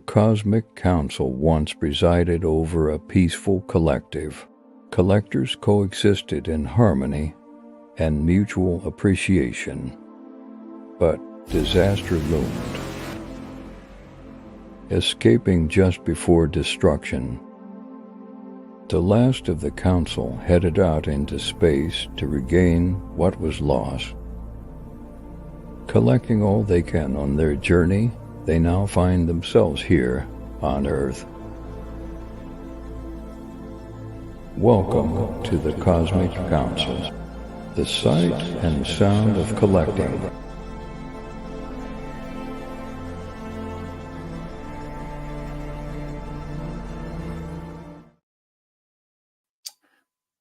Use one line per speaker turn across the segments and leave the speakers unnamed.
cosmic council once presided over a peaceful collective. Collectors coexisted in harmony and mutual appreciation. But disaster loomed. Escaping just before destruction, the last of the council headed out into space to regain what was lost. Collecting all they can on their journey, they now find themselves here on Earth. Welcome to the Cosmic Council, the sight and sound of collecting.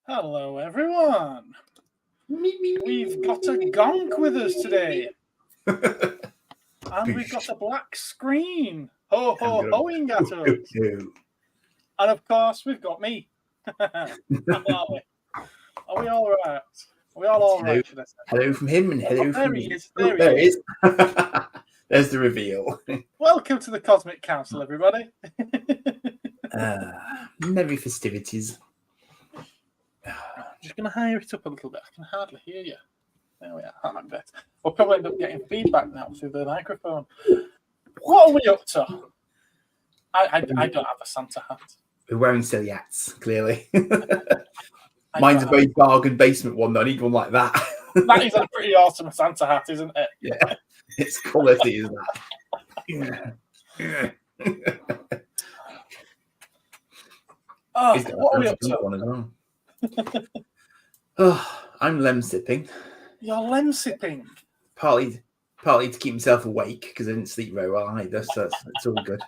Hello, everyone. We've got a gonk with us today. And we've got a black screen. Ho, ho, hoing at us. And of course, we've got me. How are we? Are we all right? Are we all right?
Hello from him and hello from
me.
There he is. There's the reveal.
Welcome to the Cosmic Council, everybody.
Merry festivities.
I'm just going to higher it up a little bit. I can hardly hear you. There we are. That might be better. We'll probably end up getting feedback now through the microphone. What are we up to? I don't have a Santa hat.
We're wearing silly hats, clearly. Mine's a very bargain basement one, though. I need one like that.
That is a pretty awesome Santa hat, isn't it?
Yeah, it's quality, isn't it? Yeah.
Oh, what are we up to?
One as well. Oh, I'm lem sipping.
You're lem sipping?
Partly to keep myself awake because I didn't sleep very well either, so it's all good.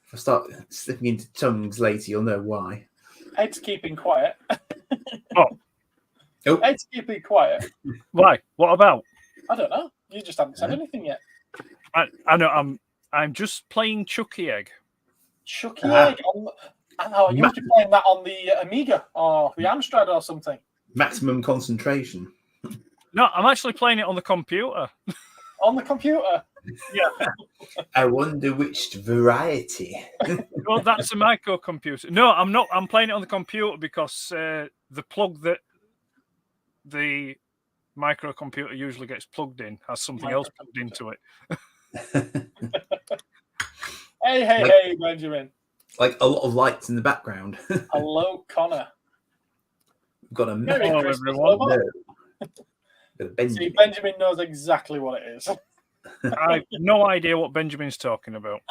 If I start slipping into tongues later, you'll know why.
Ed's keeping quiet.
Oh.
Ed's keeping quiet.
Why? What about?
I don't know. You just haven't said anything yet.
I know. I'm just playing Chucky Egg.
Chucky Egg? Oh, you must be playing that on the Amiga or the Amstrad or something.
Maximum concentration.
No, I'm actually playing it on the computer.
On the computer?
Yeah.
I wonder which variety.
Well, that's a microcomputer. No, I'm not. I'm playing it on the computer because the plug that the microcomputer usually gets plugged in has something else plugged into it.
Hey, Benjamin.
Like a lot of lights in the background.
Hello, Connor.
We've got a
Merry Christmas, everyone. See, Benjamin knows exactly what it is.
I have no idea what Benjamin's talking about.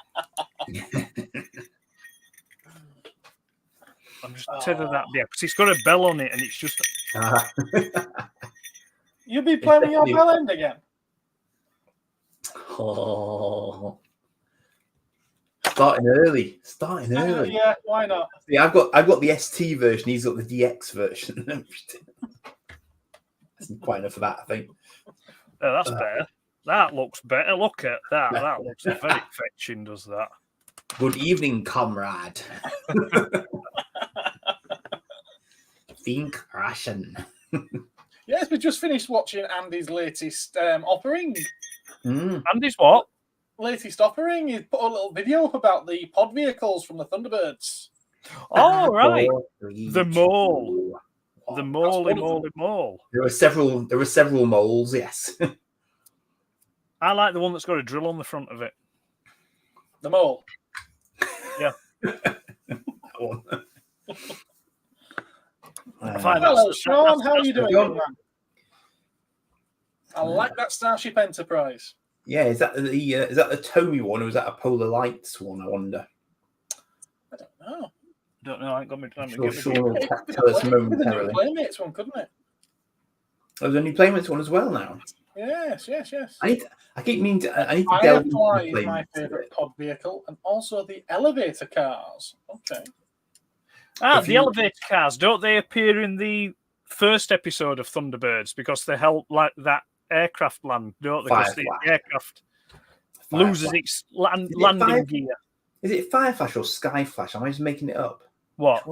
I'm just tether that there because it's got a bell on it and it's just.
You'll be playing with your bell end again.
Oh. Starting early.
Yeah, why not?
Yeah, I've got the ST version. He's got the DX version. That's quite enough for that, I think.
Oh, that's better. That looks better. Look at that. That looks very fetching, does that?
Good evening, comrade. Think Russian.
Yes, we just finished watching Andy's latest offering.
Andy's what?
Latest offering. He put a little video up about the pod vehicles from the Thunderbirds.
Oh, right. The mole. The mole.
There were several moles, yes.
I like the one that's got a drill on the front of it.
The mole.
Yeah.
Hello, Sean. How are you doing, man? I like that Starship Enterprise.
Yeah, is that the Tomy one or is that a Polar Lights one? I wonder.
I don't know.
I ain't got me. Sean will tell us momentarily.
The Playmates one, couldn't it?
There's a new Playmates one as well now.
Yes.
I need to
Firefly is my favourite pod vehicle, and also the elevator cars. Okay.
The elevator cars, don't they appear in the first episode of Thunderbirds because they help like that aircraft land, don't they? Because the aircraft loses its landing gear.
Is it Fireflash or Skyflash? Am I just making it up?
What?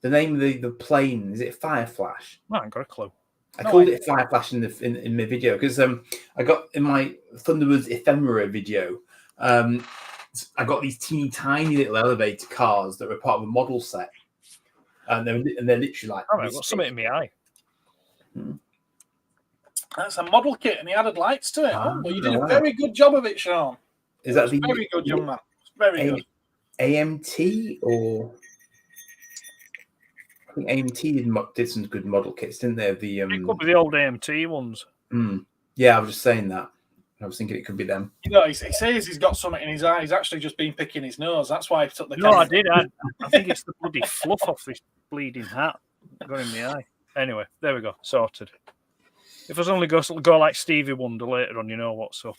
The name of the plane, is it Fireflash?
I haven't got a clue.
I called it Fireflash in my video because I got in my Thunderbirds ephemera video. I got these teeny tiny little elevator cars that were part of a model set, and they're literally like.
All right, got something in my eye.
That's a model kit, and he added lights to it. Well, you did a
wow.
very good job of it, Sean.
Is that the
very good, young man? Very good.
AMT or? I think AMT did some good model kits, didn't they?
It could be the old AMT ones.
Yeah, I was just saying that. I was thinking it could be them.
You know, he says he's got something in his eye. He's actually just been picking his nose. That's why he took the.
No, I did. I think it's the bloody fluff off this bleeding hat got in the eye. Anyway, there we go. Sorted. If I was only go like Stevie Wonder later on, you know what's up.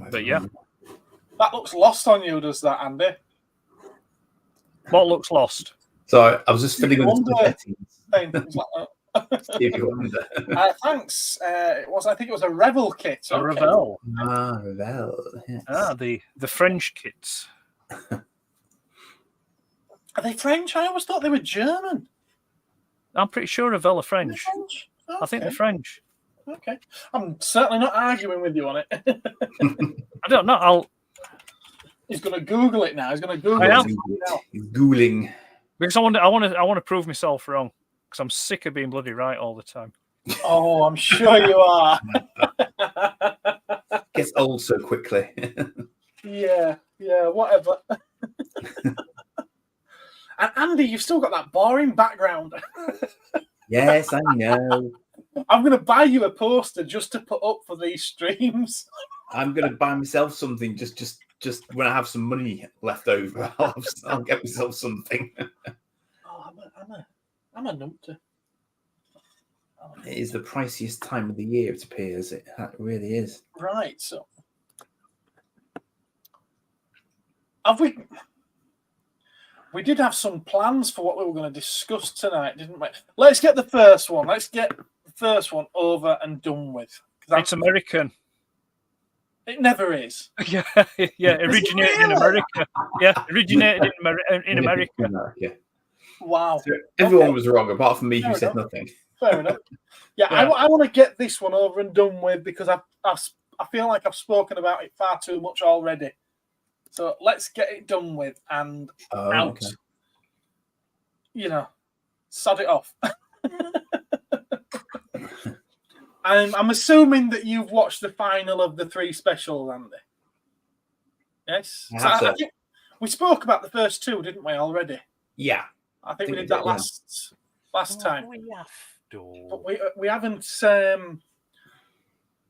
But yeah.
That looks lost on you, does that, Andy?
What looks lost?
So I was just filling in the settings. Stevie Wonder.
Thanks. I think it was a Revel kit.
A Revel.
Revel. Yes.
The French kits.
Are they French? I always thought they were German.
I'm pretty sure Revel are French.
Okay.
I think they're French.
Okay. I'm certainly not arguing with you on it.
I don't know.
He's going to Google it now. He's going to Google
it. He's Googling.
Because I want to prove myself wrong. Because I'm sick of being bloody right all the time.
Oh, I'm sure you are.
Gets old so quickly.
Yeah, whatever. And Andy, you've still got that boring background.
Yes, I know.
I'm going to buy you a poster just to put up for these streams.
I'm going to buy myself something just when I have some money left over. I'll get myself something.
Oh, I'm a numpty.
It is the priciest time of the year, it appears. It really is.
Right, so we did have some plans for what we were going to discuss tonight, didn't we? Let's get the first one. Let's get the first one over and done with.
It's American.
It never is.
Yeah, originated in America. Yeah, originated in America.
Wow.
So everyone was wrong, apart from me, who said nothing.
Fair enough. Yeah. I want to get this one over and done with because I feel like I've spoken about it far too much already. So let's get it done with and out. Okay. You know, sod it off. I'm assuming that you've watched the final of the 3 specials, Andy. Yes? I think we spoke about the first 2, didn't we, already?
Yeah.
I think we did that last time.
We have to.
But we haven't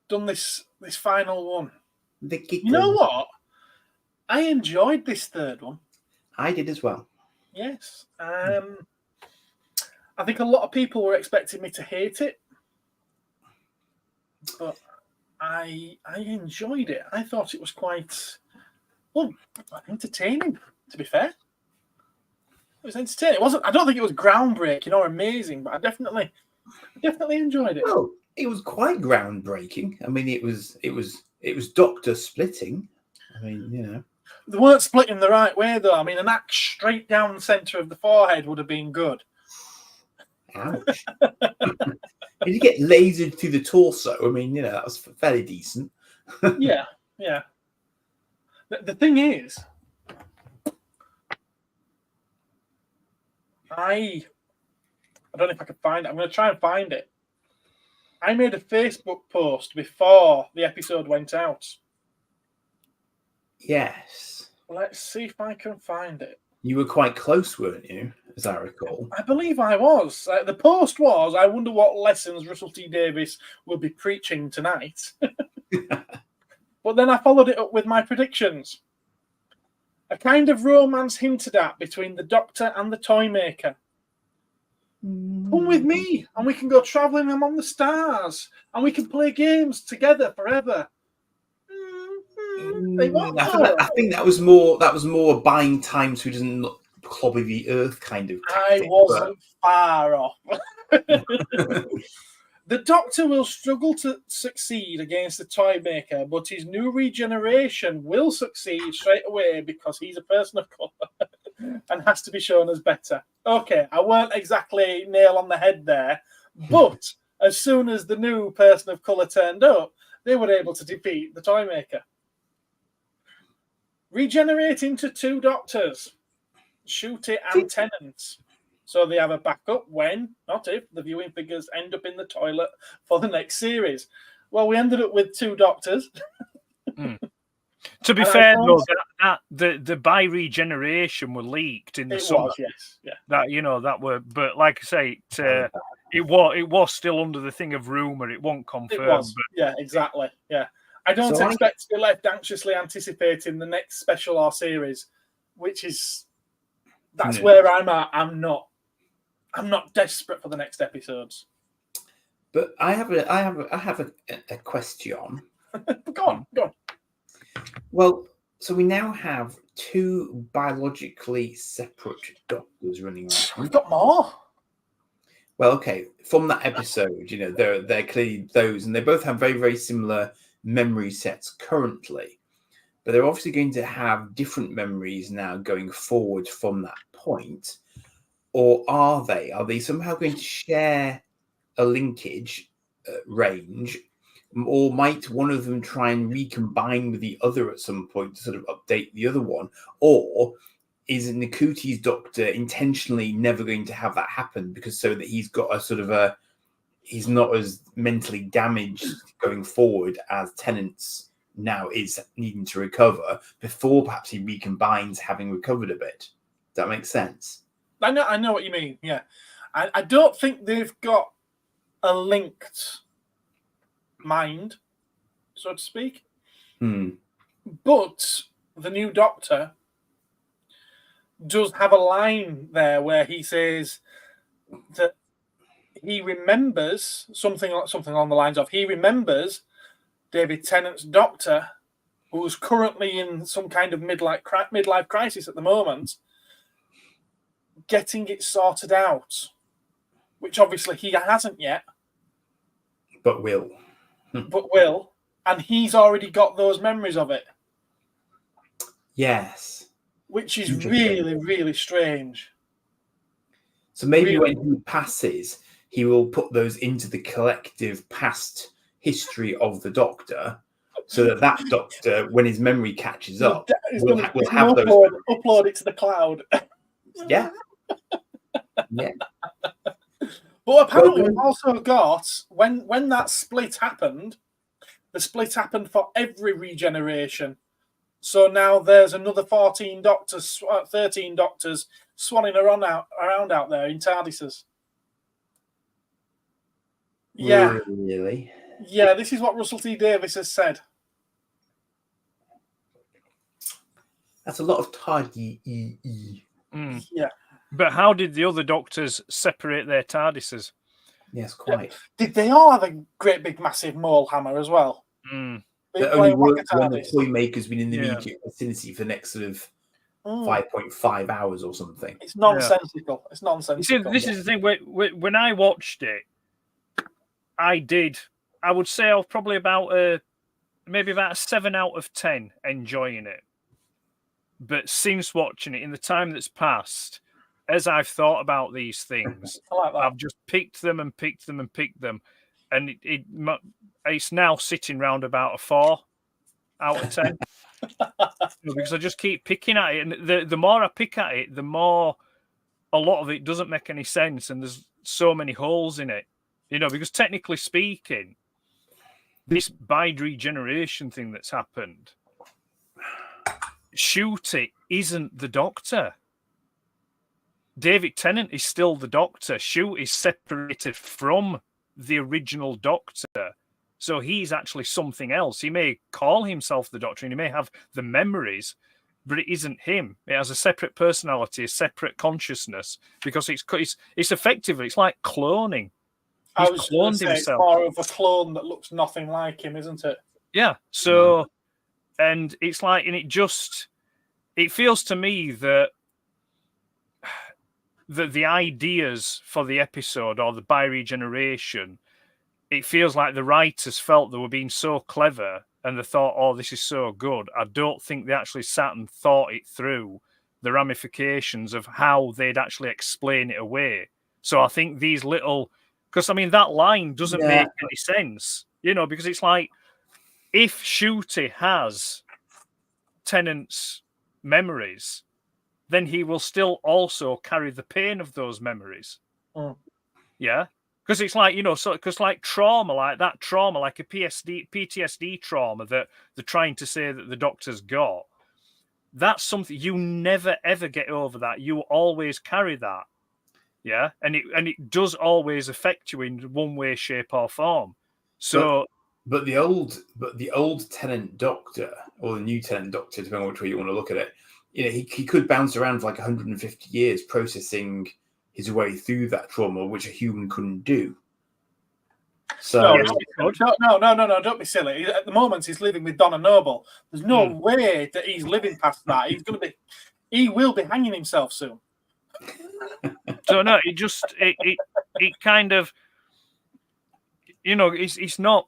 done this final one. You know what? I enjoyed this 3rd one.
I did as well.
Yes. I think a lot of people were expecting me to hate it. But I enjoyed it. I thought it was quite entertaining, to be fair. It was entertaining. It wasn't. I don't think it was groundbreaking or amazing, but I definitely enjoyed it.
Well, it was quite groundbreaking. I mean, it was doctor splitting. I mean, you know.
They weren't splitting the right way, though. I mean, an axe straight down the centre of the forehead would have been good.
Ouch. Did you get lasered through the torso? I mean, you know, that was fairly decent.
Yeah. The thing is, I don't know if I can find it. I'm going to try and find it. I made a Facebook post before the episode went out.
Yes.
Let's see if I can find it.
You were quite close, weren't you, as I recall?
I believe I was. The post was, I wonder what lessons Russell T Davies will be preaching tonight. But then I followed it up with my predictions. A kind of romance hinted at between the Doctor and the toy maker. Come with me, and we can go travelling among the stars, and we can play games together forever.
I think that was more buying time so he doesn't clobber the earth kind of tactic,
I wasn't far off. The Doctor will struggle to succeed against the toy maker, but his new regeneration will succeed straight away because he's a person of colour and has to be shown as better. Okay, I weren't exactly nail on the head there, but as soon as the new person of colour turned up, they were able to defeat the Toymaker. Regenerate into 2 Doctors, Shoot It and Tennant. So they have a backup when, not if, the viewing figures end up in the toilet for the next series. Well, we ended up with 2 Doctors.
To be fair, though, the by regeneration were leaked in the summer.
Was, yes, yeah.
That were, but like I say, it was still under the thing of rumor. It won't confirm. It was,
yeah, exactly, yeah. I don't expect to be left anxiously anticipating the next special or series, which is where I'm at. I'm not desperate for the next episodes.
But I have a question.
Go on.
Well, so we now have 2 biologically separate Doctors running around.
We've got more.
Well, okay. From that episode, they're clearly those, and they both have very, very similar memory sets currently. But they're obviously going to have different memories now going forward from that point. Or are they? Are they somehow going to share a linkage range? Or might one of them try and recombine with the other at some point to sort of update the other one? Or is Nakuti's Doctor intentionally never going to have that happen so that he's got a sort of he's not as mentally damaged going forward as Tennant's now is needing to recover before perhaps he recombines having recovered a bit? Does that make sense?
I know what you mean, yeah. I don't think they've got a linked mind, so to speak. But the new Doctor does have a line there where he says that he remembers something along the lines of he remembers David Tennant's Doctor, who's currently in some kind of midlife crisis at the moment, getting it sorted out, which obviously he hasn't yet,
but will.
And he's already got those memories of it.
Yes.
Which is really, really strange.
So maybe when he passes, he will put those into the collective past history of the Doctor, so that Doctor, when his memory catches up, will have those.
Upload it to the cloud.
Yeah. Yeah.
But apparently we've also got, when that split happened, the split happened for every regeneration. So now there's another 13 Doctors swanning around out there in TARDISes. Yeah.
Really?
Yeah, this is what Russell T Davies has said.
That's a lot of TARDI.
Yeah.
But how did the other Doctors separate their TARDISes?
Yes, quite.
Did they all have a great big massive mole hammer as well?
That only worked when the Toymaker's been in the immediate vicinity for the next sort of 5.5 hours or something.
It's nonsensical. It's nonsensical.
You see, this is the thing. When I watched it, I would say I was probably maybe about a 7 out of 10 enjoying it. But since watching it, in the time that's passed, as I've thought about these things, I've just picked them and picked them and picked them. And it's now sitting round about a 4 out of 10. Because I just keep picking at it. And the more I pick at it, the more a lot of it doesn't make any sense. And there's so many holes in it. Because technically speaking, this bi-regeneration thing that's happened, Shoot It isn't the Doctor. David Tennant is still the Doctor. Shoot is separated from the original Doctor. So he's actually something else. He may call himself the Doctor and he may have the memories, but it isn't him. It has a separate personality, a separate consciousness, because it's effectively, it's like cloning.
I was going to say it's more of a clone that looks nothing like him, isn't it?
Yeah. So, and it's like, and it feels to me that the ideas for the episode or the bi-regeneration, it feels like the writers felt they were being so clever and they thought, oh, this is so good. I don't think they actually sat and thought it through, the ramifications of how they'd actually explain it away. So I think these little... Because, I mean, that line doesn't make any sense, because it's like if Shooty has Tennant's memories, then he will still also carry the pain of those memories. Yeah, because it's like, because like trauma, like a PTSD trauma that they're trying to say that the Doctor's got. That's something you never ever get over. That you always carry that. Yeah, and it does always affect you in one way, shape, or form. So,
but the old Tennant Doctor or the new Tennant Doctor, depending on which way you want to look at it, he could bounce around for like 150 years processing his way through that trauma, which a human couldn't do. So
no, don't be silly. At the moment, he's living with Donna Noble. There's no way that he's living past that. He will be hanging himself soon.
So no, it kind of, it's not.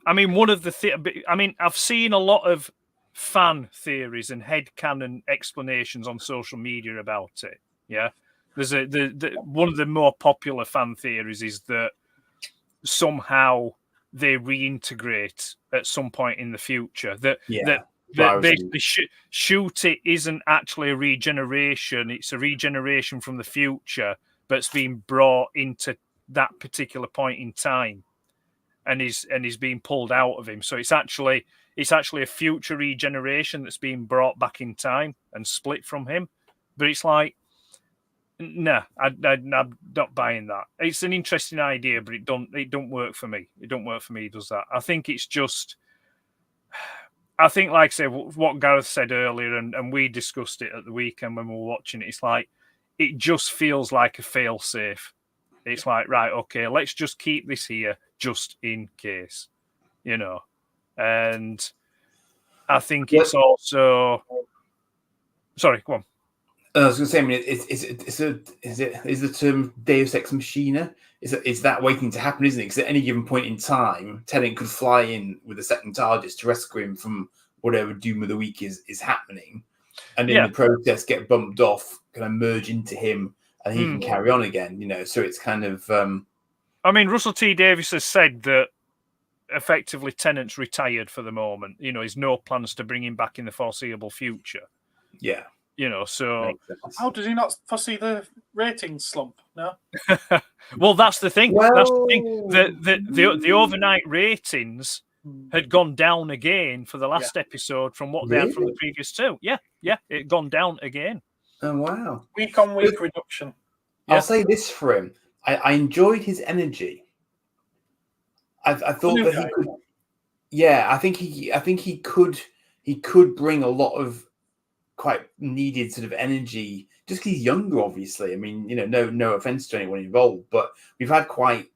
I mean, one of the I've seen a lot of fan theories and headcanon explanations on social media about it. Yeah, there's one of the more popular fan theories is that somehow they reintegrate at some point in the future. That basically Shooty isn't actually a regeneration; it's a regeneration from the future, but it's been brought into that particular point in time, and is being pulled out of him. So it's actually a future regeneration that's being brought back in time and split from him. But it's like, no, I'm not buying that. It's an interesting idea, but it don't work for me. It don't work for me. Does that? I think it's just. I think, like I say, what Gareth said earlier, and we discussed it at the weekend when we were watching it. It's like it just feels like a fail-safe. It's like, right, okay, let's just keep this here just in case, And I think it's also. Sorry, go on.
I was going to say, I mean, is the term Deus Ex Machina? Is that waiting to happen, isn't it? Because at any given point in time, Tennant could fly in with a second TARDIS to rescue him from whatever doom of the week is happening, and in the process get bumped off, kind of merge into him, and he can carry on again. So it's kind of.
I mean, Russell T Davies has said that effectively Tennant's retired for the moment. He's no plans to bring him back in the foreseeable future.
Yeah.
So
how does he not foresee the ratings slump? No.
Well, that's the thing. That's the thing. The overnight ratings had gone down again for the last episode from what they had from the previous two. Yeah, it had gone down again.
Oh wow!
Week on week reduction.
I'll say this for him: I enjoyed his energy. I thought that he could. Yeah, I think he could bring a lot of quite needed sort of energy, just because he's younger, obviously. I mean, no offense to anyone involved, but we've had quite,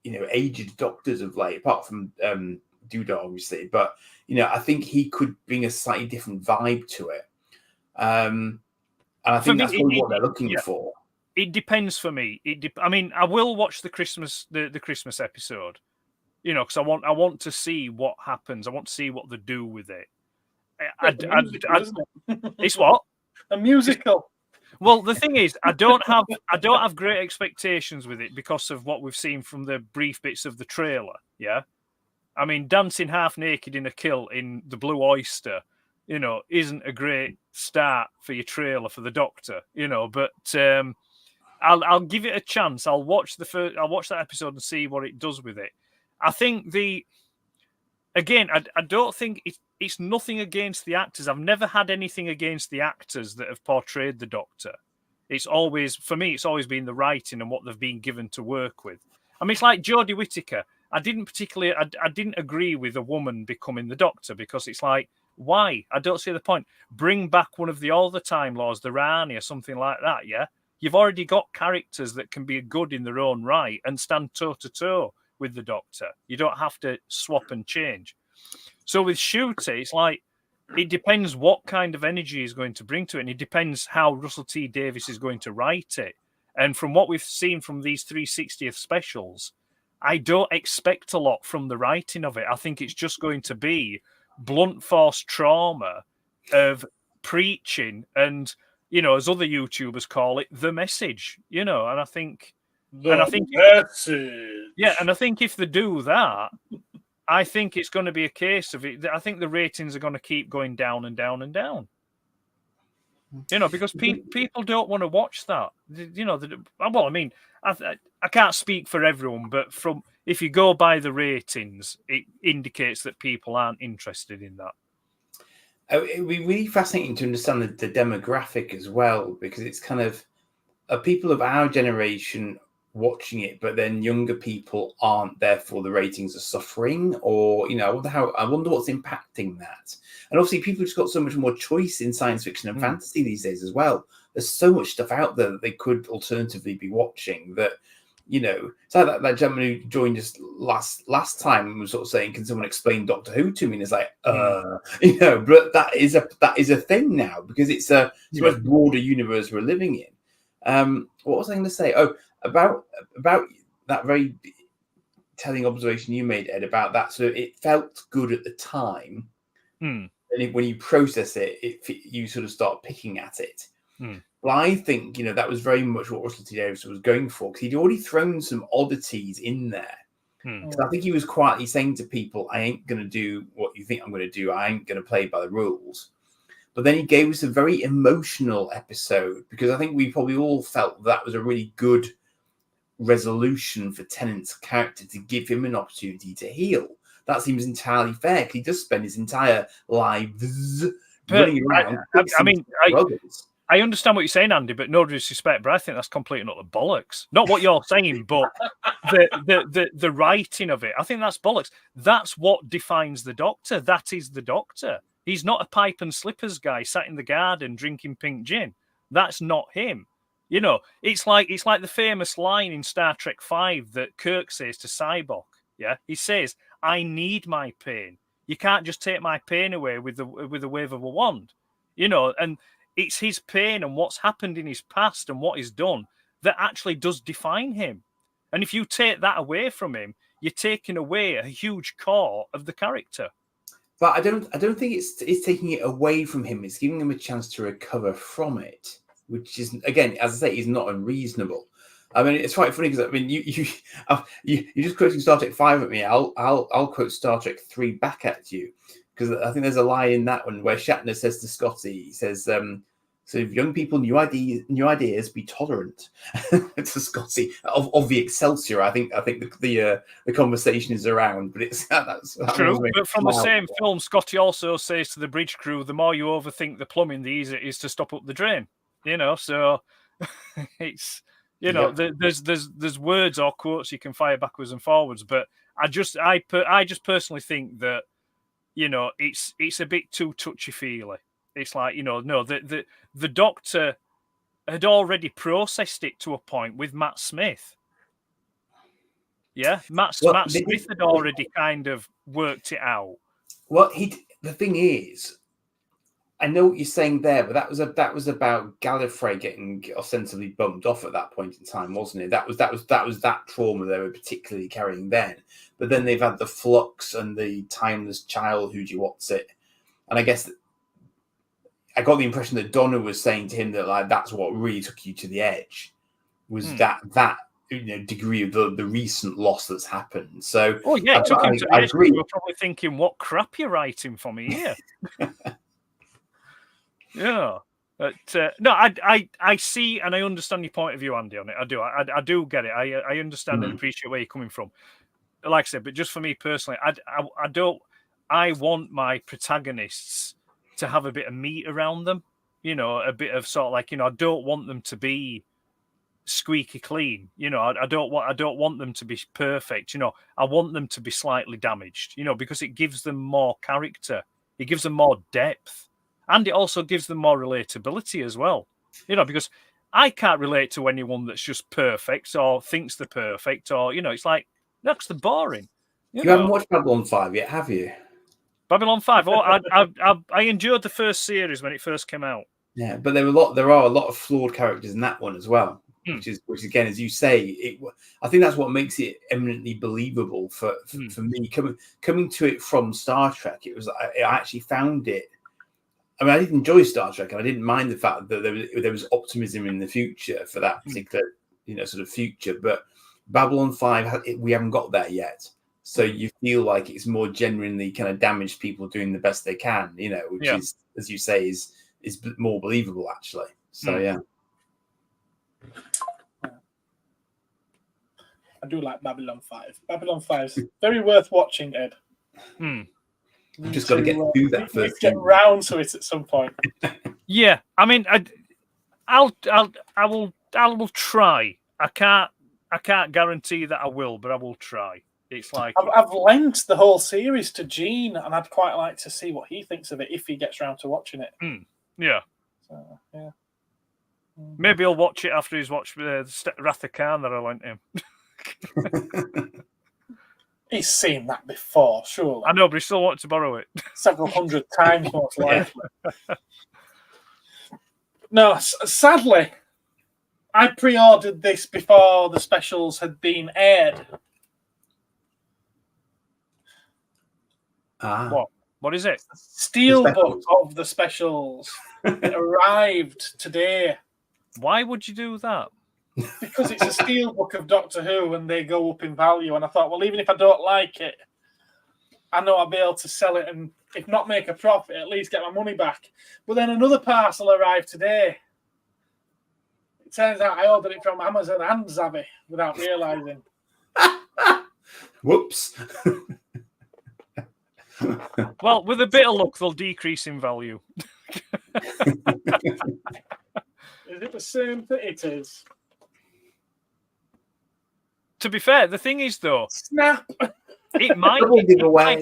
aged doctors of late, apart from Duda, obviously. But I think he could bring a slightly different vibe to it, and I think that's probably what they're looking for.
It depends for me. I mean, I will watch the Christmas episode, because I want to see what happens. I want to see what they do with it. It's what?
A musical.
Well, the thing is, I don't have great expectations with it because of what we've seen from the brief bits of the trailer. Yeah, I mean, dancing half naked in a kilt in the Blue Oyster, isn't a great start for your trailer for the Doctor. But I'll give it a chance. I'll watch that episode and see what it does with it. I think I don't think it's nothing against the actors. I've never had anything against the actors that have portrayed the Doctor. It's always been the writing and what they've been given to work with. I mean, it's like Jodie Whittaker. I didn't agree with a woman becoming the Doctor because it's like, why? I don't see the point. Bring back one of the All the Time Lords, the Rani or something like that, yeah? You've already got characters that can be good in their own right and stand toe-to-toe with the Doctor. You don't have to swap and change. So with Shooty, it's like, it depends what kind of energy he's going to bring to it, and it depends how Russell T Davies is going to write it. And from what we've seen from these 360th specials, I don't expect a lot from the writing of it. I think it's just going to be blunt force trauma of preaching and, as other YouTubers call it, the message, and I think...
message.
Yeah, and I think if they do that, I think it's going to be a case of it. I think the ratings are going to keep going down and down and down. Because people don't want to watch that. Well, I mean, I can't speak for everyone, but if you go by the ratings, it indicates that people aren't interested in that.
It would be really fascinating to understand the demographic as well, because it's kind of people of our generation watching it, but then younger people aren't. Therefore, the ratings are suffering, or I wonder what's impacting that. And obviously, people just got so much more choice in science fiction and fantasy these days as well. There's so much stuff out there that they could alternatively be watching. That it's like that gentleman who joined us last time and was sort of saying, "Can someone explain Doctor Who to me?" And it's like, but that is a thing now, because it's a much broader universe we're living in. What was I going to say? Oh, about that very telling observation you made, Ed, about that. So it felt good at the time, and when you process it, you sort of start picking at it. Well, I think that was very much what Russell T Davies was going for, because he'd already thrown some oddities in there. Because I think he was quietly saying to people, "I ain't going to do what you think I'm going to do. I ain't going to play by the rules." But then he gave us a very emotional episode, because I think we probably all felt that was a really good resolution for Tennant's character, to give him an opportunity to heal. That seems entirely fair, because he does spend his entire lives running around.
I understand what you're saying, Andy, but no disrespect, but I think that's complete and utter bollocks. Not what you're saying, but the writing of it. I think that's bollocks. That's what defines the Doctor. That is the Doctor. He's not a pipe and slippers guy sat in the garden drinking pink gin. That's not him. It's like the famous line in Star Trek V that Kirk says to Cyborg. Yeah, he says, "I need my pain. You can't just take my pain away with the wave of a wand." And it's his pain and what's happened in his past and what he's done that actually does define him. And if you take that away from him, you're taking away a huge core of the character.
But I don't think it's taking it away from him. It's giving him a chance to recover from it, which is, again, as I say, is not unreasonable. I mean, it's quite funny, because I mean, you just quoting Star Trek 5 at me. I'll quote Star Trek 3 back at you, because I think there's a line in that one where Shatner says to Scotty, he says, "So if young people, new ideas, be tolerant." To Scotty of the Excelsior, I think the conversation is around, but that's
true. But from the same film, Scotty also says to the bridge crew, "The more you overthink the plumbing, the easier it is to stop up the drain." So it's there's words or quotes you can fire backwards and forwards, but I just personally think that it's a bit too touchy-feely. It's like, the Doctor had already processed it to a point with Matt Smith. Yeah, Matt Smith had already kind of worked it out.
Well, the thing is, I know what you're saying there, but that was about Gallifrey getting ostensibly bumped off at that point in time, wasn't it? That was that trauma they were particularly carrying then. But then they've had the flux and the timeless childhood, and I guess I got the impression that Donna was saying to him that, like, that's what really took you to the edge, was that degree of the recent loss that's happened. So,
it took him to the edge. You were probably thinking, what crap you're writing for me here. Yeah, but no, I see and I understand your point of view, Andy, on it. I do. I do get it. I understand and appreciate where you're coming from. Like I said, but just for me personally, I want my protagonists to have a bit of meat around them. A bit of sort of like, I don't want them to be squeaky clean. I don't want them to be perfect. I want them to be slightly damaged. Because it gives them more character. It gives them more depth. And it also gives them more relatability as well. Because I can't relate to anyone that's just perfect or thinks they're perfect, or, it's like, that's the boring.
You haven't watched Babylon 5 yet, have you?
Babylon 5? I enjoyed the first series when it first came out.
Yeah, but there are a lot of flawed characters in that one as well, which again, as you say, I think that's what makes it eminently believable for me. Coming to it from Star Trek, I actually found it. I mean, I did enjoy Star Trek, and I didn't mind the fact that there was optimism in the future for that particular, sort of future. But Babylon 5, we haven't got there yet. So you feel like it's more genuinely kind of damaged people doing the best they can, which is, as you say, is more believable actually. So yeah.
I do like Babylon 5. Babylon 5 is very worth watching, Ed.
You've just got to get through that first.
Get round to it at some point.
Yeah, I mean, I will try. I can't guarantee that I will, but I will try. It's like
I've lent the whole series to Gene, and I'd quite like to see what he thinks of it if he gets round to watching it.
Yeah.
So, yeah.
Maybe he'll watch it after he's watched Wrath of Khan that I lent him.
He's seen that before, surely.
I know, but he still wants to borrow it.
Several hundred times, most likely. No, sadly, I pre-ordered this before the specials had been aired.
What is it?
Steelbook of the specials. It arrived today.
Why would you do that?
Because it's a steelbook of Doctor Who and they go up in value. And I thought, well, even if I don't like it, I know I'll be able to sell it and, if not make a profit, at least get my money back. But then another parcel arrived today. It turns out I ordered it from Amazon and Zavvi without realising.
Whoops.
Well, with a bit of luck, they'll decrease in value.
Is it the same thing? It is.
To be fair, the thing is, though,
Snap.
it might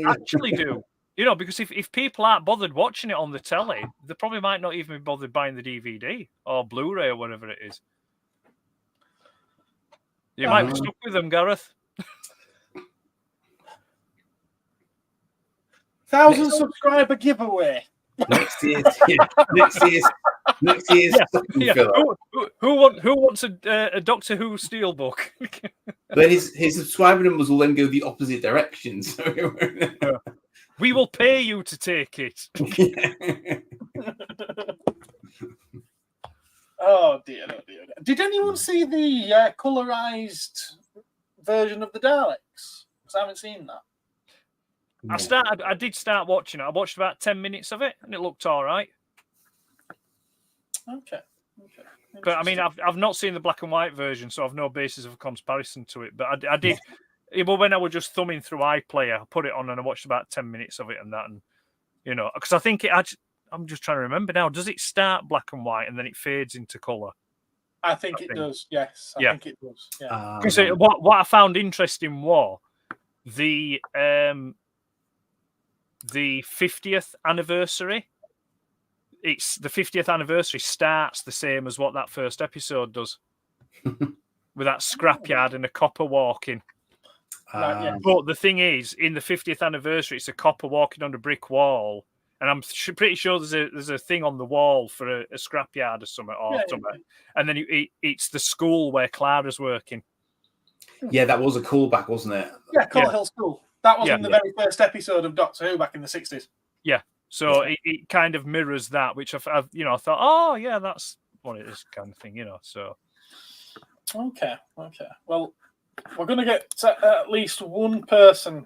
actually do. Because if people aren't bothered watching it on the telly, they probably might not even be bothered buying the DVD or Blu-ray or whatever it is. You might be stuck with them, Gareth.
1,000 subscriber giveaway.
Next year's filler.
Who wants a Doctor Who steelbook?
Then his subscriber numbers will then go the opposite direction. So
we will pay you to take it.
Oh dear. Did anyone see the colorized version of the Daleks? Because I haven't seen that.
I did start watching it. I watched about 10 minutes of it, and it looked all right.
Okay.
But I mean, I've not seen the black and white version, so I've no basis of comparison to it. But I did. Well, when I was just thumbing through iPlayer, I put it on and I watched about 10 minutes of it, and because I think it actually. I'm just trying to remember now. Does it start black and white and then it fades into color?
I think it does. Yes, I think it does. Yeah.
So what I found interesting was the 50th anniversary. It's the 50th anniversary starts the same as what that first episode does, with that scrapyard and a copper walking. But the thing is, in the 50th anniversary, it's a copper walking on a brick wall, and I'm pretty sure there's a thing on the wall for a scrapyard or something, and then it's the school where Clara's working.
Yeah, that was a callback, wasn't it?
Yeah, Court Hill School. That was in the very first episode of Doctor Who back in the 60s.
Yeah, so it kind of mirrors that, which I thought, oh yeah, that's what it is, kind of thing, So
okay. Well, we're going to get at least one person,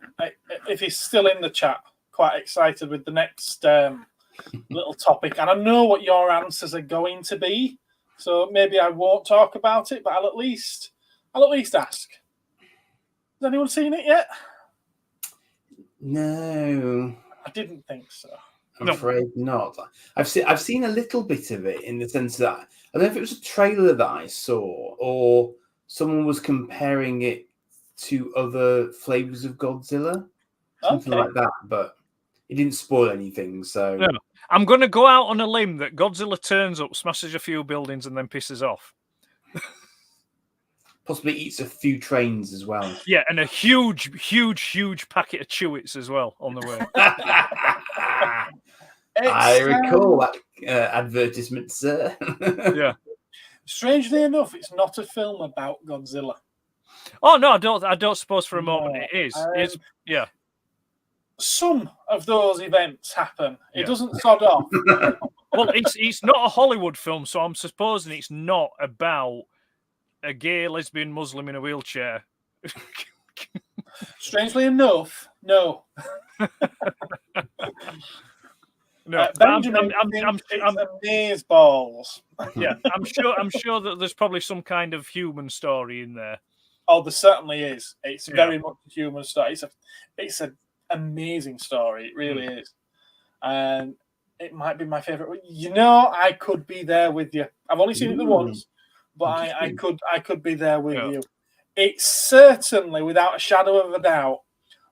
if he's still in the chat, quite excited with the next little topic. And I know what your answers are going to be, so maybe I won't talk about it, but I'll at least ask. Has anyone seen it yet?
No,
I didn't think so.
I'm afraid not. I've seen a little bit of it in the sense that I don't know if it was a trailer that I saw or someone was comparing it to other flavors of Godzilla, something like that. But it didn't spoil anything. So
I'm going to go out on a limb that Godzilla turns up, smashes a few buildings, and then pisses off.
Possibly eats a few trains as well.
Yeah, and a huge packet of Chewits as well on the way.
I recall that advertisement, sir.
Yeah.
Strangely enough, it's not a film about Godzilla.
Oh no, I don't suppose for a moment it is. It's
some of those events happen. It doesn't sod off.
Well, it's not a Hollywood film, so I'm supposing it's not about a gay lesbian Muslim in a wheelchair.
Strangely enough, no.
No,
Benjamin thinks it's amazeballs.
Yeah, I'm sure that there's probably some kind of human story in there.
Oh, there certainly is. It's very much a human story. It's an amazing story. It really is. And it might be my favorite. I could be there with you. I've only seen it the once, but I could be there with you. It's certainly, without a shadow of a doubt,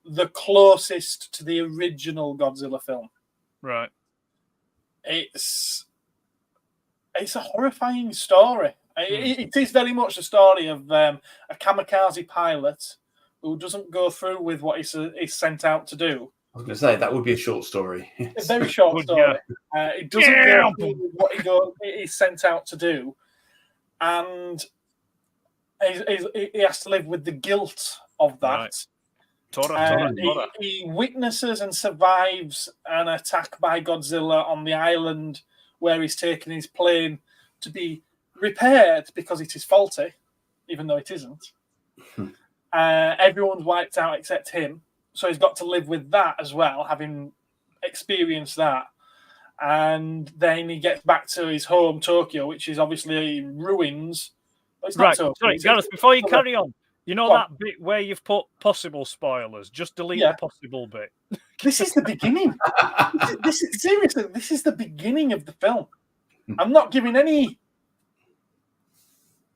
the closest to the original Godzilla film.
Right.
It's a horrifying story. It is very much a story of a kamikaze pilot who doesn't go through with what he's sent out to do.
I was going to say, that would be a short story.
A very short story. It doesn't go through with what he's sent out to do. And he has to live with the guilt of that.
Right.
He witnesses and survives an attack by Godzilla on the island where he's taken his plane to be repaired because it is faulty, even though it isn't. Everyone's wiped out except him. So he's got to live with that as well, having experienced that. And then he gets back to his home, Tokyo, which is obviously ruins. It's not Tokyo.
Sorry, Gareth, before you carry on, that bit where you've put possible spoilers, just delete the possible bit.
This is the beginning. Seriously, this is the beginning of the film. I'm not giving any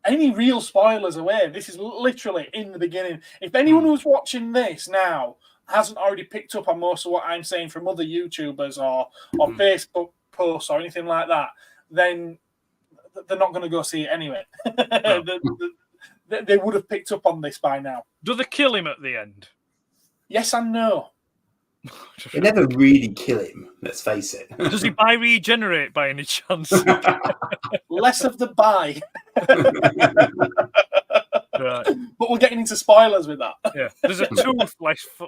real spoilers away. This is literally in the beginning. If anyone who's watching this now hasn't already picked up on most of what I'm saying from other YouTubers or Facebook posts or anything like that, then they're not going to go see it anyway. They would have picked up on this by now.
Do they kill him at the end?
Yes and no.
They never really kill him, let's face it.
Does he regenerate by any chance?
Less of the buy.
Right.
But we're getting into spoilers with that.
Yeah. There's a tooth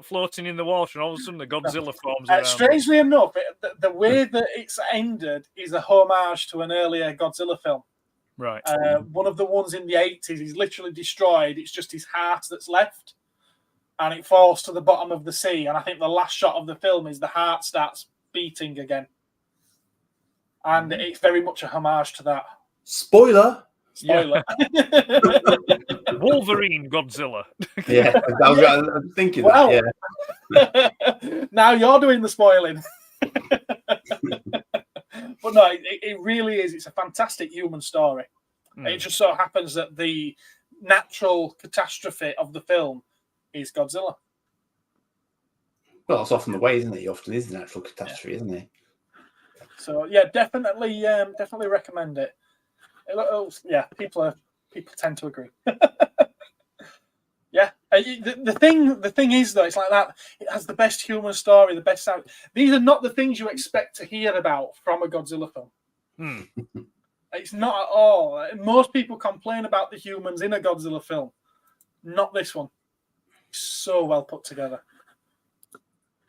floating in the water, and all of a sudden the Godzilla forms around.
Strangely enough, the way that it's ended is a homage to an earlier Godzilla film.
Right.
One of the ones in the 80s, he's literally destroyed. It's just his heart that's left. And it falls to the bottom of the sea. And I think the last shot of the film is the heart starts beating again. And it's very much a homage to that.
Spoiler.
Yeah.
Wolverine Godzilla.
Yeah, I was thinking that, yeah.
Now you're doing the spoiling. But no, it really is. It's a fantastic human story. It just so happens that the natural catastrophe of the film is Godzilla.
Well, it's often the way, isn't it? He often is the natural catastrophe, isn't he?
So yeah, definitely recommend it. Yeah, people tend to agree. Yeah, the thing is though, it's like that. It has the best human story, the best sound. These are not the things you expect to hear about from a Godzilla film. It's not at all. Most people complain about the humans in a Godzilla film. Not this one. So well put together.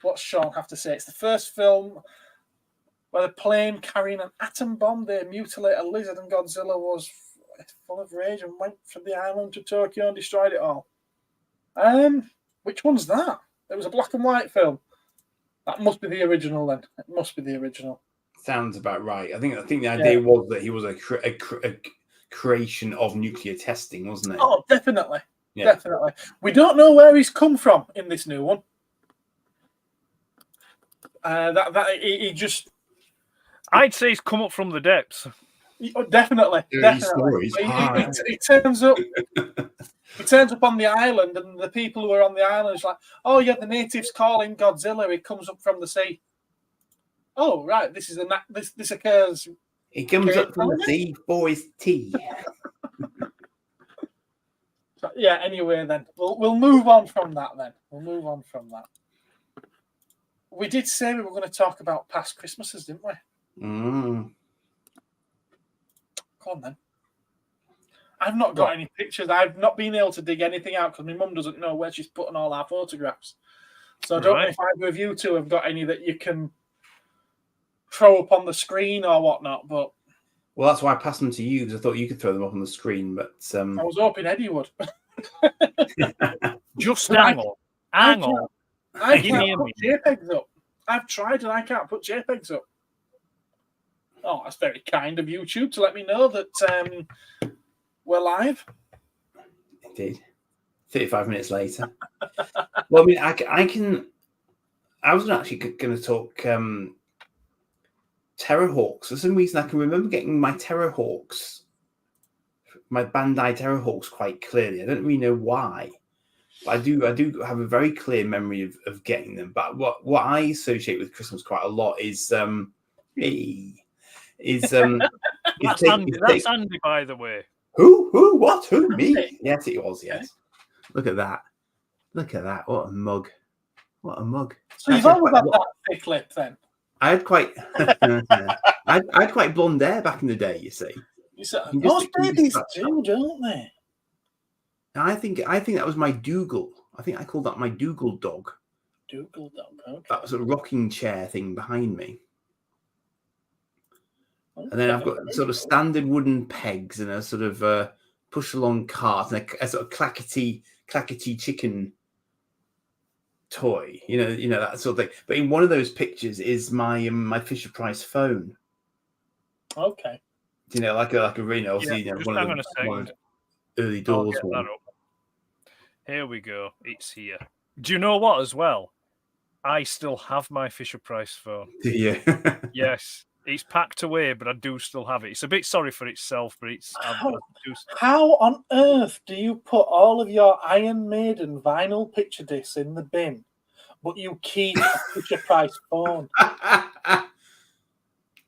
What's Sean have to say? It's the first film where the plane carrying an atom bomb, they mutilate a lizard, and Godzilla was full of rage and went from the island to Tokyo and destroyed it all. Which one's that? It was a black and white film. That must be the original then. It must be the original.
Sounds about right. I think the idea was that he was a creation of nuclear testing, wasn't it?
Oh, definitely. Yeah. Definitely. We don't know where he's come from in this new one. He just...
I'd say he's come up from the depths.
Definitely. He turns up. He turns up on the island, and the people who are on the island is like, "Oh yeah, the natives call him Godzilla. He comes up from the sea." Oh right, this occurs.
He comes up from the sea for his tea.
So, yeah. Anyway, then we'll move on from that. We did say we were going to talk about past Christmases, didn't we? Come on, then. I've not got any pictures. I've not been able to dig anything out because my mum doesn't know where she's putting all our photographs. So I don't know if either of you two have got any that you can throw up on the screen or whatnot. But
well, that's why I passed them to you because I thought you could throw them up on the screen. But
I was hoping Eddie would.
Just now. Hang on.
I can't put JPEGs up. I've tried and I can't put JPEGs up. Oh, that's very kind of YouTube to let me know that we're live.
Indeed. 35 minutes later. Well, I mean, I can. I was actually going to talk Terrorhawks. For some reason, I can remember getting my Terrorhawks, my Bandai Terrorhawks, quite clearly. I don't really know why, but I do have a very clear memory of getting them. But what I associate with Christmas quite a lot is
that's Andy, by the way.
Who? What? Who? Me? Yes, it was. Yes. Look at that. What a mug.
So you've always had that thick lip then?
I had quite I had quite blonde hair back in the day, you see.
Most babies do, don't they?
I think that was my Dougal. I think I called that my Dougal dog.
Dougal dog, okay.
That was a rocking chair thing behind me. And then I've got sort of standard wooden pegs and a sort of push along cart and a sort of clackety chicken toy, you know that sort of thing. But in one of those pictures is my Fisher Price phone.
Okay.
Like a obviously, one of the early doors one.
Here we go. It's here. Do you know what as well? I still have my Fisher Price phone.
Do you?
Yes. It's packed away, but I do still have it. It's a bit sorry for itself, but it's...
How on earth do you put all of your Iron Maiden vinyl picture discs in the bin, but you keep a Fisher Price phone?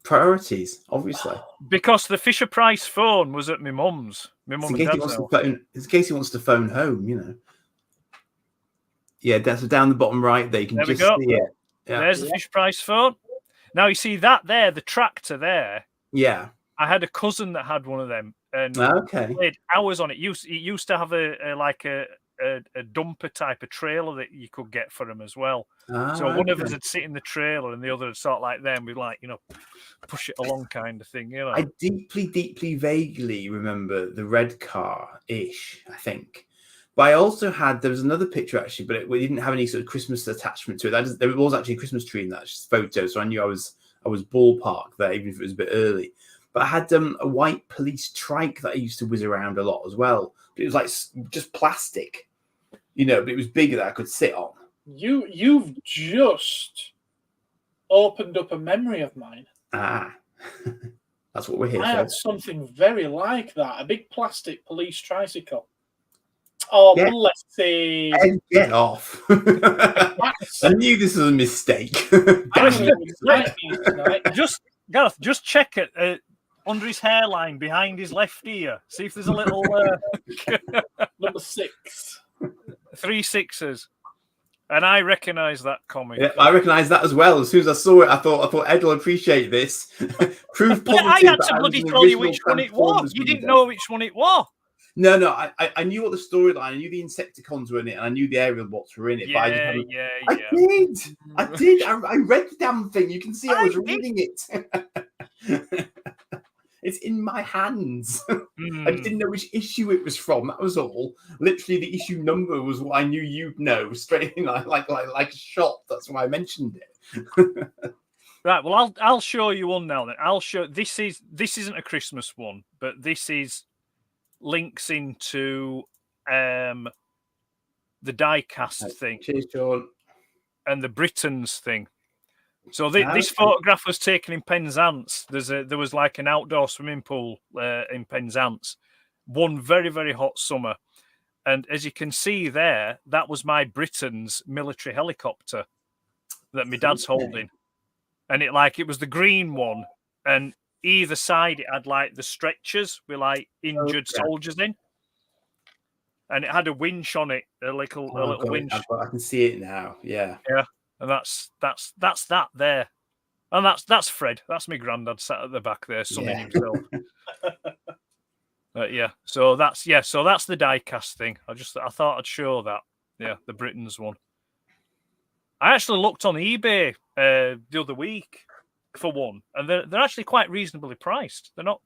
Priorities, obviously.
Because the Fisher Price phone was at my mum's. My mum and dad's house.
In case he wants to phone home, Yeah, that's down the bottom right there. You can just see it. Yeah.
There's the Fisher Price phone. Now, you see that there, the tractor there.
Yeah.
I had a cousin that had one of them. And played hours on it. It used to have a dumper type of trailer that you could get for him as well. So one of us would sit in the trailer and the other would sort like them. We'd push it along kind of thing.
I deeply, vaguely remember the red car-ish, I think. But I also there was another picture actually, but we didn't have any sort of Christmas attachment to it. There was actually a Christmas tree in that photo, so I knew I was ballpark there, even if it was a bit early. But I had a white police trike that I used to whiz around a lot as well. But it was like just plastic, but it was bigger that I could sit on.
You've just opened up a memory of mine.
That's what we're here for.
I had something very like that, a big plastic police tricycle. Oh, bless it.
Get off. I knew this was a mistake.
Gareth, just check it under his hairline behind his left ear. See if there's a little...
Number 6.
3 6s. And I recognise that comic.
Yeah, I recognise that as well. As soon as I saw it, I thought Ed will appreciate this. Proof positive.
I had to bloody tell you which one it was. You didn't know which one it was.
No, I knew what the storyline. I knew the Insecticons were in it, and I knew the aerial bots were in it.
Yeah,
but I did. I read the damn thing. You can see I was reading it. It's in my hands. I didn't know which issue it was from. That was all. Literally, the issue number was what I knew you'd know straight in, like a shot. That's why I mentioned it.
Right. Well, I'll show you one now. Then I'll show. This isn't a Christmas one, but this is links into the die-cast thing.
Cheers, John.
And the Britons thing. So this photograph was taken in Penzance. There was like an outdoor swimming pool in Penzance, one very, very hot summer. And as you can see there, that was my Britain's military helicopter that my dad's holding. And it was the green one. And either side, it had like the stretchers with like injured soldiers in. And it had a winch on it, a little winch.
I can see it now. Yeah.
Yeah. And that's that there. And that's Fred. That's my granddad sat at the back there sunning himself. So that's the die-cast thing. I thought I'd show that. Yeah, the Britons one. I actually looked on eBay the other week for one, and they're actually quite reasonably priced. They're not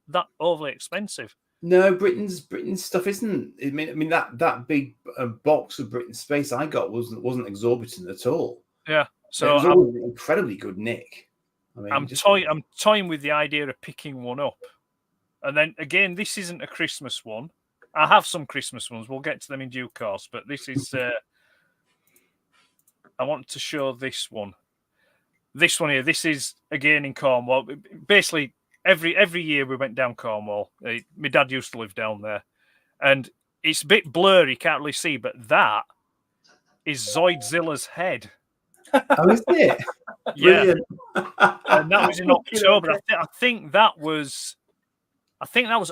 that overly expensive.
No, Britain's stuff isn't. I mean that big box of Britain Space I got wasn't exorbitant at all.
Yeah, so
it was all incredibly good nick. I mean,
I'm toying with the idea of picking one up, and then again, this isn't a Christmas one. I have some Christmas ones. We'll get to them in due course, but this is. I want to show this one. This one here. This is again in Cornwall. Basically, every year we went down Cornwall. My dad used to live down there, and it's a bit blurry, can't really see, but that is Zoidzilla's head.
Oh, is it?
Yeah, and that was in October. I think that was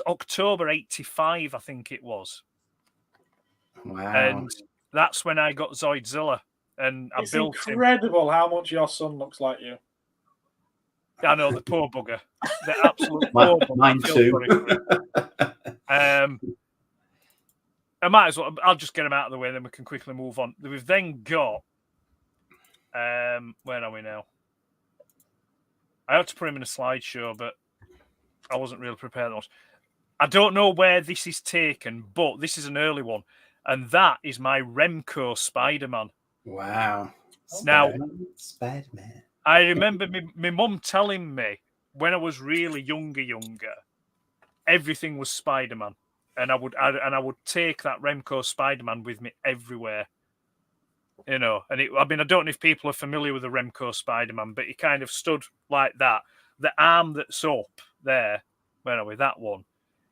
October '85. I think it was.
Wow!
And that's when I got Zoidzilla, and I built him. It's
incredible how much your son looks like you.
I know, the poor bugger, the absolute poor bugger.
Mine too.
I might as well. I'll just get them out of the way, then we can quickly move on. We've then got. Where are we now? I had to put him in a slideshow, but I wasn't really prepared that much. I don't know where this is taken, but this is an early one, and that is my Remco Spider-Man.
Wow!
Now,
Spider-Man.
I remember my mum telling me when I was really younger, everything was Spider-Man, and I would take that Remco Spider-Man with me everywhere. You know, and I don't know if people are familiar with the Remco Spider-Man, but he kind of stood like that. The arm that's up there, where are we? That one.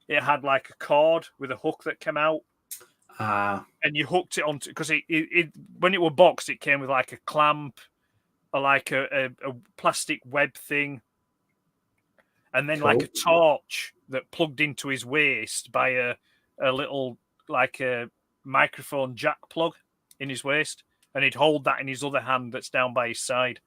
It had like a cord with a hook that came out, and you hooked it onto, because it when it were boxed, it came with like a clamp, or like a plastic web thing, and then like a torch that plugged into his waist by a little like a microphone jack plug in his waist. And he'd hold that in his other hand that's down by his side.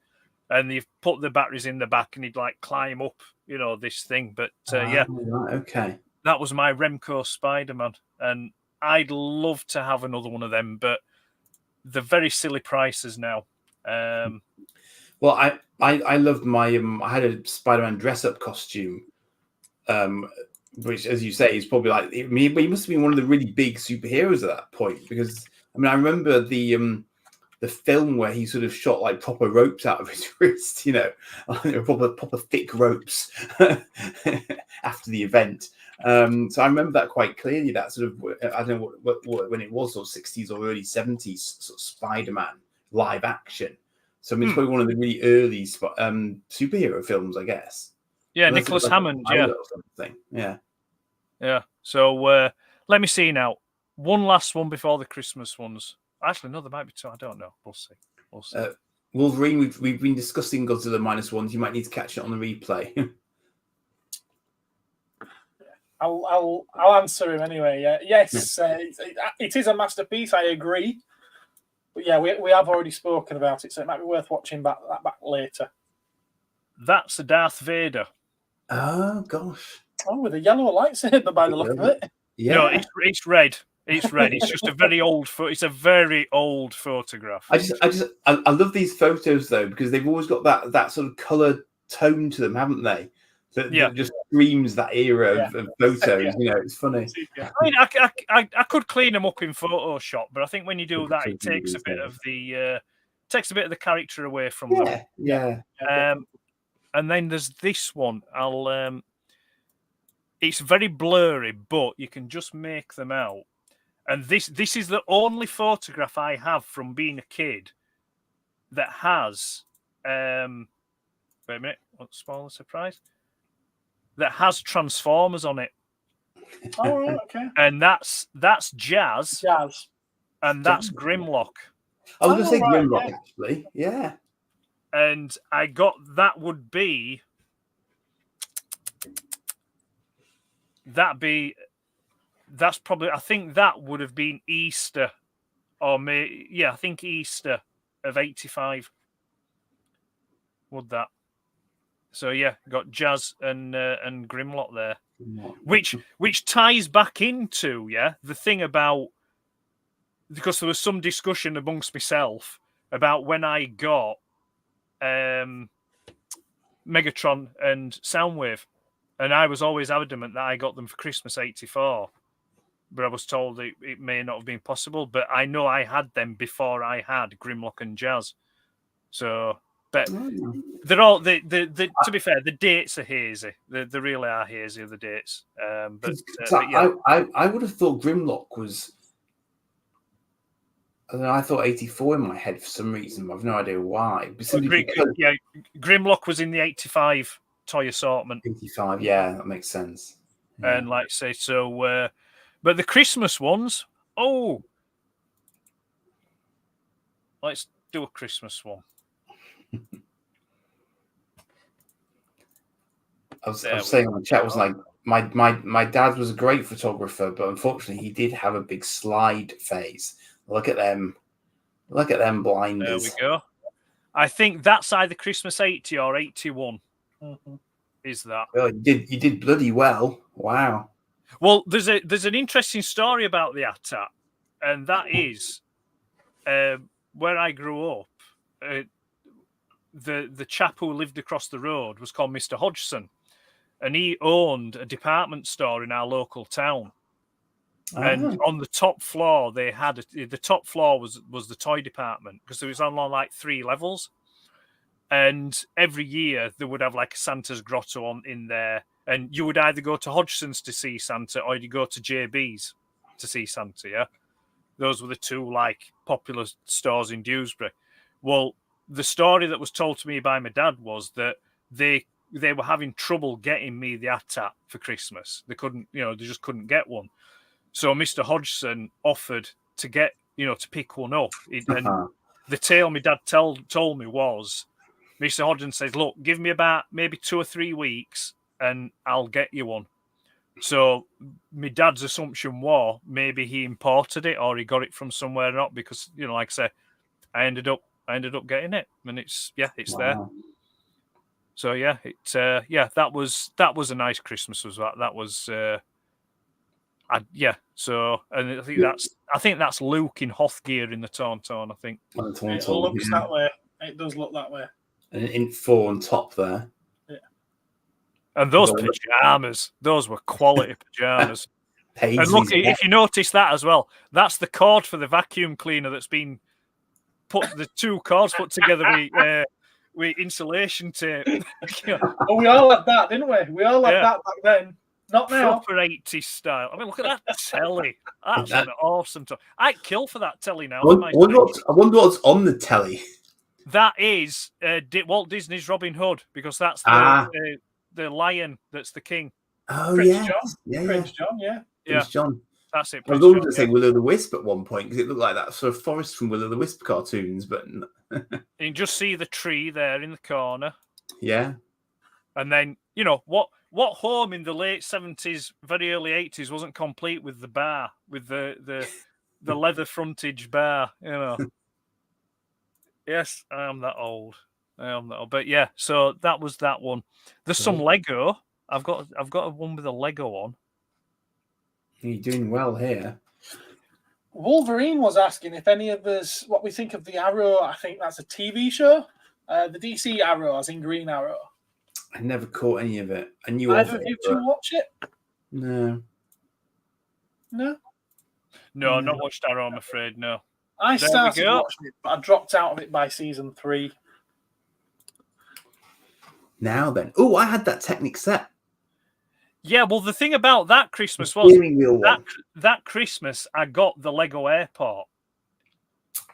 And you've put the batteries in the back and he'd like climb up, you know, this thing. But yeah,
right, okay.
That was my Remco Spider-Man. And I'd love to have another one of them, but they're very silly prices now.
Well, I loved my, I had a Spider-Man dress-up costume, which, as you say, is probably like, he must have been one of the really big superheroes at that point, because, I mean, I remember the film where he sort of shot like proper ropes out of his wrist, you know, proper thick ropes after the event. So I remember that quite clearly, that sort of, I don't know what when it was, sort of 60s or early 70s sort of Spider-Man live action. So I mean, it's probably one of the really early superhero films, I guess.
Yeah, Nicholas Hammond,
yeah.
Yeah. So let me see now. One last one before the Christmas ones. Actually, no, there might be two. I don't know. We'll see.
Wolverine, we've been discussing Godzilla -1. You might need to catch it on the replay.
I'll answer him anyway. Yes, it is a masterpiece. I agree. But yeah, we have already spoken about it, so it might be worth watching back later.
That's a Darth Vader.
Oh gosh!
Oh, with a yellow lightsaber by the look of it.
Yeah, no, it's red. It's red. It's just a very old It's a very old photograph.
I love these photos though, because they've always got that sort of color tone to them, haven't they? That just screams that era of photos. Yeah. You know, it's funny.
I mean, I could clean them up in Photoshop, but I think when you do that, it takes a bit of the character away from them.
Yeah.
And then there's this one. It's very blurry, but you can just make them out. And this is the only photograph I have from being a kid that has wait a minute, what's spoil the surprise? That has Transformers on it.
Oh, right, okay.
And that's Jazz. And that's Grimlock.
I was going to say Grimlock, actually. Yeah.
And I got that would be that's probably, I think that would have been Easter, or I think Easter of '85. Would that? So yeah, got Jazz and Grimlock there, which ties back into the thing about, because there was some discussion amongst myself about when I got Megatron and Soundwave. And I was always adamant that I got them for Christmas '84, but I was told that it may not have been possible. But I know I had them before I had Grimlock and Jazz. So, but they're all the to be fair, the dates are hazy. They really are hazy, the dates. But yeah.
I would have thought Grimlock was. I don't know, I thought 84 in my head for some reason. I've no idea why.
Yeah, Grimlock was in the 85 toy assortment.
85, yeah, that makes sense.
Yeah. And like I say, so, but the Christmas ones, let's do a Christmas one.
I was saying on the chat, was like, my dad was a great photographer, but unfortunately he did have a big slide phase. Look at them blinders.
There we go. I think that's either Christmas 80 or 81.
Mm-hmm.
Is that?
Well, you did bloody well. Wow.
Well, there's an interesting story about the ATAT, and that is where I grew up. The chap who lived across the road was called Mr. Hodgson, and he owned a department store in our local town. And on the top floor, they had the top floor was the toy department, because it was on like 3 levels. And every year they would have like a Santa's grotto in there, and you would either go to Hodgson's to see Santa or you go to JB's to see Santa. Yeah, those were the 2 like popular stores in Dewsbury. Well, the story that was told to me by my dad was that they were having trouble getting me the ATAT for Christmas. They couldn't, they just couldn't get one. So Mr. Hodgson offered to get, to pick one up. And the tale my dad told me was, Mr. Hodgson says, look, give me about maybe 2 or 3 weeks and I'll get you one. So my dad's assumption was maybe he imported it or he got it from somewhere, not because, like I say, I ended up getting it, and it's there. So that was a nice Christmas. Was that? That was So, and I think that's Luke in Hothgear in the Tauntaun. I think
it looks that way. It does look that way.
And an int 4 on top there.
Yeah.
And those pajamas, those were quality pajamas. And look, if you notice that as well, that's the cord for the vacuum cleaner that's been put. The 2 cords put together with insulation tape.
Oh, we all had that, didn't we? We all had that back then. Not now.
Proper 80s style. I mean, look at that telly. That's an awesome telly. I'd kill for that telly now.
I wonder what's on the telly.
That is Walt Disney's Robin Hood, because that's the lion that's the king.
Oh,
Prince John. Prince John, yeah.
Prince John.
That's it.
I was going to say Will o' the Wisp at one point, because it looked like that sort of forest from Will o' the Wisp cartoons, but
you can just see the tree there in the corner.
Yeah.
And then, what home in the late 70s, very early 80s wasn't complete with the bar, with the leather frontage bar, Yes, I am that old. But yeah, so that was that one. There's some Lego. I've got a one with a Lego on.
You're doing well here.
Wolverine was asking if any of us, what we think of the Arrow. I think that's a TV show. The DC Arrow, as in Green Arrow.
I never caught any of it. I knew
either of you 2 watch it?
No.
No,
I've not watched Arrow, I'm afraid. No.
I started watching it, but I dropped out of it by season 3.
Now then. Oh, I had that Technic set.
Yeah, well, the thing about that Christmas was that Christmas I got the Lego Airport.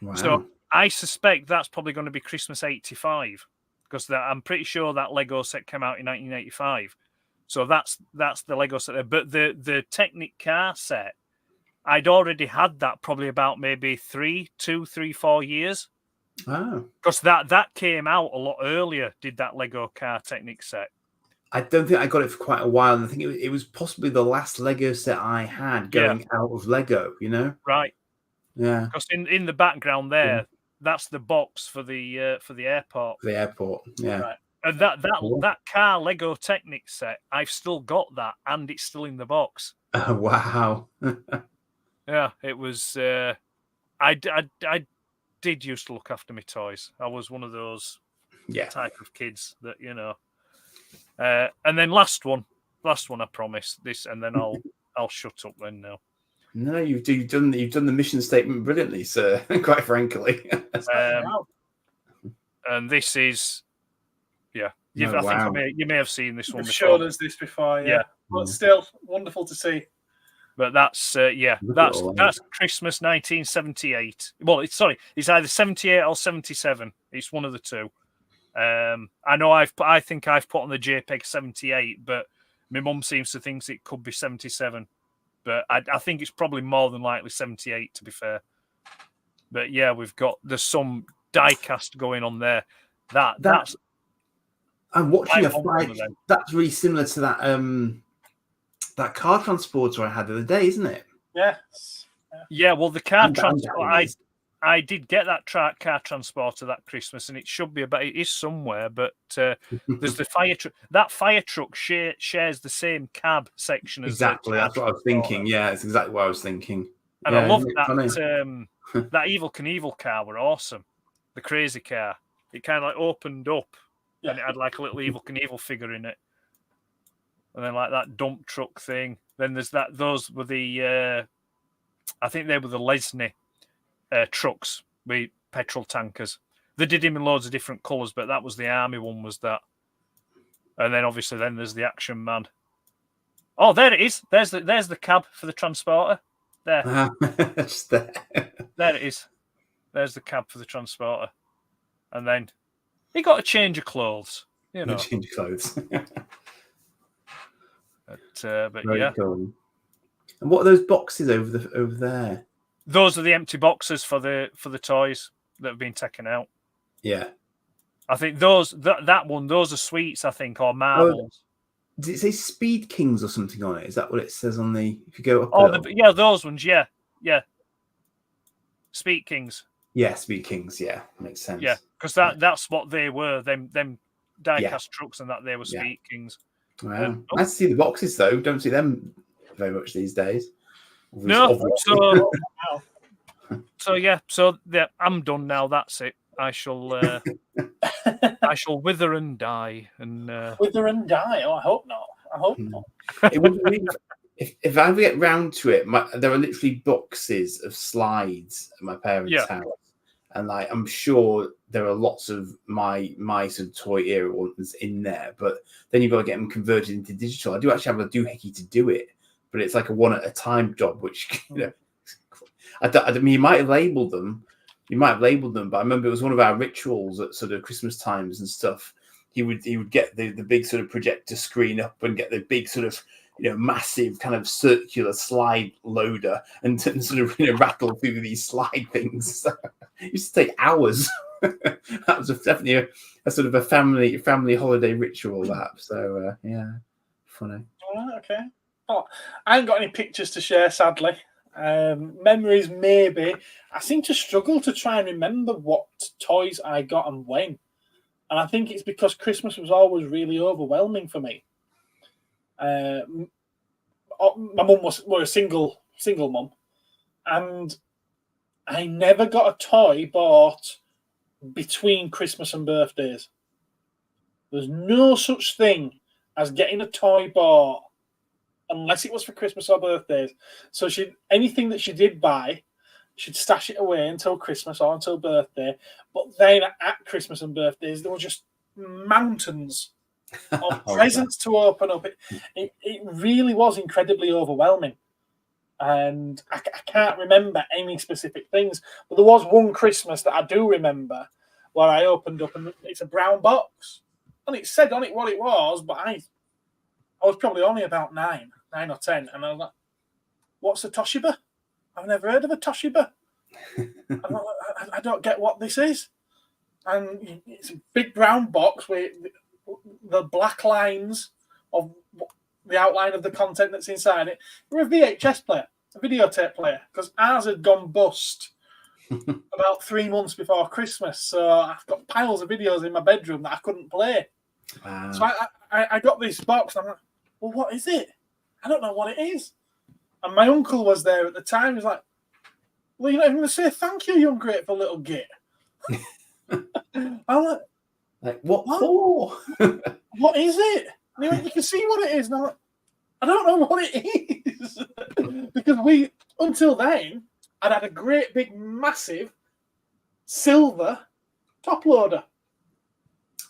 Wow.
So I suspect that's probably going to be Christmas 85, because I'm pretty sure that Lego set came out in 1985. So that's the Lego set there. But the Technic car set, I'd already had that probably about maybe 3, 4 years.
Oh.
Because that came out a lot earlier, did that Lego car Technic set.
I don't think I got it for quite a while. And I think it was possibly the last Lego set I had going out of Lego,
Right.
Yeah.
Because in the background there, that's the box for the airport.
The airport, yeah.
Right. And that car Lego Technic set, I've still got that, and it's still in the box.
Oh, wow.
Yeah, it was. I did used to look after my toys. I was one of those type of kids that. And then last one, last one, I promise. This, and then I'll shut up then now.
No, you've done the mission statement brilliantly, sir. Quite frankly.
And this is, I think you may have seen this one
You've
before.
showed us this before, yeah. But still, wonderful to see.
But that's that's Christmas 1978. Well, it's either 78 or 77. It's one of the two. I know I think I've put on the JPEG 78, but my mum seems to think it could be 77. But I think it's probably more than likely 78, to be fair. But yeah, there's some die cast going on there. That's
I'm watching a flight. That's really similar to that car transporter I had the other day, isn't it?
Yes.
Yeah, well, the car transporter, I did get that car transporter that Christmas, and it should be it is somewhere, but there's the fire truck. That fire truck shares the same cab section as
exactly. That's what I was thinking. Yeah, it's exactly what I was thinking.
And I love that. That Evel Knievel car were awesome. The crazy car. It kind of like opened up, and it had like a little Evel Knievel figure in it. And then like that dump truck thing. Then there's that. Those were the. I think they were the Lesney trucks with petrol tankers. They did him in loads of different colours, but that was the army one. Was that? And then obviously there's the Action Man. Oh, there it is. There's the cab for the transporter. There.
Just there.
There it is. There's the cab for the transporter. And then he got a change of clothes. You know.
Change of clothes.
But
Very
yeah.
cool. And what are those boxes over there?
Those are the empty boxes for the toys that have been taken out.
Yeah.
I think that one, those are sweets, I think, or marbles.
Does it say Speed Kings or something on it? Is that what it says on the? If you go up.
Those ones. Yeah. Speed Kings.
Yeah, Speed Kings. Yeah, makes sense.
Yeah, because that's what they were. Them diecast trucks and that they were Speed Kings.
Wow. Nice to see the boxes though. Don't see them very much these days.
No. So I'm done now. That's it. I shall wither and die. And
wither and die. Oh, I hope not.
It would be, if I ever get round to it, there are literally boxes of slides at my parents' house, and like I'm sure there are lots of my sort of toy era ones in there. But then you've got to get them converted into digital. I do actually have a doohickey to do it, but it's like a one at a time job, which I mean, you might have labelled them, but I remember it was one of our rituals at sort of Christmas times and stuff. He would get the big sort of projector screen up and get the big sort of massive kind of circular slide loader and sort of rattle through these slide things. So it used to take hours. That was definitely a sort of a family holiday ritual. That so funny.
Okay. Oh, I haven't got any pictures to share, sadly. Memories, maybe. I seem to struggle to try and remember what toys I got and when. And I think it's because Christmas was always really overwhelming for me. My mum was a single mum, and I never got a toy bought between Christmas and birthdays. There's no such thing as getting a toy bought unless it was for Christmas or birthdays. So anything that she did buy, she'd stash it away until Christmas or until birthday. But then at Christmas and birthdays, there were just mountains of presents to open up. It really was incredibly overwhelming. And I can't remember any specific things. But there was one Christmas that I do remember where I opened up and it's a brown box. And it said on it what it was, but I was probably only about 9 or 10. And I was like, what's a Toshiba? I've never heard of a Toshiba. I don't get what this is. And it's a big brown box with the black lines of the outline of the content that's inside it. We're a VHS player, a videotape player, because ours had gone bust about 3 months before Christmas. So I've got piles of videos in my bedroom that I couldn't play. Wow. So I got this box and I'm like, well, what is it? I don't know what it is. And my uncle was there at the time. He was like, well, you're not even going to say thank you, you ungrateful little git. I'm
like what for?
What is it? And he went, you can see what it is. And I'm like, I don't know what it is. Because until then, I'd had a great big massive silver top loader.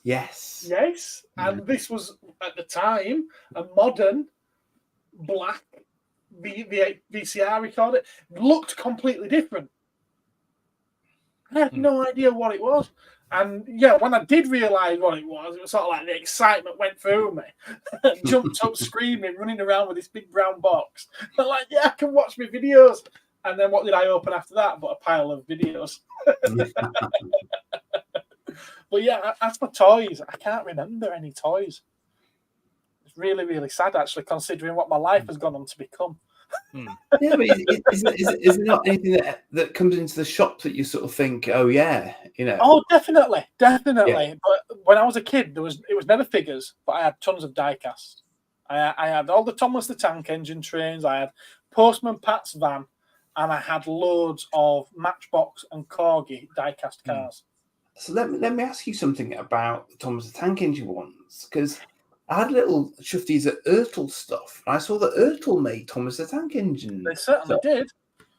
Yes.
And this was at the time a modern black VCR recorder. Looked completely different. I had no idea what it was. And yeah, when I did realise what it was sort of like the excitement went through me. Jumped up screaming, running around with this big brown box. I'm like, yeah, I can watch my videos. And then what did I open after that? But a pile of videos. But yeah, as for toys, I can't remember any toys. It's really, really sad, actually, considering what my life has gone on to become.
Yeah, but is there not anything that comes into the shop that you sort of think, oh yeah, you know?
Oh, definitely.
Yeah.
But when I was a kid, it was never figures, but I had tons of die-cast. I had all the Thomas the Tank Engine trains. I had Postman Pat's van, and I had loads of Matchbox and Corgi die-cast cars.
So let me ask you something about the Thomas the Tank Engine ones, because I had little shufties at Ertl stuff. And I saw that Ertl made Thomas the Tank Engine.
They certainly did.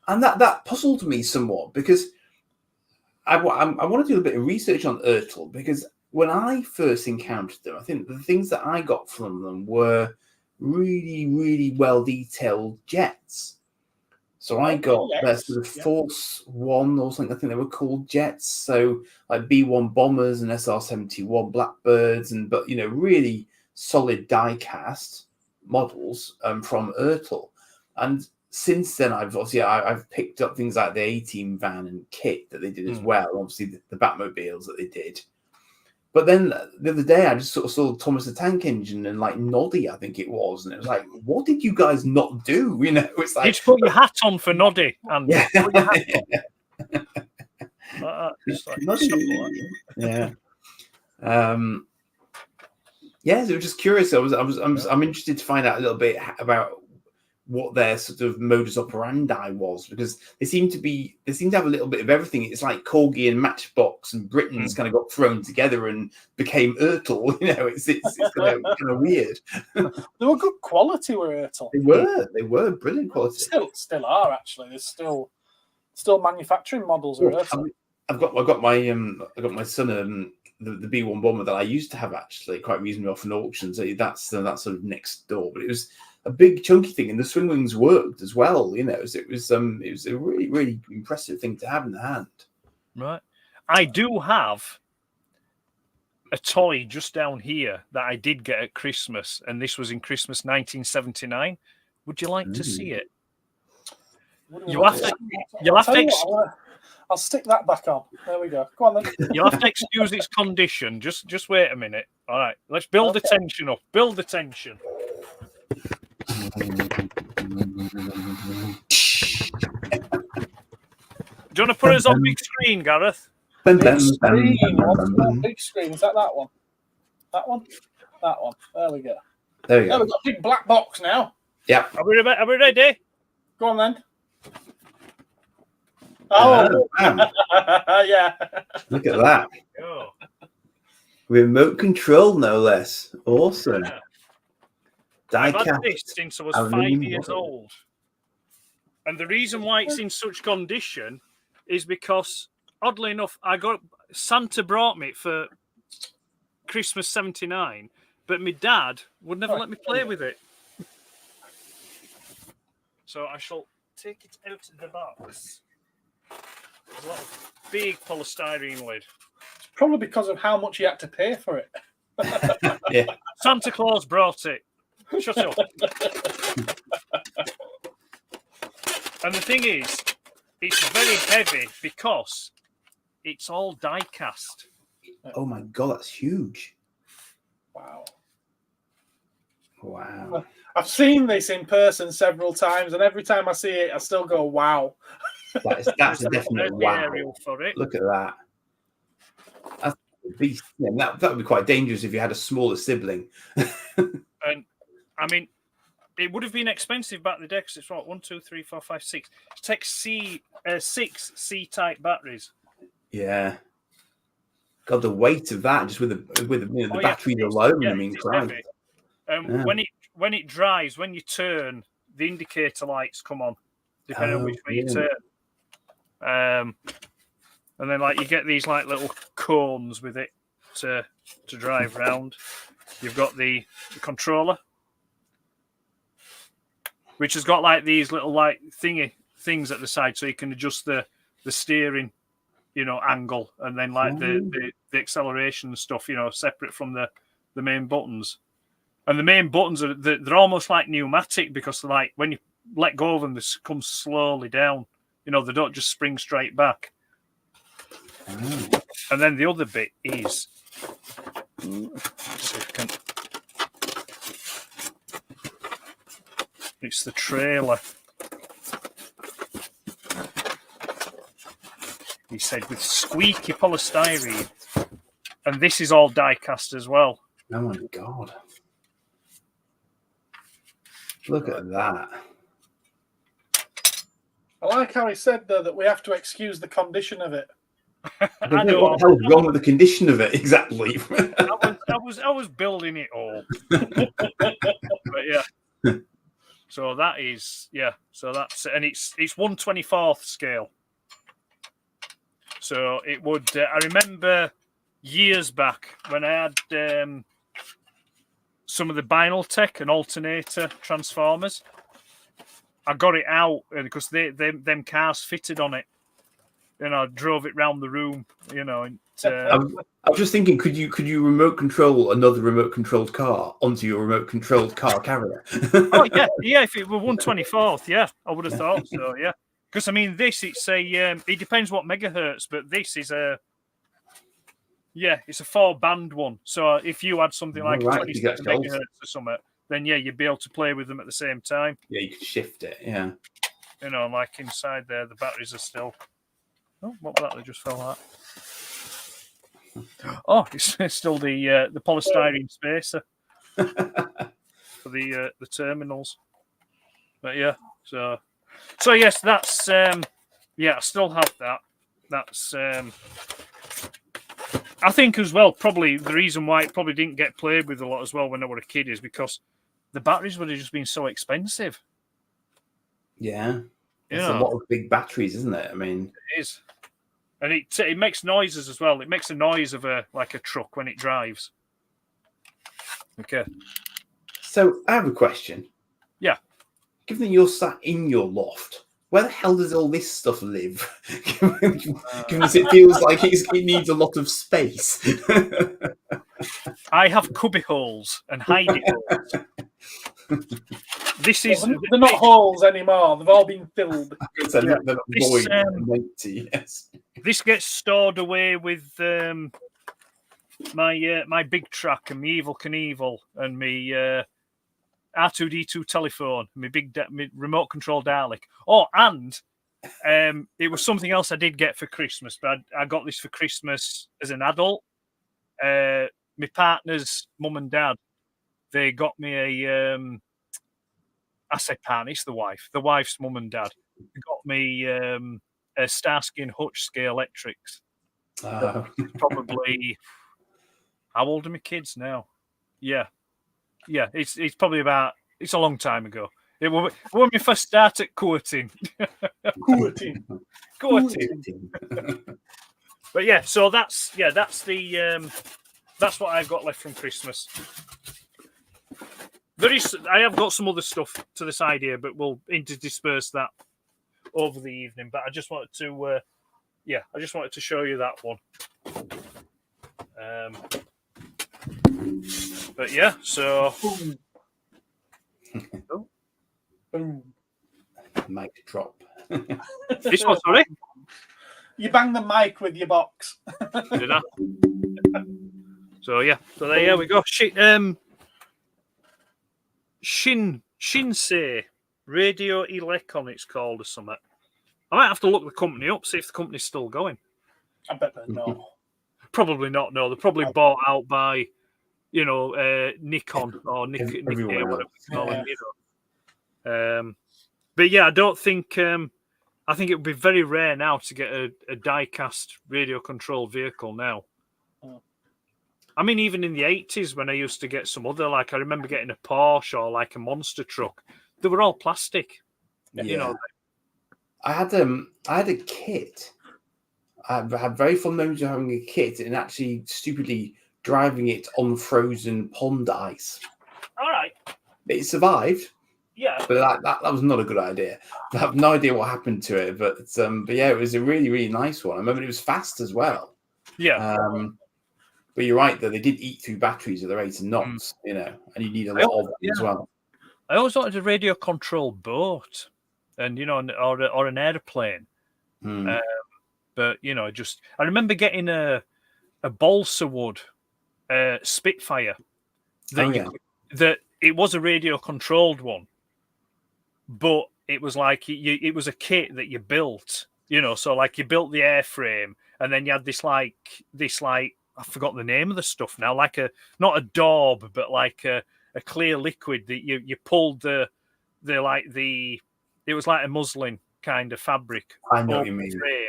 And that puzzled me somewhat, because I want to do a bit of research on Ertl, because when I first encountered them, I think the things that I got from them were really, really well-detailed jets. So I got their sort of Force One or something, I think they were called jets. So like B-1 bombers and SR-71 Blackbirds, but you know, really solid die-cast models from Ertl. And since then, I've picked up things like the A-Team van and kit that they did as well. Obviously, the Batmobiles that they did. But then the other day, I just sort of saw Thomas the Tank Engine and like Noddy, I think it was, and it was like, what did you guys not do? You know, it's like
you put your hat on for Noddy, and
yeah.
put your hat on.
Yeah. So it was just curious. I'm interested to find out a little bit about what their sort of modus operandi was, because they seem to have a little bit of everything. It's like Corgi and Matchbox and Britain's kind of got thrown together and became Ertl. You know, it's kind of weird.
They were good quality, were Ertl.
They were brilliant quality.
Still are, actually. There's still manufacturing models of Ertl.
I've got my son the B-1 bomber that I used to have, actually quite reasonably off an auction. So that's sort of next door, but it was a big chunky thing, and the swing wings worked as well. You know, it was a really, really impressive thing to have in the hand.
Right. I do have a toy just down here that I did get at Christmas, and this was in Christmas 1979. Would you like to see it? You'll have to.
I'll stick that back on. There we go. Go on then.
You'll have to excuse its condition. Just wait a minute. All right. Let's build the tension up. Build the tension. Do you want to put us on big screen, Gareth?
Big screen. Big screen. Is that one? That one? That one. There we go.
There we go.
We've got a big black box now.
Yeah.
Are we ready?
Go on then. Oh, yeah.
Look at that.
Oh.
Remote control, no less. Awesome.
Yeah. I've had this since I was 5 years old. And the reason why it's in such condition is because, oddly enough, Santa brought me it for Christmas 79, but my dad would never let me play with it. So I shall take it out of the box. There's a lot of big polystyrene lid.
It's probably because of how much you had to pay for it.
Yeah.
Santa Claus brought it. Shut up. And the thing is, it's very heavy because it's all die cast.
Oh my god, that's huge.
Wow. I've seen this in person several times, and every time I see it, I still go, wow.
That's a definite wow.
For it.
Look at that. That's a beast. Yeah, that would be quite dangerous if you had a smaller sibling.
And I mean, it would have been expensive back in the day because it's what 1, 2, 3, 4, 5, 6. It takes 6 C-type batteries.
Yeah. God, the weight of that just with the batteries alone.
Yeah,
I mean, Christ.
when it drives, when you turn, the indicator lights come on, depending on which way you turn. And then like you get these like little cones with it to drive round. You've got the controller, which has got like these little like things at the side, so you can adjust the steering, angle, and then like the acceleration and stuff, separate from the main buttons. And the main buttons they're almost like pneumatic, because like when you let go of them, they come slowly down. They don't just spring straight back. And then the other bit is, it's the trailer. He said with squeaky polystyrene, and this is all die cast as well.
Oh my God! Look at that.
I like how he said though that we have to excuse the condition of it.
I know what the hell's wrong with the condition of it exactly.
I was building it all, but yeah. So that is So that's, and it's 1/24th scale. So it would. I remember years back when I had some of the Binaltech and alternator transformers. I got it out because them cars fitted on it. I drove it round the room. And,
I was just thinking, could you remote control another remote controlled car onto your remote controlled car carrier?
Oh yeah. If it were 1/24th, yeah, I would have thought so. Yeah, because I mean, it's it depends what megahertz, but this is it's a 4-band one. So if you had something like 26 megahertz or something, then you'd be able to play with them at the same time. Yeah,
you could shift it. Yeah,
like inside there, the batteries are still. Oh, what was that? They just fell out. Oh, it's still the polystyrene spacer for the terminals. But yeah, so yes, that's I still have that. That's I think as well. Probably the reason why it probably didn't get played with a lot as well when I was a kid is because the batteries would have just been so expensive.
Yeah, it's a lot of big batteries, isn't it? I mean,
it is. And it makes noises as well. It makes a noise of a truck when it drives. Okay.
So I have a question.
Yeah.
Given that you're sat in your loft, where the hell does all this stuff live? Given it feels like it needs a lot of space.
I have cubby holes and hidey holes.
They're not holes anymore. They've all been filled.
They're not void and empty. Yes.
This gets stored away with my big track and my Evel Knievel and my R2D2 telephone, my my remote control Dalek. Oh, and it was something else I did get for Christmas, but I got this for Christmas as an adult. My partner's mum and dad, they got me a. I say partner, it's the wife. The wife's mum and dad got me a Starsky and Hutch scale electrics. Probably, how old are my kids now? Yeah. It's probably it's a long time ago. It was when we first started courting. Courting. But yeah, so that's what I've got left from Christmas. I have got some other stuff to the side here, but we'll interdisperse that over the evening. But I just wanted to show you that one. But yeah, so
mic drop.
This one, sorry.
You bang the mic with your box.
Did I? So there we go. Shinsei Radio Elecon, it's called, or something. I might have to look the company up, see if the company's still going.
I bet they're not.
Probably not. No, they're probably bought out by, Nikon or Nikkei, whatever they call them. But yeah, I don't think. I think it would be very rare now to get a die-cast radio-controlled vehicle now. I mean, even in the 80s when I used to get some other, like I remember getting a Porsche or like a monster truck, they were all plastic.
Yeah.
You know,
I had a kit. I had very fond memories of having a kit and actually stupidly driving it on frozen pond ice.
all right.
It survived.
Yeah.
But that was not a good idea. I have no idea what happened to it. But yeah, it was a really, really nice one. I remember it was fast as well.
Yeah.
But you're right, though. They did eat through batteries at the rate of knots, you know, and you need a lot of them as well.
I always wanted a radio-controlled boat, and you know, or an airplane. But you know, just I remember getting a balsa wood Spitfire that it was a radio-controlled one, but it was like it was a kit that you built. You know, so like you built the airframe, and then you had this like I forgot the name of the stuff now, like not a daub, but like a clear liquid that you pulled it was like a muslin kind of fabric.
I know what you mean.
Frame,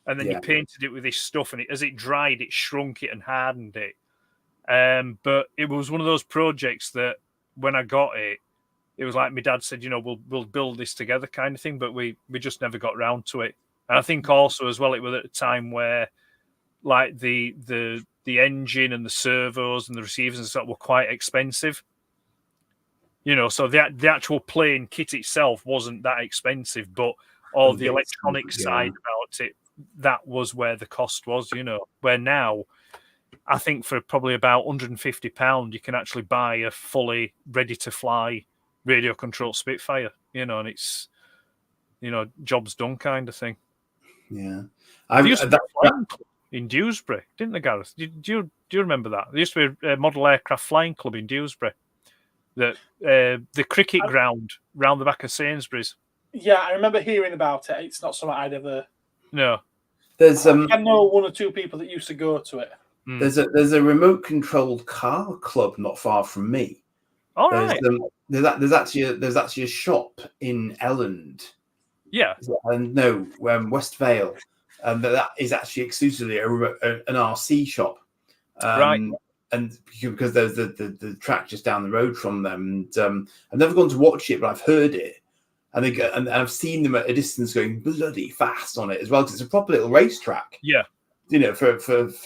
and then you painted it with this stuff, and as it dried, it shrunk it and hardened it. But it was one of those projects that when I got it, it was like my dad said, you know, we'll build this together kind of thing, but we just never got round to it. And I think also as well, it was at a time where like the engine and the servos and the receivers and stuff were quite expensive. You know, so the actual plane kit itself wasn't that expensive, but all the electronic side about it, that was where the cost was, you know. Where now, I think for probably about £150, you can actually buy a fully ready-to-fly radio-controlled Spitfire, you know, and it's, you know, job's done kind of thing.
Yeah.
There used to be a flying club in Dewsbury, didn't there, Gareth? Do you remember that? There used to be a model aircraft flying club in Dewsbury. The cricket ground round the back of Sainsbury's.
Yeah, I remember hearing about it. It's not something I'd ever.
No,
there's
I know one or two people that used to go to it.
There's a remote controlled car club not far from me.
All right.
There's actually a shop in Elland.
Yeah.
And no, West Vale, that is actually exclusively an RC shop.
Right.
And because there's the track just down the road from them, and I've never gone to watch it, but I've heard it, and I've seen them at a distance going bloody fast on it as well, because it's a proper little racetrack.
Yeah,
you know, for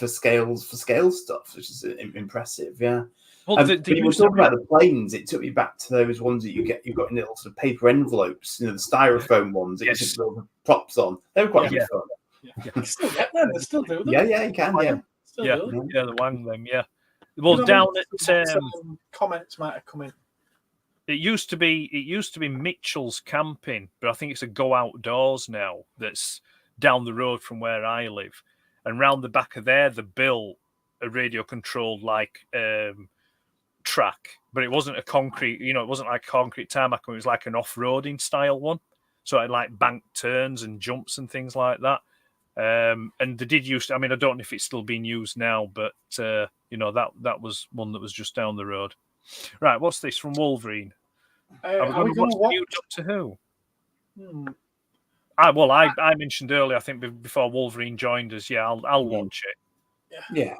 scale stuff, which is impressive. Yeah.
Well,
when you were talking about the planes, it took me back to those ones that you've got in little sort of paper envelopes, you know, the styrofoam ones that you just put the props on. They were quite good fun.
Yeah. You still get them. They still do them.
Yeah, you can.
Yeah, the wang them. Yeah. Well, down at
comments might have come in.
It used to be Mitchell's Camping, but I think it's a Go Outdoors now. That's down the road from where I live, and round the back of there, they built a radio controlled like track, but it wasn't a concrete. You know, it wasn't like concrete tarmac. It was like an off-roading style one. So it had like banked turns and jumps and things like that. And they did use. I mean, I don't know if it's still being used now, but you know, that was one that was just down the road. Right, what's this from Wolverine? Are we going to watch New Doctor Who? I mentioned earlier, I think before Wolverine joined us. Yeah, I'll watch it.
Yeah.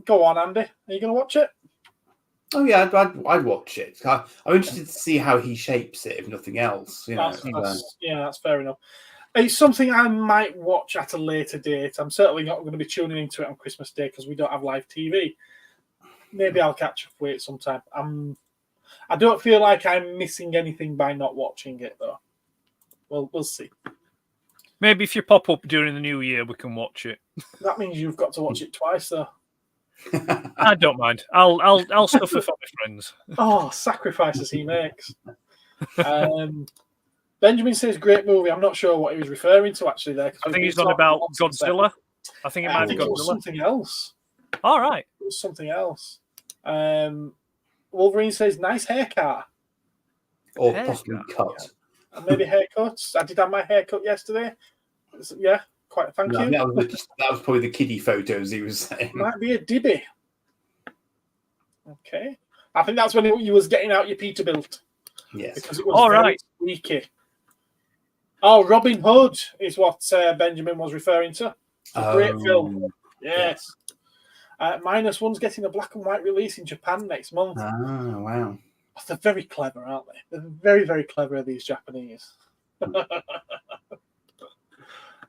Go on, Andy. Are you going to watch it?
Oh yeah, I'd watch it. I'm interested to see how he shapes it, if nothing else. You know,
that's fair enough. It's something I might watch at a later date. I'm certainly not going to be tuning into it on Christmas Day because we don't have live TV. Maybe I'll catch up with it sometime. I don't feel like I'm missing anything by not watching it, though. Well, we'll see.
Maybe if you pop up during the new year, we can watch it.
That means you've got to watch it twice, though.
I don't mind. I'll suffer for my friends.
Oh, sacrifices he makes. Benjamin says great movie. I'm not sure what he was referring to actually there.
I think he's on about Godzilla. I think it might be Godzilla.
It was something else.
All right.
It was something else. Wolverine says nice haircut.
Or possibly cut.
Maybe haircuts. I did have my haircut yesterday. Yeah, quite. Thank you.
That was probably the kiddie photos he was saying.
Might be a dibby. Okay. I think that's when you was getting out your Peterbilt.
Yes.
Because it was very squeaky. Oh, Robin Hood is what Benjamin was referring to. Great film. Yes. -1's getting a black and white release in Japan next month.
Ah, wow.
They're very clever, aren't they? They're very, very clever, these Japanese. And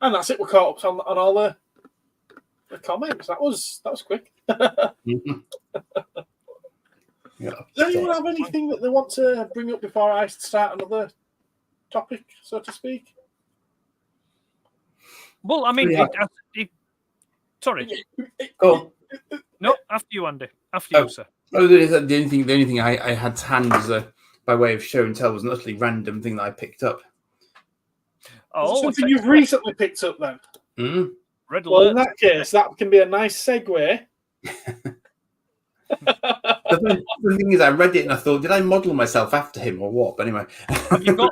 that's it. We're caught up on all the comments. That was quick.
Yeah.
Does anyone have anything that they want to bring up before I start another topic, so to speak?
Well, I mean,
Yeah.
Sorry.
Go.
No, after you, Andy. After you, sir.
Oh, the only thing I had to hand as by way of show and tell was an utterly random thing that I picked up.
Oh, something you've recently picked up then?
Mm.
Red alert.
Well, in that case, that can be a nice segue.
The thing is, I read it and I thought, did I model myself after him or what? But anyway,
have you got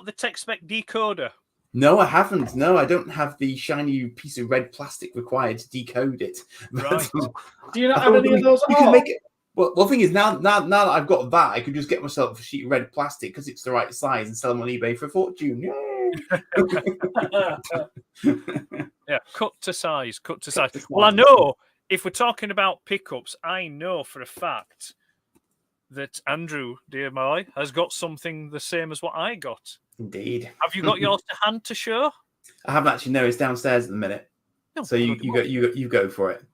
the tech spec decoder?
No, I haven't. No, I don't have the shiny piece of red plastic required to decode it.
Right.
Do you not have any of those?
You can make it. Well, the thing is, now that I've got that, I could just get myself a sheet of red plastic because it's the right size and sell them on eBay for a fortune.
Yeah, cut to size. Well, I know if we're talking about pickups, I know for a fact that Andrew, dear boy, has got something the same as what I got.
Indeed.
Have you got yours to hand to show?
I haven't actually. No, it's downstairs at the minute.
No,
so you go for it.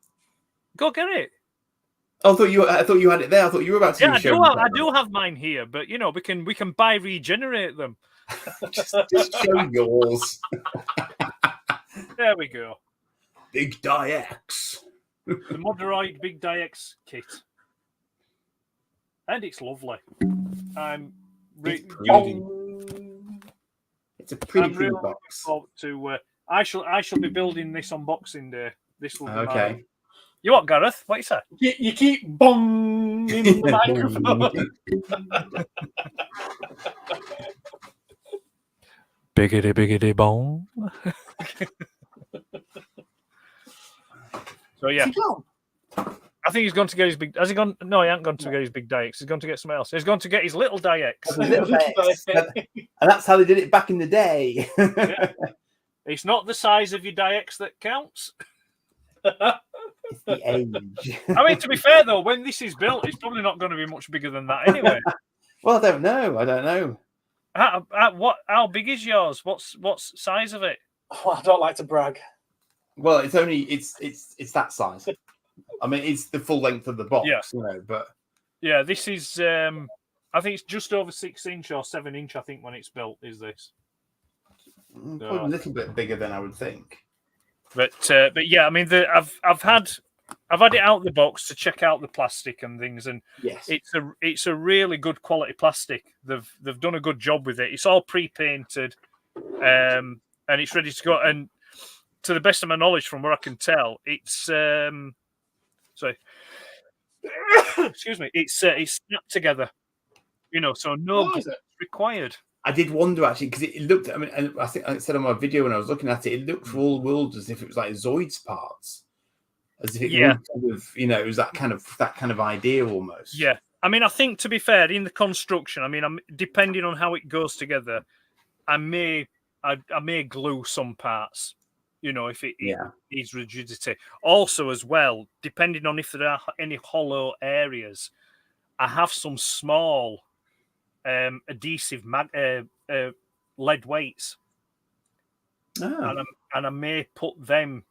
Go get it.
Oh, I thought you had it there. I thought you were about to.
Yeah, I do have mine here, but we can buy regenerate them.
just show yours.
There we go.
Big Die X.
The Moderoid Big Die X kit. And it's lovely.
It's a pretty really box.
I shall be building this on Boxing Day. This will be
okay.
You what, Gareth? What you say?
You keep bonging the microphone.
Biggity bong. So yeah. I think he's gone to get his big. Has he gone? No, he hasn't gone to get his big Die X. He's gone to get something else. He's gone to get his little Die X.
And that's how they did it back in the day.
Yeah. It's not the size of your Die X that counts.
It's the age.
I mean, to be fair though, when this is built, it's probably not going to be much bigger than that anyway.
Well, I don't know.
How big is yours? What's size of it?
Oh, I don't like to brag.
Well, it's that size. I mean, it's the full length of the box, but
yeah, this is. I think it's just over 6 inch or 7 inch. I think when it's built, is this
probably a little bit bigger than I would think.
But yeah, I mean, I've had it out of the box to check out the plastic and things, and
yes,
it's a really good quality plastic. They've done a good job with it. It's all pre-painted, and it's ready to go. And to the best of my knowledge, from what I can tell, it's excuse me, it's snapped together. So no required.
I did wonder actually because it looked. I mean, and I think I said on my video when I was looking at it, it looked for all worlds as if it was like Zoid's parts, as if it was kind of, it was that kind of idea almost.
Yeah, I mean, I think to be fair, in the construction, I mean, depending on how it goes together, I may glue some parts. If it needs rigidity. Also, as well, depending on if there are any hollow areas, I have some small adhesive lead weights, and I may put them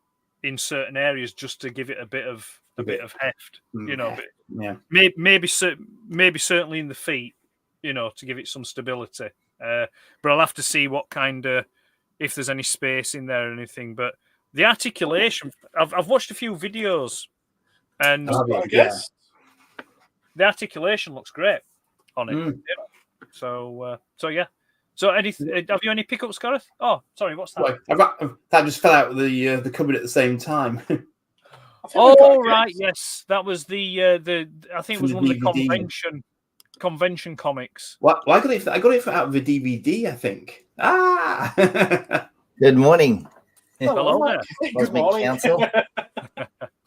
in certain areas just to give it a bit of heft. Maybe certainly in the feet, to give it some stability. But I'll have to see what kind of. If there's any space in there or anything, but the articulation, I've watched a few videos, and the articulation looks great on it. So yeah. So have you any pickups, Gareth? Oh, sorry, what's that?
That just fell out of the cupboard at the same time.
Oh right, yes, that was the I think it was one of the convention comics.
Well, I got it out of the DVD, I think.
Good morning.
Hello there.
Good morning.
Council.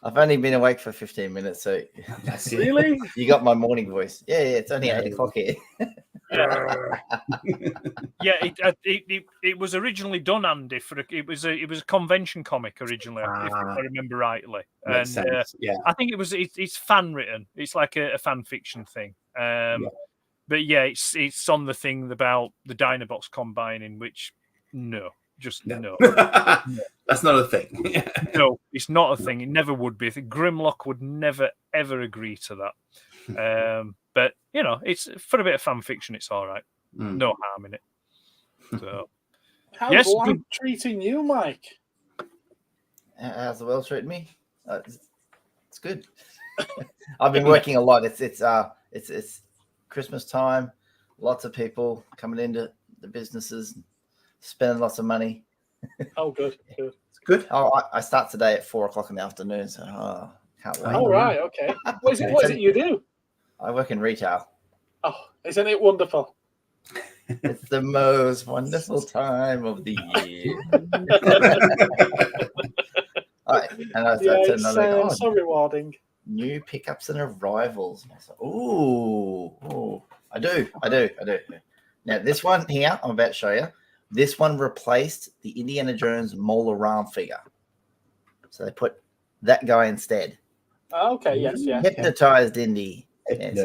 I've only been awake for 15 minutes, so
really?
You got my morning voice. Yeah, it's only 8 o'clock here.
Yeah, it was originally done, Andy. It was a convention comic originally, if I remember rightly.
Makes sense. Yeah,
I think it's fan written. It's like a fan fiction thing. But yeah, it's on the thing about the Dinobots combining, which no.
That's not a thing.
No, it's not a thing. It never would be. I think Grimlock would never ever agree to that. But it's for a bit of fan fiction. It's all right. No harm in it. So,
how's life treating you, Mike?
How's the world treating me? It's good. I've been working a lot. It's Christmas time. Lots of people coming into the businesses, spending lots of money.
Oh, good.
It's good.
Oh, I start today at 4:00 in the afternoon. So can't wait.
Oh, right. Okay. What is it you do?
I work in retail.
Oh, isn't it wonderful?
It's the most wonderful time of the year.
It's so rewarding.
New pickups and arrivals. I do. Now, this one here, I'm about to show you. This one replaced the Indiana Jones Mola Ram figure. So they put that guy instead.
Okay, yes, yeah.
Hypnotized Indy. Yes.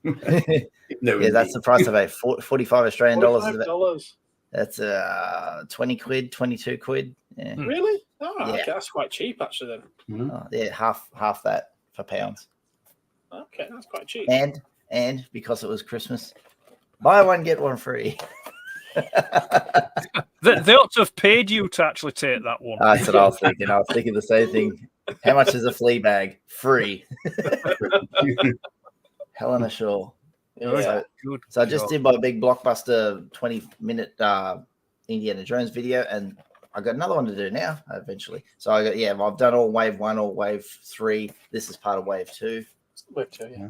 Yeah, that's the price of a 45 Australian dollars.
$45.
That's 20 quid, 22 quid. Yeah.
Really? Oh, yeah. Okay, that's quite cheap actually then.
Yeah, half that for pounds.
Okay, that's quite cheap.
And because it was Christmas, buy one get one free.
They ought to have paid you to actually take that one.
That's what I was thinking. I was thinking the same thing. How much is a flea bag? Free. Helena Shaw. So I just did my big blockbuster 20-minute Indiana Jones video, and I got another one to do now eventually. So I've done all wave 1, all wave 3. This is part of wave 2.
Wave 2, yeah.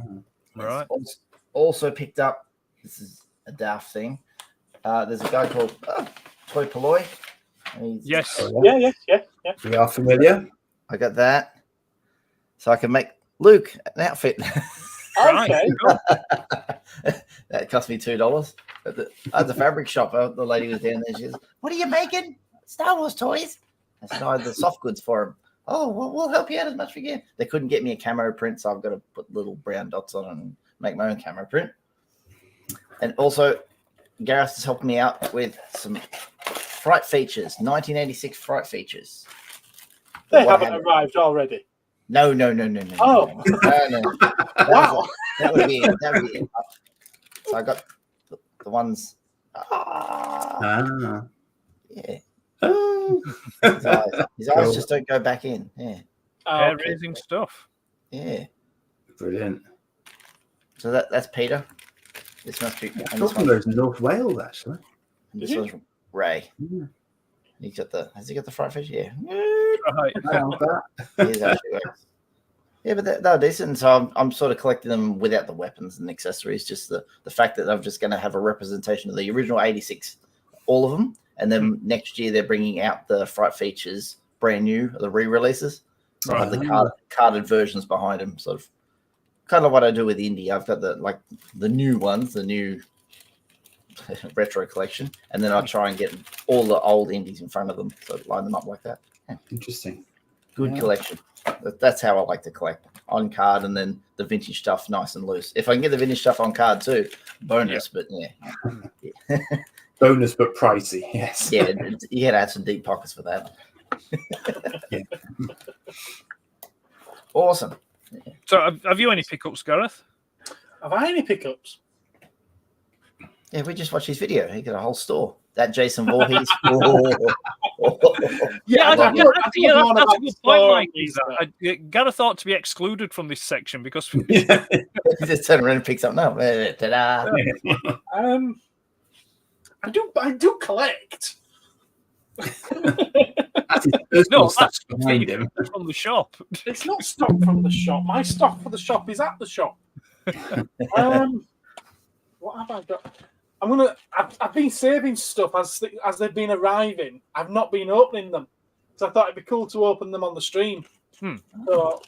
All right.
Also picked up. This is a daft thing. There's a guy called Toy Polloy.
Yes.
Yeah.
We are familiar.
I got that, so I can make Luke an outfit.
Okay.
That cost me $2 at the fabric shop. The lady was down there. She goes, "What are you making? Star Wars toys?" I said, "I had the soft goods for him." "Oh, well, we'll help you out as much as we can." They couldn't get me a camo print, so I've got to put little brown dots on it and make my own camo print. And also, Gareth has helped me out with some Fright Features, 1986 Fright Features.
They haven't arrived already.
No.
Oh.
No.
Wow.
That would be it. So I got the ones. Yeah.
Oh.
His eyes just don't go back in. Yeah.
Hair-raising stuff.
Yeah.
Brilliant.
So that's Peter. This must be.
Talking about North Wales, actually.
This one's Ray.
Yeah.
Has he got the Fright Fish? Yeah.
Right.
Yeah, but they're decent. So I'm sort of collecting them without the weapons and accessories. Just the fact that I'm just going to have a representation of the original 86, all of them. And then next year they're bringing out the Fright Features brand new, the re-releases. So I have the carded versions behind them. Sort of kind of what I do with Indie. I've got the new ones, the new retro collection, and then I try and get all the old indies in front of them, so line them up like that. Yeah.
Interesting.
Good collection. That's how I like to collect, on card, and then the vintage stuff nice and loose. If I can get the vintage stuff on card too, bonus. But yeah.
Bonus but pricey. Yes.
Yeah, you got to have some deep pockets for that.
Yeah.
Awesome.
So, have you any pickups, Gareth?
Have I any pickups?
Yeah, we just watched his video. He got a whole store. That Jason Voorhees.
That's a good point, Mike. Gareth ought to be excluded from this section because
he just turns around and picks up. No, ta-da.
I do collect.
No, that's behind him from the shop.
It's not stock from the shop. My stock for the shop is at the shop. What have I got? I've been saving stuff as they've been arriving. I've not been opening them, so I thought it'd be cool to open them on the stream. So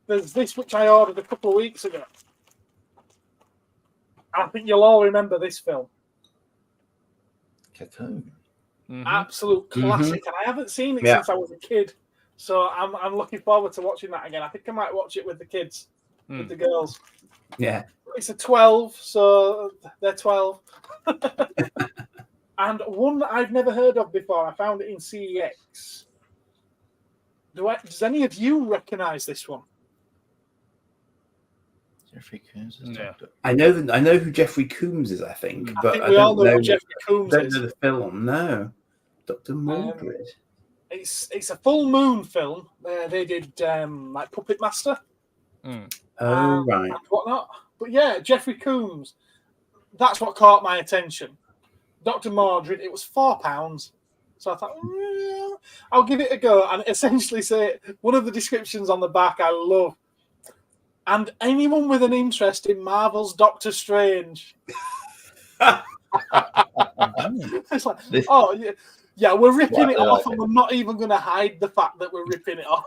there's this which I ordered a couple of weeks ago. I think you'll all remember this film.
Cocoon.
Absolute classic. And I haven't seen it since I was a kid. So I'm looking forward to watching that again. I think I might watch it with the kids, with the girls.
Yeah.
It's a 12, so they're 12. And one that I've never heard of before, I found it in CEX. Does any of you recognise this one?
Jeffrey Combs.
Yeah.
I know who Jeffrey Combs is, I think, but
I don't know who Jeffrey Combs
don't
is.
know the film, no. Dr. Mordred.
It's a full moon film. They did like Puppet Master.
Right.
And whatnot. But yeah, Jeffrey Combs. That's what caught my attention. Dr. Mordred, it was £4. So I thought, I'll give it a go. And essentially say one of the descriptions on the back I love. And anyone with an interest in Marvel's Doctor Strange. It's like, yeah, we're ripping it off, and we're not even going to hide the fact that we're ripping it off.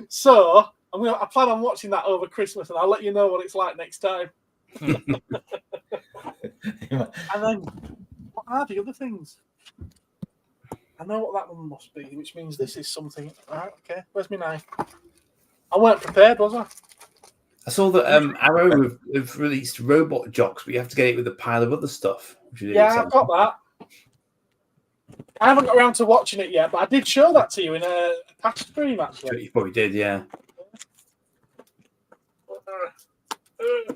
So I plan on watching that over Christmas, and I'll let you know what it's like next time. And then, what are the other things? I know what that one must be, which means this is something. Right, okay, where's my knife? I weren't prepared, was I?
I saw that Arrow have released Robot Jocks, but you have to get it with a pile of other stuff.
Yeah, I've got that. I haven't got around to watching it yet, but I did show that to you in a past stream, actually.
You probably did, yeah.
I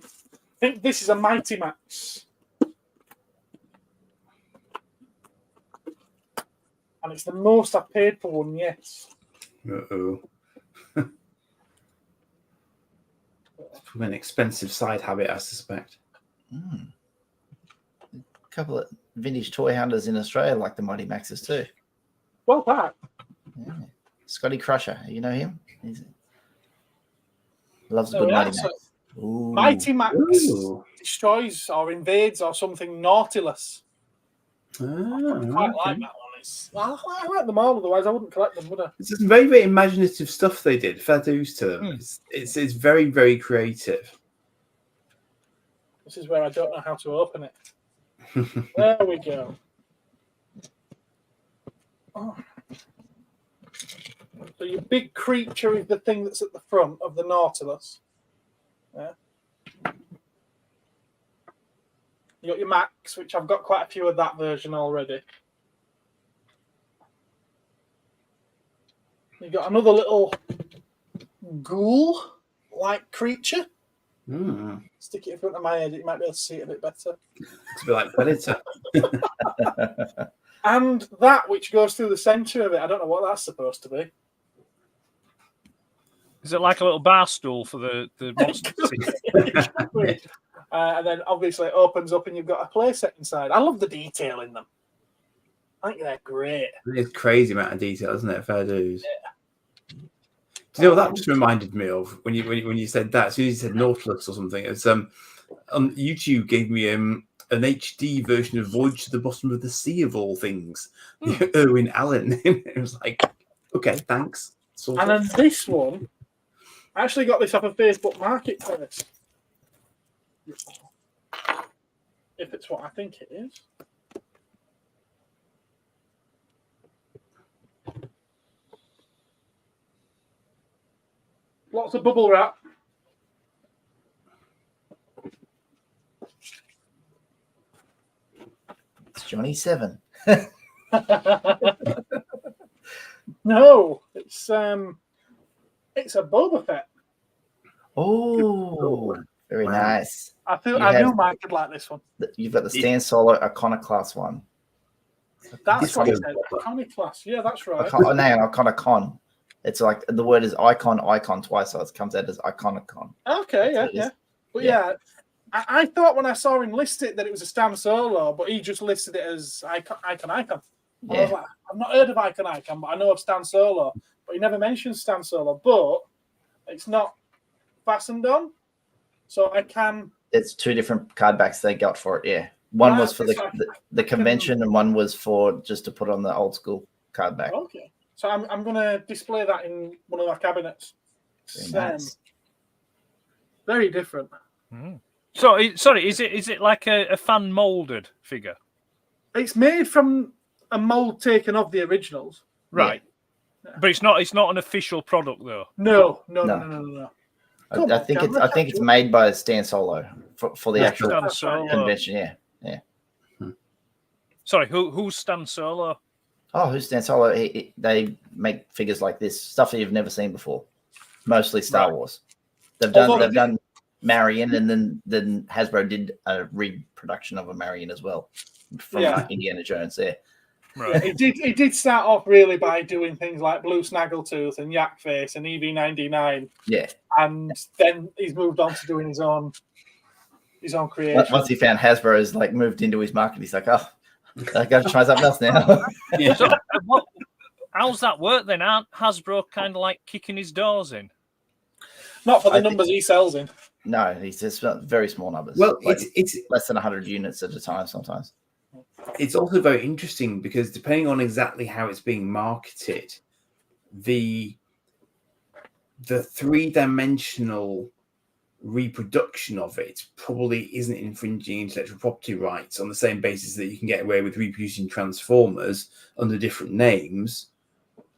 think this is a Mighty Max. And it's the most I've paid for one yet.
Uh-oh. From an expensive side habit, I suspect.
A couple of vintage toy hunters in Australia like the Mighty Maxes too.
Well, that.
Yeah. Scotty Crusher, you know him? Loves a good Mighty Max.
Ooh. Mighty Max destroys or invades or something Nautilus. I quite like that one. I like them all, otherwise I wouldn't collect them, would I?
It's some very, very imaginative stuff they did. Fair dues to them. It's very, very creative.
This is where I don't know how to open it. There we go. Oh. So your big creature is the thing that's at the front of the Nautilus. Yeah. You got your Max, which I've got quite a few of that version already. You got another little ghoul-like creature. Stick it in front of my head, you might be able to see it a bit better.
It's a bit like Predator.
And that which goes through the centre of it, I don't know what that's supposed to be.
Is it like a little bar stool for the monster?
And then obviously it opens up and you've got a playset inside. I love the detail in them. I think they're great.
It's crazy amount of detail, isn't it? Fair dues.
Yeah.
Do you know what that just reminded me of when you said that? As soon as you said Nautilus or something, it's on YouTube gave me an HD version of Voyage to the Bottom of the Sea of all things. Irwin Allen. It was like, okay, thanks.
And then this one, I actually got this off of Facebook Marketplace. If it's what I think it is. Lots of bubble wrap.
It's Johnny 7.
No, it's a Boba Fett.
Oh, very nice.
I knew Mike would like this one.
You've got the Stan Solo Iconoclast one.
That's what it said. Iconoclast. Yeah, that's right.
Iconicon. It's like the word is icon twice, so it comes out as Iconicon.
Okay, yeah. But yeah, I thought when I saw him list it that it was a Stan Solo, but he just listed it as Icon.
Yeah.
I was like, I've not heard of Icon, but I know of Stan Solo. But he never mentioned Stan Solo, but it's not fastened on, so I can.
It's two different card backs they got for it. Yeah, one was for the convention, and one was for just to put on the old school card back.
Okay. So I'm going to display that in one of our cabinets.
Very nice.
Very different.
So, sorry, is it like a fan molded figure?
It's made from a mold taken of the originals.
Right. Yeah. But it's not an official product though.
No.
I think it's made by Stan Solo for the actual
Solo.
convention. Yeah.
Sorry, who's Stan Solo?
Oh, who's Stan Solo? They make figures like this, stuff that you've never seen before. Mostly Star Wars. They've done Marion, and then Hasbro did a reproduction of a Marion as well from Indiana Jones there.
Right. Yeah, it did start off really by doing things like Blue Snaggletooth and Yak Face and EV-99.
Yeah.
And then he's moved on to doing his own creation.
Once he found Hasbro's like moved into his market, he's like, oh, I got to try something else now.
Yeah. So, how's that work then? Aren't Hasbro kind of like kicking his doors in?
Not for the numbers he sells in.
No, he's just very small numbers.
Well,
like
it's
less than 100 units at a time sometimes.
It's also very interesting because depending on exactly how it's being marketed, the three-dimensional reproduction of it probably isn't infringing intellectual property rights on the same basis that you can get away with reproducing Transformers under different names,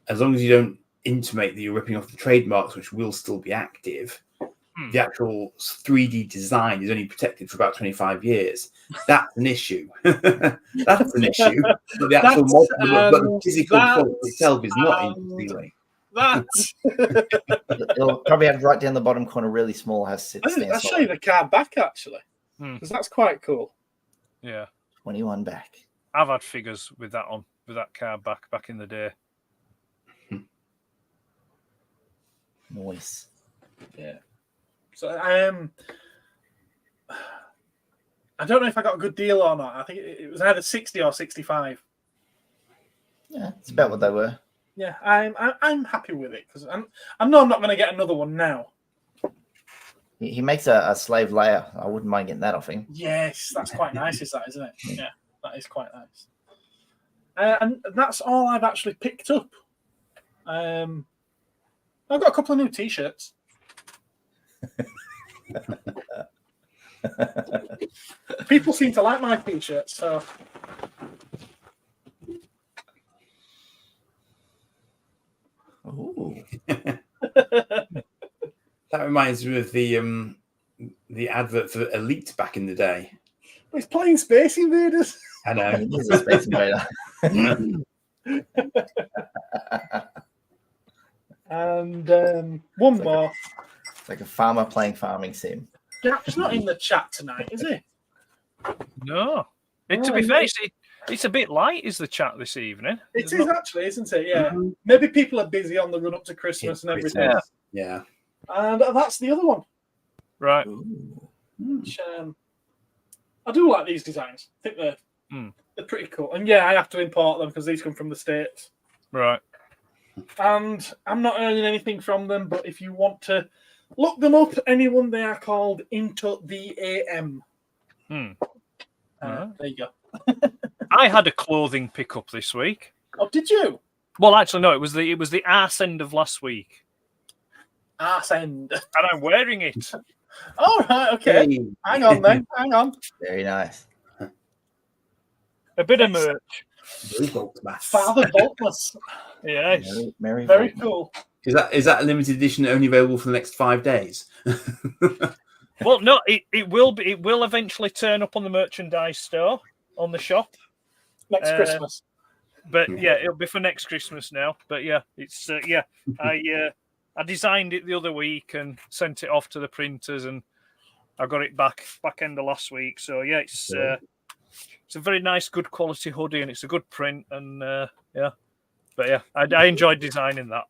as long as you don't intimate that you're ripping off the trademarks, which will still be active. The actual 3D design is only protected for about 25 years. That's an issue. That's an issue. But the actual model, but the physical product itself is not interestingly.
You'll probably have right down the bottom corner, really small. I'll
show you the card back actually, because that's quite cool.
Yeah,
21 back.
I've had figures with that card back in the day.
Nice.
Yeah. So I don't know if I got a good deal or not. I think it was either 60 or 65.
Yeah, it's about what they were.
Yeah, I'm happy with it because I know I'm not going to get another one now.
He makes a slave layer. I wouldn't mind getting that off him.
Yes, that's quite nice, isn't it? Yeah, that is quite nice. And that's all I've actually picked up. I've got a couple of new T-shirts. People seem to like my T-shirts, so.
Ooh.
That reminds me of the advert for Elite back in the day.
He's playing Space Invaders.
I know.
He's a Space Invader.
And one more.
It's like a farmer playing farming sim.
Jack's not in the chat tonight, is he?
No. To be fair, it's a bit light, is the chat this evening?
It is actually, isn't it? Yeah. Maybe people are busy on the run up to Christmas and everything.
Yeah.
And that's the other one.
Right.
Which, I do like these designs. I think they're pretty cool. And yeah, I have to import them because these come from the States.
Right.
And I'm not earning anything from them, but if you want to look them up, anyone, they are called Into the AM. There you go.
I had a clothing pickup this week.
Oh, did you?
Well, actually, no. It was the arse end of last week.
Arse end.
And I'm wearing it.
All right, okay. Hey. Hang on, then. Hang on.
Very nice.
A bit of merch.
Father Boltmas.
Yes.
Very cool.
Is that a limited edition only available for the next 5 days?
Well, no, it will be. It will eventually turn up on the merchandise store on the shop
next Christmas.
But yeah, it'll be for next Christmas now. But yeah, it's I designed it the other week and sent it off to the printers, and I got it back end of last week. So yeah, it's a very nice, good quality hoodie, and it's a good print, and yeah. But yeah, I enjoyed designing that.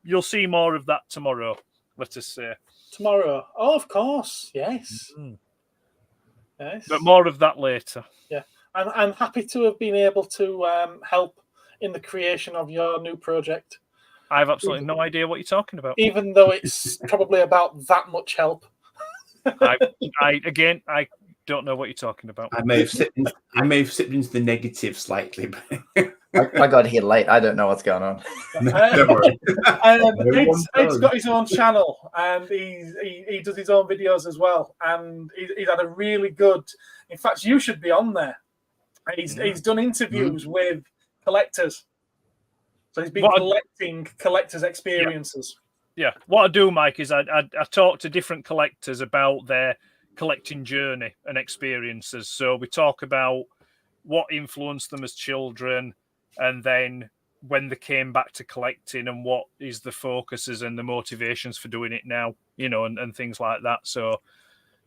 You'll see more of that tomorrow. Let us say
tomorrow. Oh, of course, yes. Yes.
But more of that later.
Yeah, I'm happy to have been able to help in the creation of your new project.
I have absolutely no idea what you're talking about.
Even though it's probably about that much help.
I don't know what you're talking about.
I may have slipped into the negative slightly.
I got here late. I don't know what's going on.
Don't worry.
Ed's got his own channel, and he does his own videos as well. And he's had a really good. In fact, you should be on there. He's done interviews with collectors, so he's been collecting collectors' experiences.
Yeah, what I do, Mike, is I talk to different collectors about their collecting journey and experiences. So we talk about what influenced them as children, and then when they came back to collecting, and what is the focuses and the motivations for doing it now, and things like that. So,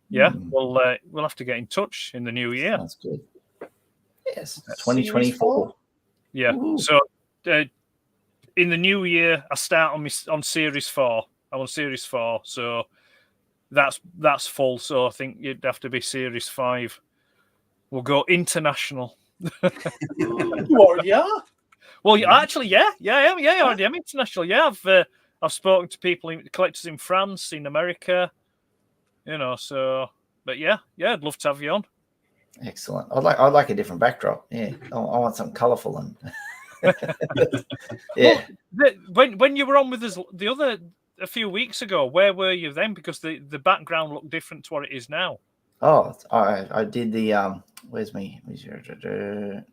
yeah, we'll have to get in touch in the new year.
That's good. Yes, 2024.
Yeah. Ooh. So, in the new year, I start on Series 4. I'm on Series 4, so that's full. So I think you'd have to be Series 5. We'll go international.
You already are.
Well, actually, yeah, I already am international. Yeah, I've spoken to collectors in France, in America, So, but yeah, I'd love to have you on.
Excellent. I'd like a different backdrop. Yeah, I want something colourful and. Yeah.
Well, when you were on with us a few weeks ago, where were you then? Because the background looked different to what it is now.
Oh, I did the the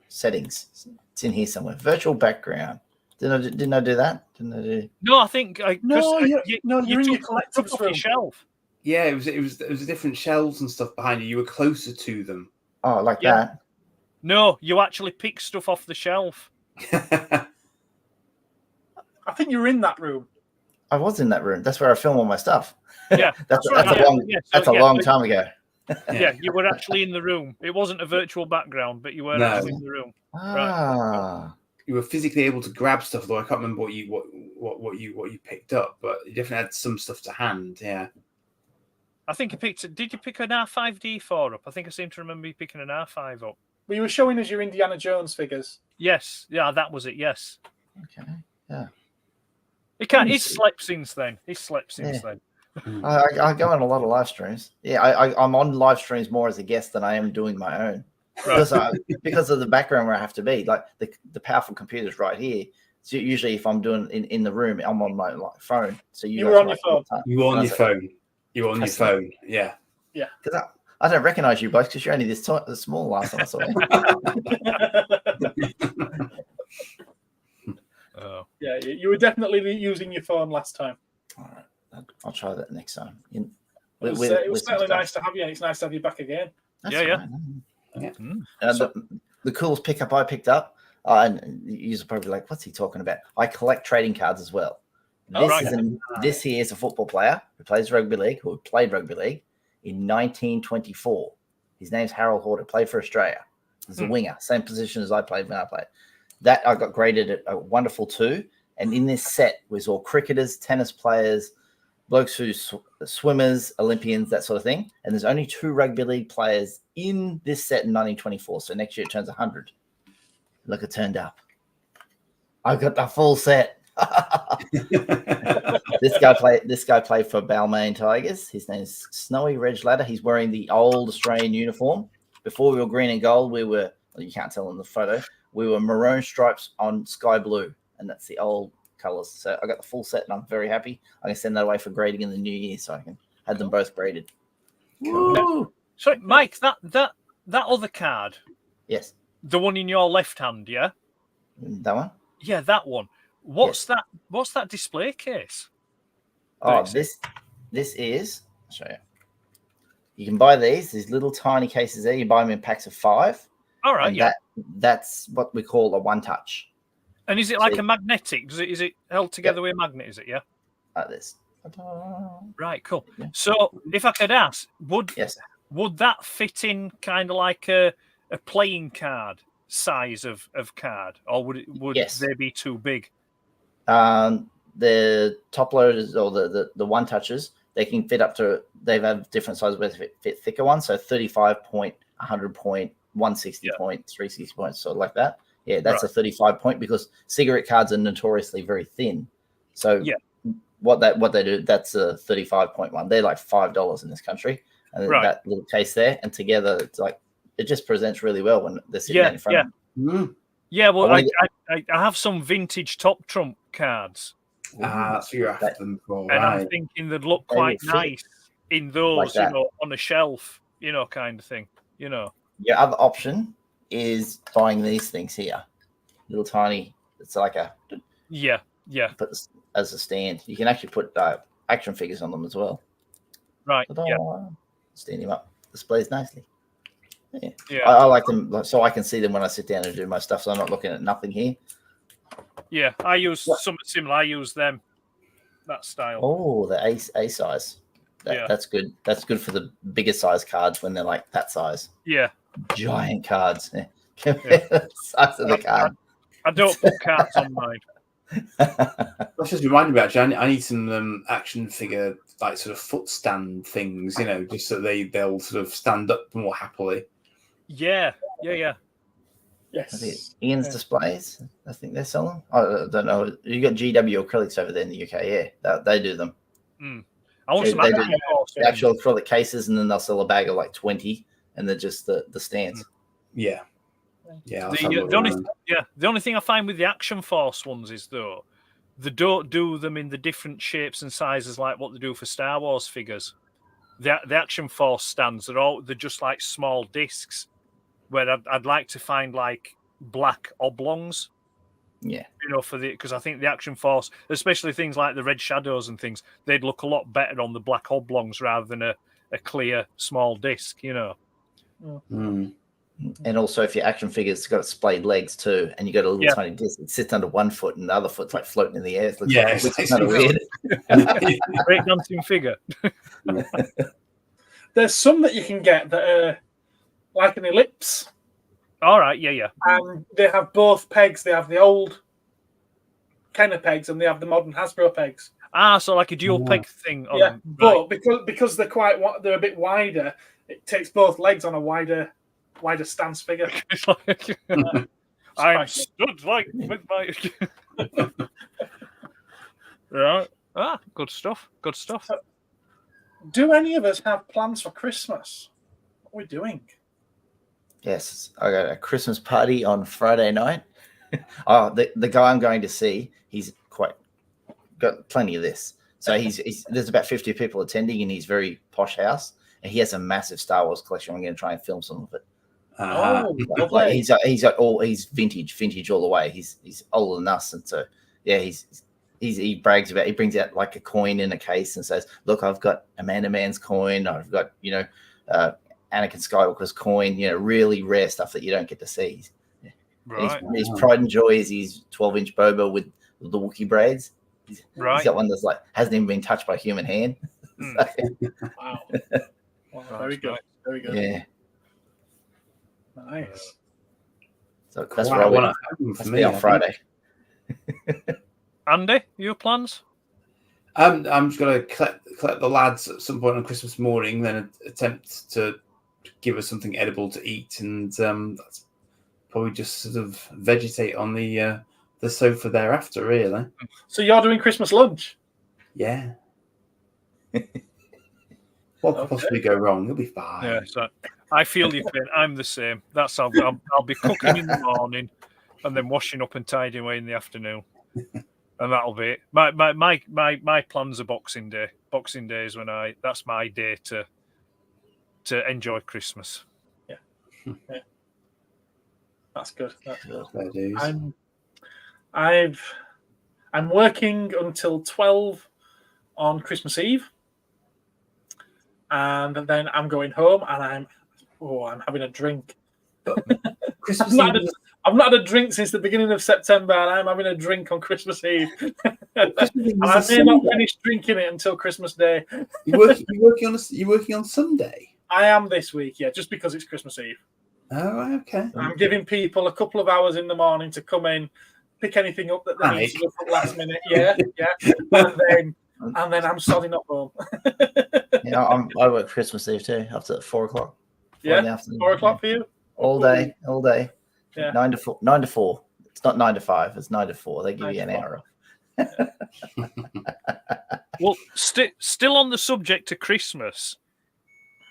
settings. It's in here somewhere. Virtual background. Didn't I do that?
No, I think
you're in your collectibles
off your shelf.
Yeah, it was different shelves and stuff behind you. You were closer to them.
Oh, like that.
No, you actually pick stuff off the shelf.
I think you're in that room.
I was in that room. That's where I film all my stuff.
Yeah,
that's a long time ago.
Yeah, you were actually in the room. It wasn't a virtual background, but you were actually in the room. Right.
You were physically able to grab stuff, though I can't remember what you picked up, but you definitely had some stuff to hand. Yeah.
I think you picked. Did you pick an R5D4 up? I think I seem to remember you picking an R5 up.
Well, you were showing us your Indiana Jones figures.
Yes, yeah, that was it. Yes.
Okay. Yeah.
He's slept since then. Then.
I go on a lot of live streams. Yeah, I'm on live streams more as a guest than I am doing my own. Right. Because of the background where I have to be. Like the powerful computer's right here. So usually if I'm doing in the room, I'm on my phone. So
you were on your phone.
You were on your phone. You were on your phone. Yeah.
Yeah.
Because I don't recognize you both because you're only this small last time I saw you.
Oh. Yeah, you were definitely using your phone last time.
All right. I'll try that next time.
It was certainly nice to have you, and it's nice to have you back again.
That's the coolest pickup I picked up, and you're probably like, what's he talking about? I collect trading cards as well. This here is a football player who plays rugby league, who played rugby league in 1924. His name's Harold Horter, played for Australia. He's a winger, same position as I played when I played. That I got graded at a wonderful 2. And in this set was all cricketers, tennis players, blokes who swimmers, Olympians, that sort of thing. And there's only 2 rugby league players in this set in 1924. So next year it turns 100. Look, it turned up. I got the full set. This guy played for Balmain Tigers. His name's Snowy Reg Ladder. He's wearing the old Australian uniform. Before we were green and gold, you can't tell in the photo, we were maroon stripes on sky blue, and that's the old colors. So I got the full set, and I'm very happy. I can send that away for grading in the new year, so I can have them both graded.
Cool. So, Mike, that other card,
yes,
the one in your left hand, yeah,
that one,
yeah, that one. What's that? What's that display case?
Oh, this is. I'll show you. You can buy these little tiny cases there. You buy them in packs of 5.
All right, yeah.
That's what we call a one-touch.
And is it like a magnetic? Is it held together with a magnet? Is it? Yeah.
Like this.
Right. Cool. Yeah. So, if I could ask, would that fit in kind of like a playing card size of card, or would they be too big?
The top loaders or the one touches, they can fit up to. They have different sizes where they fit thicker ones. So 35 point, 100 point, 160 point, 360 points, sort of like that. Yeah, that's a 35 point because cigarette cards are notoriously very thin. So what they do, that's a 35 point one. They're like $5 in this country, and that little case there, and together it's like it just presents really well when they're sitting in front.
Yeah, well,
I
I have some vintage Top Trump cards,
That's what you're after them for,
and
right?
I'm thinking they'd look
They
quite
will fit
nice in those,
like that.
on a shelf, kind of thing,
Your other option is buying these things here, little tiny. It's like
Yeah.
put this as a stand. You can actually put action figures on them as well.
Right. Yeah.
Stand him up. Displays nicely.
Yeah.
I like them so I can see them when I sit down and do my stuff. So I'm not looking at nothing here.
Yeah. I use something similar. I use them. That style.
Oh, the A size. That's good. That's good for the bigger size cards when they're like that size.
Yeah.
Giant cards. The size of the card.
I don't put cards on mine.
That's just reminded me, actually, I need some action figure, like sort of foot stand things, just so they'll sort of stand up more happily.
Yeah.
Yes.
Ian's Displays, I think they're selling. I don't know. You got GW acrylics over there in the UK. Yeah, they do them.
I want some
they do the actual acrylic cases, and then they'll sell a bag of like 20, and they're just the stands.
Yeah.
The only thing I find with the Action Force ones is though they don't do them in the different shapes and sizes like what they do for Star Wars figures. The Action Force stands they're just like small discs. Where I'd like to find like black oblongs.
Yeah.
Because I think the Action Force, especially things like the Red Shadows and things, they'd look a lot better on the black oblongs rather than a clear small disc.
And also, if your action figures got splayed legs too, and you got a little tiny disc, it sits under one foot, and the other foot's like floating in the air. It looks kind of weird.
Great dancing figure.
There's some that you can get that are like an ellipse.
All right, yeah.
And they have both pegs. They have the old kind of pegs, and they have the modern Hasbro pegs.
So like a dual peg thing.
But because they're they're a bit wider, it takes both legs on a wider stance figure.
I'm stood like with my right. Good stuff.
Do any of us have plans for Christmas? What are we doing?
Yes, I got a Christmas party on Friday night. The guy I'm going to see, he's got plenty of this. So there's about 50 people attending in his very posh house, and he has a massive Star Wars collection. I'm going to try and film some of it. He's vintage all the way. He's older than us, and so he brags about. He brings out like a coin in a case and says, "Look, I've got Amanda Mann's coin. I've got Anakin Skywalker's coin. Really rare stuff that you don't get to see." Right. His pride and joy is his 12-inch boba with the Wookiee braids. He's got one that's like hasn't even been touched by a human hand.
Wow. Very good. Very good.
Yeah.
Nice.
So that's what I want to be on Friday.
Andy, your plans?
I'm just going to collect the lads at some point on Christmas morning, then attempt to give us something edible to eat, and that's probably just sort of vegetate on the sofa thereafter, really.
So you're doing Christmas lunch?
Yeah. What could possibly go wrong? It'll be fine.
Yeah, so I feel you, Finn. I'm the same. That's I'll be cooking in the morning, and then washing up and tidying away in the afternoon, and that'll be it. My plans are Boxing Day. Boxing Day is that's my day to enjoy Christmas.
Yeah. That's good. That's good. I'm working until 12 on Christmas Eve, and then I'm going home, and I'm having a drink.
Christmas Eve.
I've not had a drink since the beginning of September, and I'm having a drink on Christmas Eve. And I may not finish drinking it until Christmas Day.
You're working on Sunday?
I am this week, yeah, just because it's Christmas Eve.
Oh, okay.
I'm giving people a couple of hours in the morning to come in, pick anything up that they need to look at last minute. Yeah. And then I'm sodding up home.
I work Christmas Eve too, up to 4 o'clock.
Yeah, 4 o'clock for you?
All day.
Yeah.
9 to 4. It's not 9 to 5. It's 9 to 4. They give you an hour off.
Well, still on the subject of Christmas,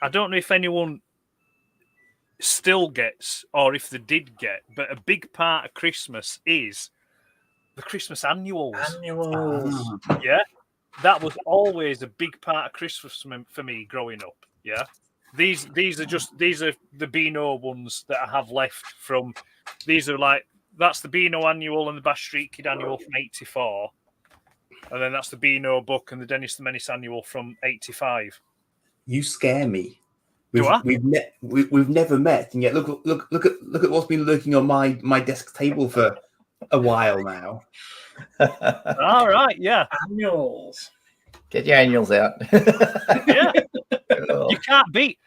I don't know if anyone still gets, or if they did get, but a big part of Christmas is the Christmas annuals. Yeah, that was always a big part of Christmas for me growing up. Yeah, these are the Beano ones that I have left from. These are like that's the Beano annual and the Bash Street Kid annual from '84, and then that's the Beano book and the Dennis the Menace annual from '85.
You scare me.
Do I?
We've never met, and yet look at what's been lurking on my desk table for a while now.
All right, yeah.
Annuals.
Get your annuals out.
Yeah. You can't beat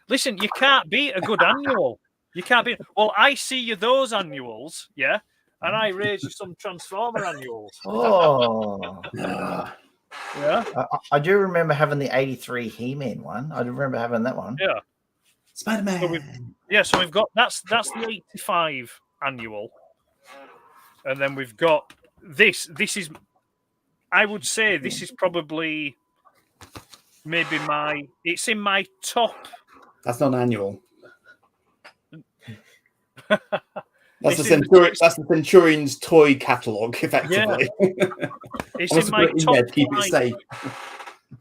a good annual. You can't beat. Well, I see you those annuals, yeah, and I raise you some Transformer annuals.
Oh.
Yeah.
I do remember having the 83 He-Man one. I remember having that one.
Yeah.
Spider-Man.
So we've got that's the 85 annual. And then we've got this. This is, I would say, this is probably maybe it's in my top.
That's not an annual.
That's
the Centurion's toy catalogue, effectively.
Yeah. It's in my top
to keep it safe.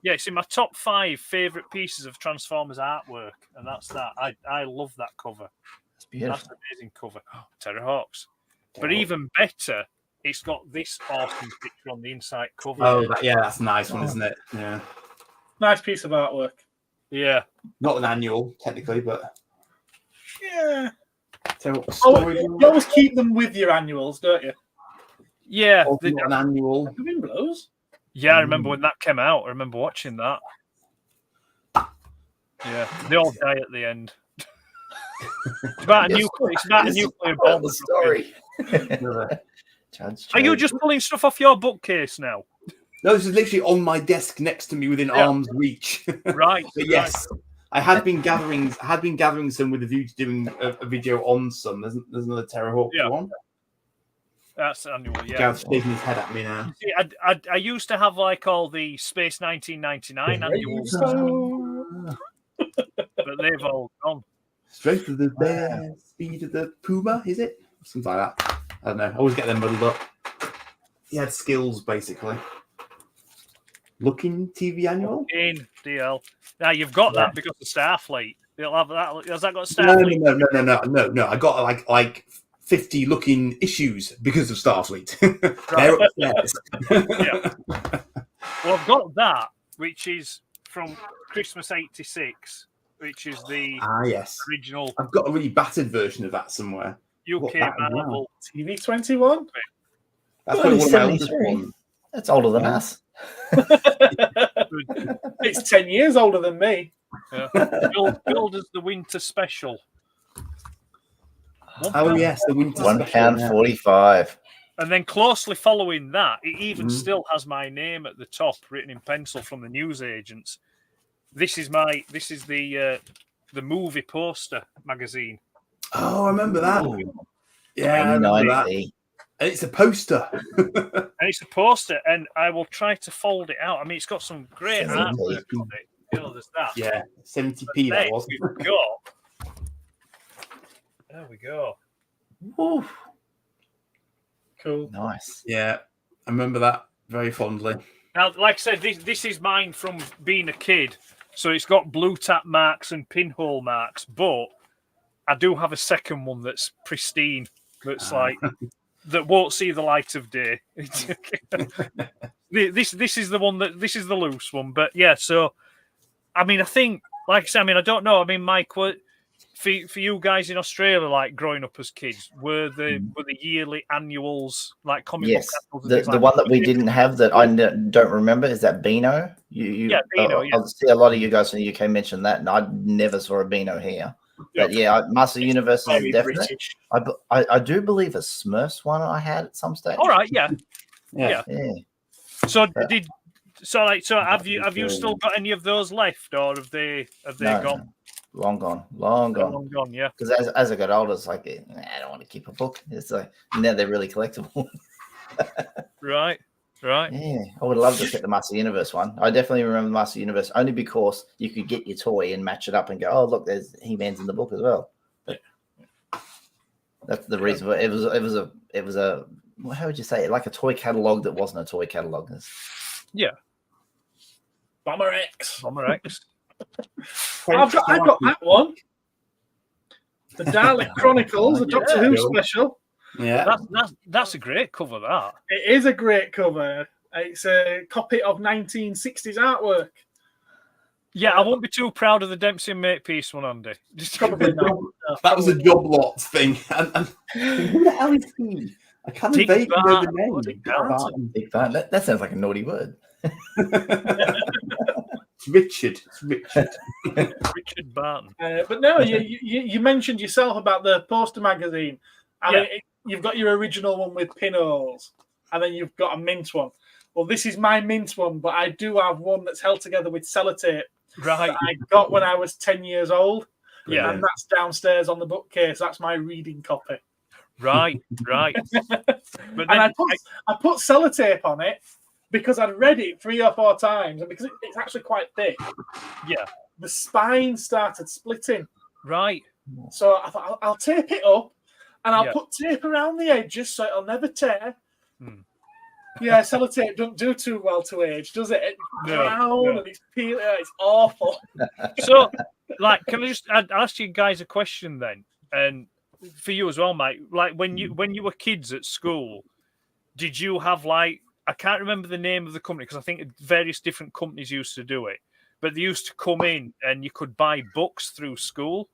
Yeah, it's in my top 5 favourite pieces of Transformers artwork, and that's that. I love that cover.
It's beautiful.
That's an amazing cover. Terrahawks. But even better, it's got this awesome picture on the inside cover.
Oh, that's a nice one, isn't it? Yeah.
Nice piece of artwork.
Yeah.
Not an annual, technically, but...
Yeah.
So,
you always keep them with your annuals, don't you?
Yeah.
An annual.
The wind blows.
Yeah, I remember when that came out. I remember watching that. Yeah. They all die at the end. It's about a nuclear bomb.
The story.
Are you just pulling stuff off your bookcase now?
No, this is literally on my desk next to me within arm's reach.
Right.
But yes, right. I had been gathering some with a view to doing a video on some. There's another Terrahawk one.
That's annual, yeah.
Gav's shaking his head at me now.
See, I used to have like all the Space 1999 annuals. But they've all gone.
Strength of the bear, speed of the puma, is it? Something like that. I don't know. I always get them muddled up. He had skills, basically. Looking TV annual?
In DL. Now, you've got that because of Starfleet. You'll have that. Has that got Starfleet?
No. I got like 50 looking issues because of Starfleet. They're upstairs.
Yeah. Well, I've got that, which is from Christmas '86, which is the original.
I've got a really battered version of that somewhere.
UK Marvel
TV 21.
That's one of my oldest ones.
That's older than us.
It's 10 years older than me.
Yeah. Billed as the winter special.
Oh yes, the winter
£1.45.
And then closely following that, it even still has my name at the top, written in pencil from the newsagents. This is the movie poster magazine.
Oh, I remember that. Yeah, I remember that. And it's a poster.
And I will try to fold it out. I mean, it's got some great artwork on it. There's that.
Yeah, 70p that was.
There we go.
Oof. Cool.
Nice.
Yeah, I remember that very fondly.
Now, like I said, this is mine from being a kid. So it's got blue tap marks and pinhole marks, but I do have a second one that's pristine. That's that won't see the light of day. This is the one this is the loose one. But yeah, so I mean, I think, like I said, I don't know. I mean, Mike, what for you guys in Australia, like growing up as kids, were the yearly annuals like comic book annuals?
The one that we didn't have that I don't remember is that Beano. Beano. I see a lot of you guys from the UK mention that, and I never saw a Beano here. But yeah, Master Universe is definitely. I do believe a Smurfs one I had at some stage.
All right, yeah. So
Yeah.
have you still got any of those left, or have they gone?
No. Long gone.
Yeah.
Because as I got older, it's like I don't want to keep a book. It's like now they're really collectible.
Right.
Yeah, I would love to get the Master Universe one. I definitely remember the Master Universe only because you could get your toy and match it up and go, oh look, there's He-Man's in the book as well. But That's the reason. It was a how would you say it? Like a toy catalog that wasn't a toy catalog.
Yeah.
Bomber X.
French
I've got that one. The Dalek Chronicles, the Doctor Who special.
Yeah,
that's a great cover. That
it is a great cover. It's a copy of 1960s artwork.
Yeah, I won't be too proud of the Dempsey and Makepeace one, Andy. Just
Probably not.
That was a job lot thing. And who the hell is he? I can't vaguely know the name.
Dick Barton. That sounds like a naughty word.
Richard.
Richard Barton.
But no, you mentioned yourself about the poster magazine. You've got your original one with pinholes, and then you've got a mint one. Well, this is my mint one, but I do have one that's held together with sellotape.
Right.
That I got when I was 10 years old.
Yeah.
And that's downstairs on the bookcase. That's my reading copy.
Right. But
and I put sellotape on it because I'd read it 3 or 4 times, and because it's actually quite thick.
Yeah.
The spine started splitting.
Right.
So I thought I'll tape it up, and I'll put tape around the edges so it'll never tear. Yeah, sellotape doesn't do too well to age, does it? It's brown and it's peeling. It's awful.
So, can I just ask you guys a question then? And for you as well, Mike. Like when you were kids at school, did you have I can't remember the name of the company because I think various different companies used to do it, but they used to come in and you could buy books through school,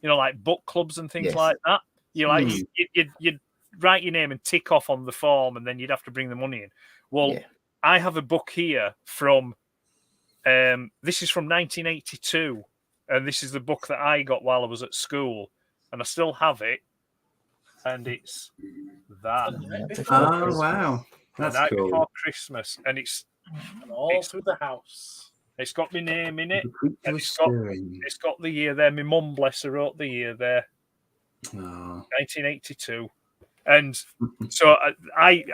like book clubs and things like that. You'd write your name and tick off on the form, and then you'd have to bring the money in. Well, I have a book here from this is from 1982, and this is the book that I got while I was at school, and I still have it, and it's that.
Oh wow, that's
the night
cool.
before Christmas, and it's
all through the house.
It's got my name in it, and it's got the year there. My mum, bless her, wrote the year there. 1982. And so I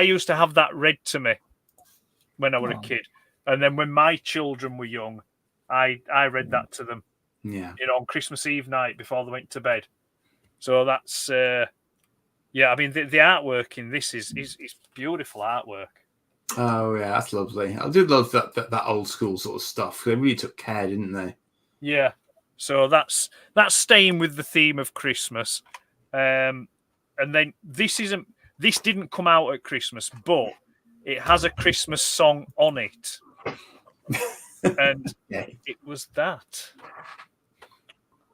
used to have that read to me when I was a kid, and then when my children were young, I read that to them.
Yeah,
on Christmas Eve night before they went to bed. So that's I mean the artwork in this is beautiful artwork.
Oh yeah, that's lovely. I do love that old school sort of stuff. They really took care, didn't they?
Yeah. So that's staying with the theme of Christmas. And then this didn't come out at Christmas, but it has a Christmas song on it. And it was that.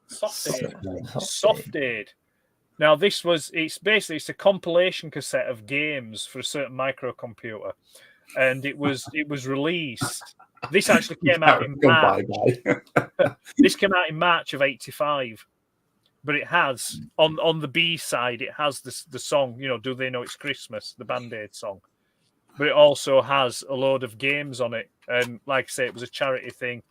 Soft Aid. Now it's a compilation cassette of games for a certain microcomputer. And it was released. This actually came out in March. This came out in March of '85. But it has on the B side, it has the song, Do They Know It's Christmas, the Band-Aid song. But it also has a load of games on it. And like I say, it was a charity thing,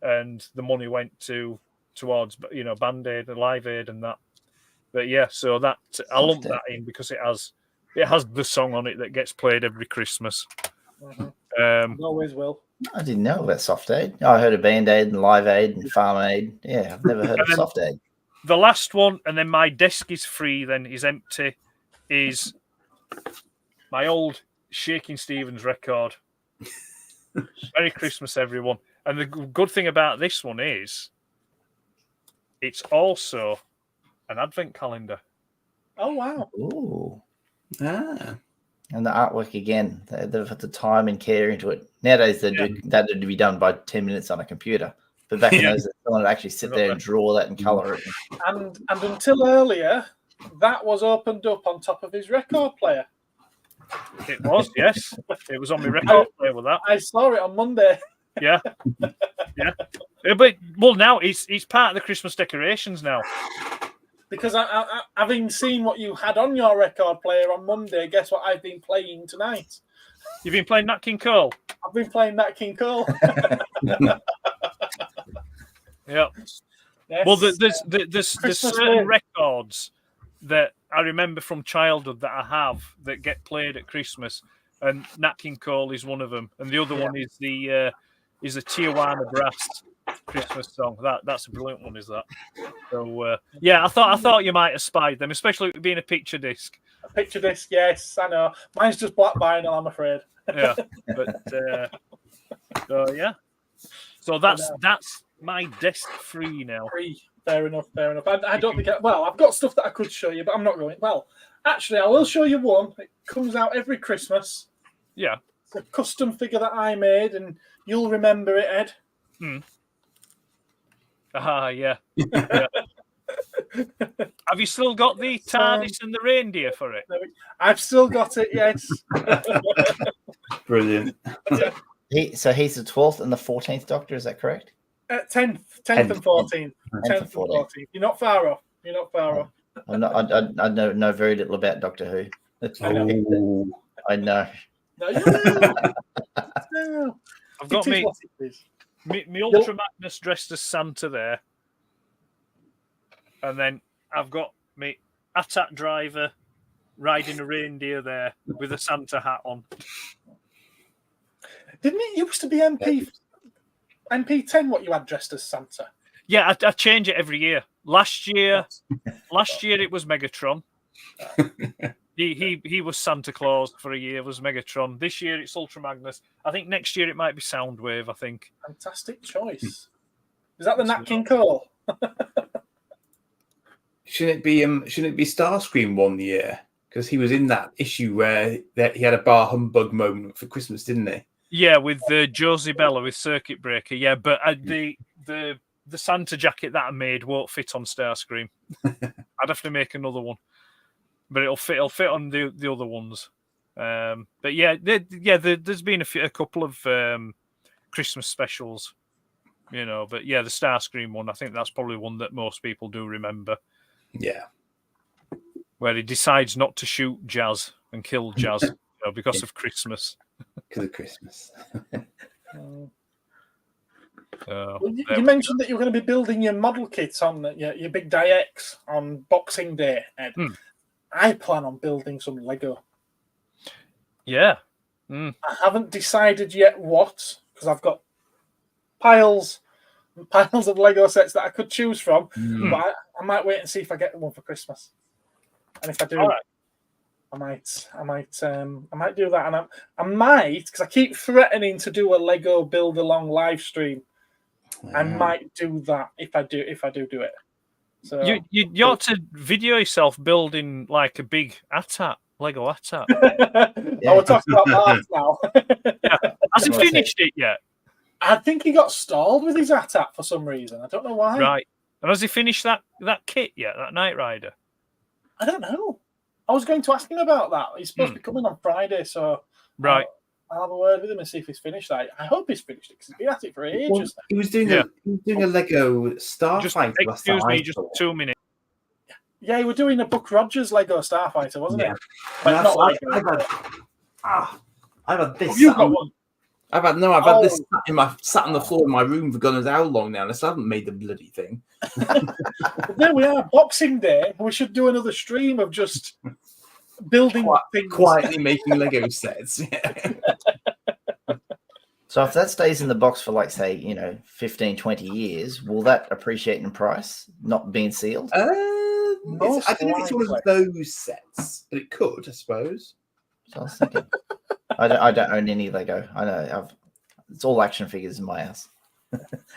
and the money went towards Band-Aid and Live Aid and that. But yeah, so that I lump that in because it has the song on it that gets played every Christmas.
Always will.
I didn't know about Soft Aid. I heard of Band-Aid and Live Aid and Farm Aid. Yeah, I've never heard of Soft Aid.
The last one, and then my desk is free, then is empty, is my old Shaking Stevens record. Merry Christmas, everyone. And the good thing about this one is it's also an advent calendar.
Oh, wow.
Ooh.
Ah.
And the artwork again, they've put the time and care into it. Nowadays, that would be done by 10 minutes on a computer. But back in those days, someone would actually sit there and draw that and colour it.
And until earlier, that was opened up on top of his record player.
It was, yes. It was on my record player with that.
I saw it on Monday.
Yeah. But now it's part of the Christmas decorations now.
Because having seen what you had on your record player on Monday, guess what I've been playing tonight?
You've been playing Nat King Cole?
I've been playing Nat King Cole.
Yeah.
Yes.
Well, there's certain records that I remember from childhood that I have that get played at Christmas, and Nat King Cole is one of them, and the other one is the Tijuana Brass Christmas song. That's a brilliant one, is that? So yeah, I thought you might have spied them, especially with it being a picture disc.
A picture disc, yes, I know. Mine's just black vinyl, I'm afraid.
Yeah, but so yeah. So that's my desk free now.
Free. Fair enough. I don't think. I've got stuff that I could show you, but I'm not going. Well, actually, I will show you one. It comes out every Christmas.
Yeah.
It's a custom figure that I made, and you'll remember it, Ed.
Yeah. Yeah. Have you still got the TARDIS and the reindeer for it?
I've still got it, yes.
Brilliant.
So he's the 12th and the 14th Doctor, is that correct?
10th and 14th. 10th and 14th. You're not far off.
I know very little about Doctor Who. I know.
No, no.
I've got me Ultra Magnus dressed as Santa there. And then I've got me AT-AT driver riding a reindeer there with a Santa hat on.
Didn't it used to be MP10 what you had dressed as Santa?
Yeah, I change it every year. Last year it was Megatron. He was Santa Claus for a year, was Megatron. This year it's Ultra Magnus. I think next year it might be Soundwave, I think.
Fantastic choice. Is that the Nat King Cole?
Shouldn't it be Starscream one year? Because he was in that issue where he had a bar humbug moment for Christmas, didn't he?
Yeah, with Josie Bella with Circuit Breaker. Yeah, but the Santa jacket that I made won't fit on Starscream. I'd have to make another one, but it'll fit on the other ones. But yeah, there's been a couple of Christmas specials, But yeah, the Starscream one, I think that's probably one that most people do remember.
Yeah,
where he decides not to shoot Jazz and kill Jazz because of Christmas.
Because of Christmas.
You mentioned that you were going to be building your model kits on your big Di-X on Boxing Day, Ed. I plan on building some Lego.
Yeah.
I haven't decided yet what, because I've got piles and piles of Lego sets that I could choose from. But I might wait and see if I get one for Christmas. And if I do, I might do that, and I might, because I keep threatening to do a Lego build along live stream. I might do that if I do it. So
you ought to video yourself building like a big AT-AT, Lego AT-AT.
Yeah. We're talking about Mark now.
Yeah. Has he finished it yet?
I think he got stalled with his AT-AT for some reason. I don't know why.
Right. And has he finished that kit yet? That Knight Rider?
I don't know. I was going to ask him about that. He's supposed to be coming on Friday, so
right.
I'll have a word with him and see if he's finished that. I hope he's finished it because he's been at it for ages.
Well, he was doing a Lego Starfighter.
Excuse me, just 2 minutes.
Yeah, he was doing a Buck Rogers Lego Starfighter, wasn't it?
But not Lego. I've had this.
You got one.
I've had this sat on the floor in my room for God knows how long now, and I still haven't made the bloody thing.
There we are, Boxing Day. We should do another stream of just building things.
Quietly making Lego sets. Yeah.
So if that stays in the box for, like, say, 15, 20 years, will that appreciate in price, not being sealed?
I don't think it's one of those sets, but it could, I suppose.
So I was thinking, I don't own any Lego. I know it's all action figures in my house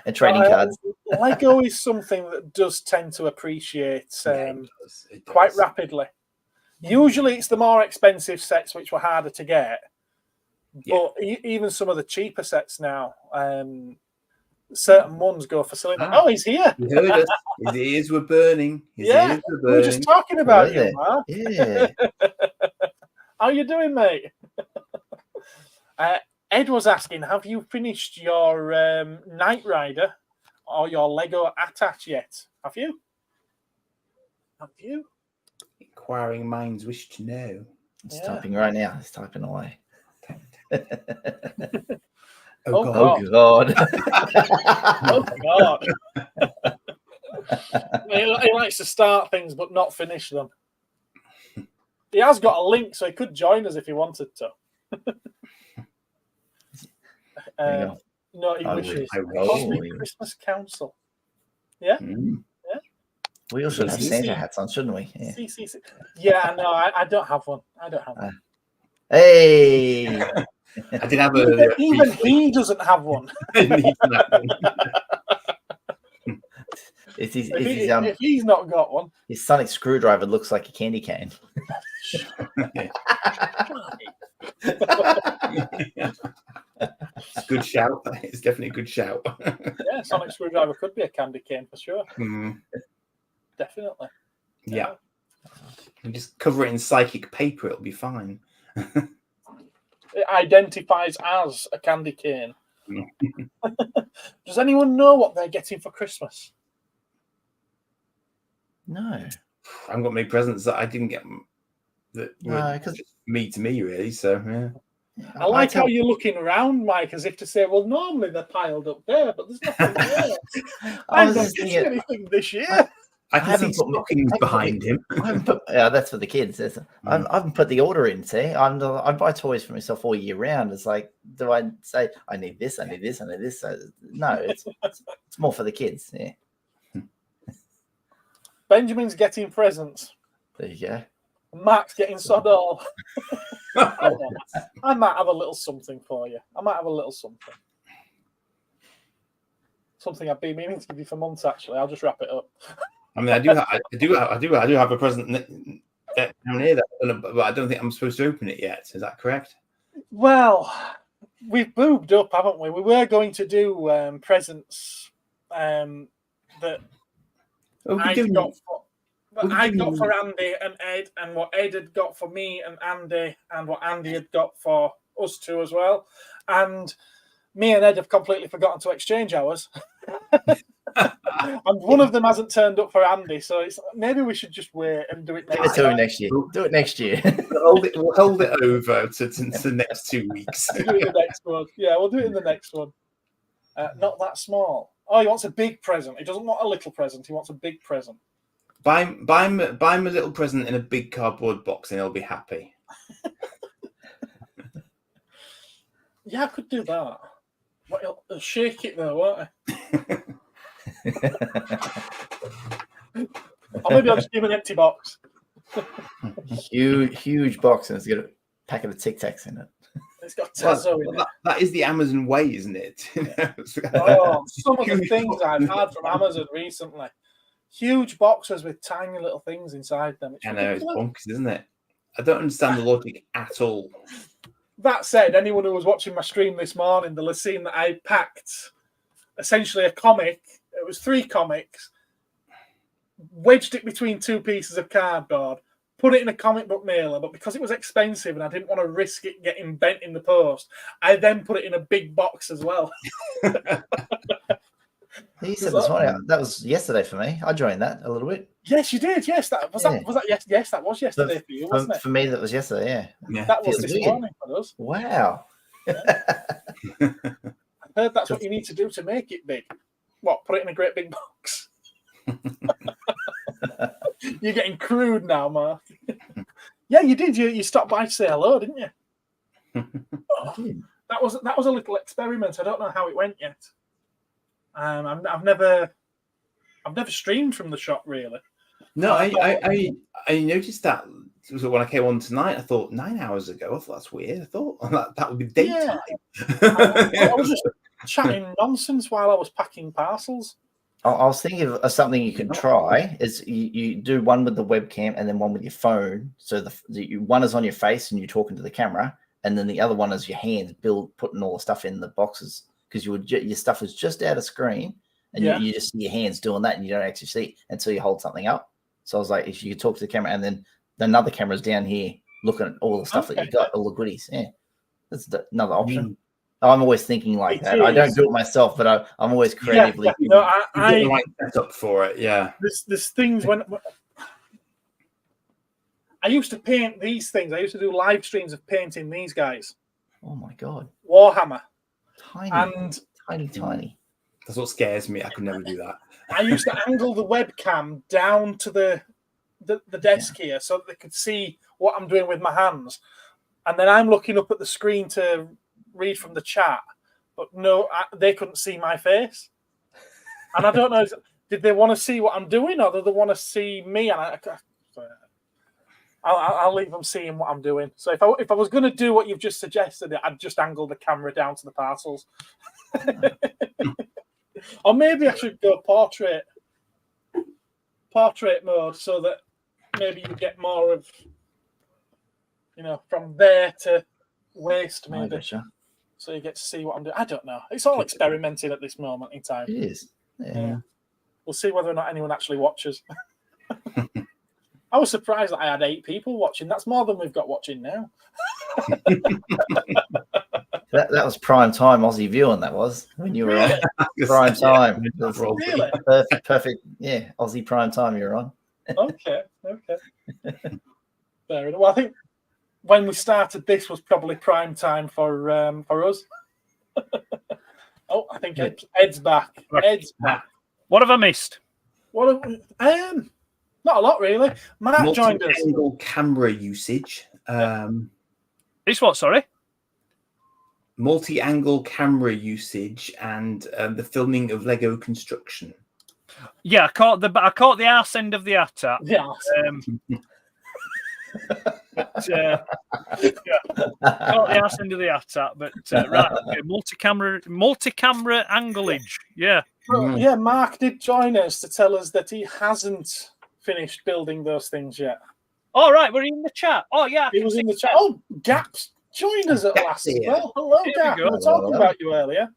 and trading cards.
Lego is something that does tend to appreciate it does. Quite rapidly. Usually, it's the more expensive sets which were harder to get. But even some of the cheaper sets now, certain ones go for silly. Oh, he's here!
You heard us. His ears were burning.
We were just talking about you, Mark.
Yeah.
How you doing, mate? Ed was asking, have you finished your Knight Rider or your Lego AT-AT yet? Have you?
Inquiring minds wish to know.
It's typing right now. It's typing away.
Oh
God.
Oh God. He likes to start things but not finish them. He has got a link, so he could join us if he wanted to. Naughty wishes.
wish.
Cosmic Christmas Council. Yeah.
We all should have Santa hats on, shouldn't we? Yeah.
Yeah, no, I don't have one. I don't have one.
Hey.
I did have
even he doesn't have one. If he's not got one,
his sonic screwdriver looks like a candy cane.
It's a good shout. It's definitely a good shout.
Yeah, sonic screwdriver could be a candy cane for sure. Definitely.
Yeah. You just cover it in psychic paper, it'll be fine.
It identifies as a candy cane. Does anyone know what they're getting for Christmas?
No.
I haven't got many presents that I didn't get. That were just me to me, really. So, yeah.
I like how you're looking around, Mike, as if to say, well, normally they're piled up there, but there's nothing there. I'm not getting anything this year.
I can see stockings behind him.
That's for the kids. I haven't put the order in, see? I buy toys for myself all year round. It's like, do I say, I need this, I need this, I need this? No, it's more for the kids, yeah.
Benjamin's getting presents.
There you go.
Mark's getting sod all. I might have a little something for you. I might have a little something. Something I've been meaning to give you for months, actually. I'll just wrap it up.
I mean, I do have a present down here, but I don't think I'm supposed to open it yet. Is that correct?
Well, we've boobed up, haven't we? We were going to do presents that I got for Andy and Ed, and what Ed had got for me and Andy, and what Andy had got for us two as well. And me and Ed have completely forgotten to exchange ours. And one of them hasn't turned up for Andy, so maybe we should just wait and do it next year.
Do it next year.
We'll hold it over to the next 2 weeks.
Do it in the next one. Yeah, we'll do it in the next one. Not that small. Oh, he wants a big present. He doesn't want a little present. He wants a big present.
Buy him a little present in a big cardboard box, and he'll be happy.
Yeah, I could do that. But he'll shake it though, won't he? Or maybe I'll just give him an empty box.
Huge box, and it's got a packet of Tic Tacs in it.
It's got Tazo in it.
That is the Amazon way, isn't it?
Some of the things I've had from Amazon recently. Huge boxes with tiny little things inside them.
I know, it's bonkers, isn't it? I don't understand the logic at all.
That said, anyone who was watching my stream this morning, they'll have seen that I packed essentially a comic. It was 3 comics, wedged it between 2 pieces of cardboard, put it in a comic book mailer, but because it was expensive and I didn't want to risk it getting bent in the post, I then put it in a big box as well.
You said this morning, that was yesterday for me. I joined that a little bit.
Yes, you did. Yes, that was yesterday for you, wasn't it?
For me, that was yesterday. Yeah.
That was this morning for us.
Wow.
I heard that's what you need to do to make it big. What? Put it in a great big box. You're getting crude now, Mark. Yeah, you did. You stopped by to say hello, didn't you? That was a little experiment. I don't know how it went yet. I've never streamed from the shop really.
No, I noticed that when I came on tonight. I thought 9 hours ago. I thought that's weird. I thought that would be daytime.
Yeah. I was just chatting nonsense while I was packing parcels.
I was thinking of something you can try. Is you do one with the webcam and then one with your phone. So one is on your face and you're talking to the camera, and then the other one is your hands putting all the stuff in the boxes. Because your stuff is just out of screen, and you just see your hands doing that, and you don't actually see it until you hold something up. So I was like, if you could talk to the camera, and then another camera's down here looking at all the stuff that you got, all the goodies. Yeah, that's another option. I'm always thinking like that. I don't do it myself, but I'm always creatively.
Yeah. No, I like setup for it. Yeah,
there's things when I used to paint these things. I used to do live streams of painting these guys.
Oh my god,
Warhammer.
Tiny.
That's what scares me. I could never do that.
I used to angle the webcam down to the desk here so that they could see what I'm doing with my hands. And then I'm looking up at the screen to read from the chat. but no, they couldn't see my face. And I don't know, did they want to see what I'm doing, or did they want to see me? And I'll leave them seeing what I'm doing. So if I was going to do what you've just suggested, I'd just angle the camera down to the parcels. Or maybe I should go portrait mode, so that maybe you get more of, from there to waist, maybe. So you get to see what I'm doing. I don't know. It's all experimenting at this moment in time.
It is. Yeah.
We'll see whether or not anyone actually watches. I was surprised that I had 8 people watching. That's more than we've got watching now.
That was prime time Aussie viewing. That was when you were on prime time.
Really?
Perfect. Yeah, Aussie prime time. You're on.
Okay. Fair enough. Well, I think when we started, this was probably prime time for us. I think Ed's back. Ed's back.
What have I missed?
Not a lot, really. Matt joined us.
Multi-angle camera usage.
This what? Sorry.
Multi-angle camera usage and the filming of Lego construction.
Yeah, I caught the arse end of the attack.
Yeah.
Caught the arse end of the attack, but right, okay, multi-camera anglage. Yeah.
Well, yeah, Mark did join us to tell us that he hasn't finished building those things yet.
All right, we're in the chat. Oh yeah,
he was in the chat. Oh, Gaps joined us at last as well. Hello, Gap. We were talking about you earlier.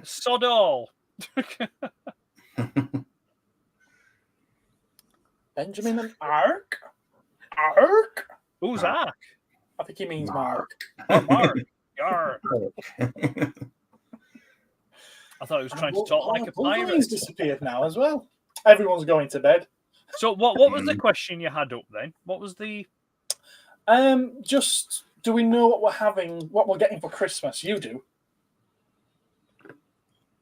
Sod all.
Benjamin and Ark.
Who's Ark?
I think he means Mark.
Oh, Mark. Yarr. I thought he was trying to talk like a pirate.
He's disappeared now as well. Everyone's going to bed.
So what was the question you had up then? What was the...
Just, do we know what we're getting for Christmas? You do.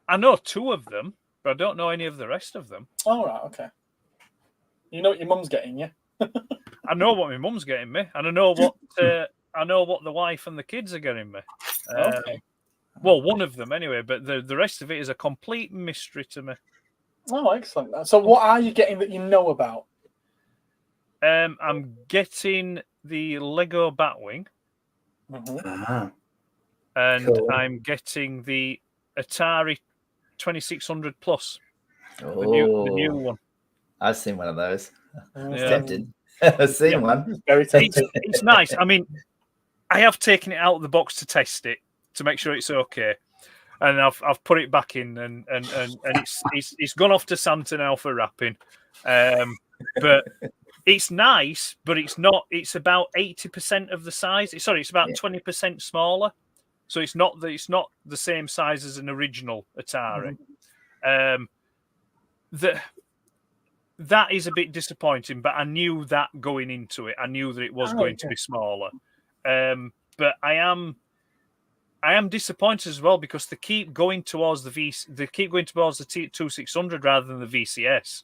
I know 2 of them, but I don't know any of the rest of them.
All right, okay. You know what your mum's getting you?
I know what my mum's getting me, and I know what the wife and the kids are getting me.
Okay.
Well, one of them anyway, but the rest of it is a complete mystery to me.
Oh, excellent. So what are you getting that you know about?
I'm getting the Lego Batwing.
Mm-hmm.
And
Cool.
I'm getting the Atari 2600 Plus.
Oh,
The new one.
I've seen one of those.
Yeah.
Tempted. I've seen one.
Very tempting.
It's nice. I mean, I have taken it out of the box to test it to make sure it's okay, and I've put it back in, and it's gone off to Santa now for wrapping. But it's nice, but it's not. It's about 80% of the size. It's about 20% smaller, so it's not the same size as an original Atari. That is a bit disappointing, but I knew that going into it. I knew that it was going to be smaller. But I am disappointed as well because they keep going towards the T2600 rather than the VCS.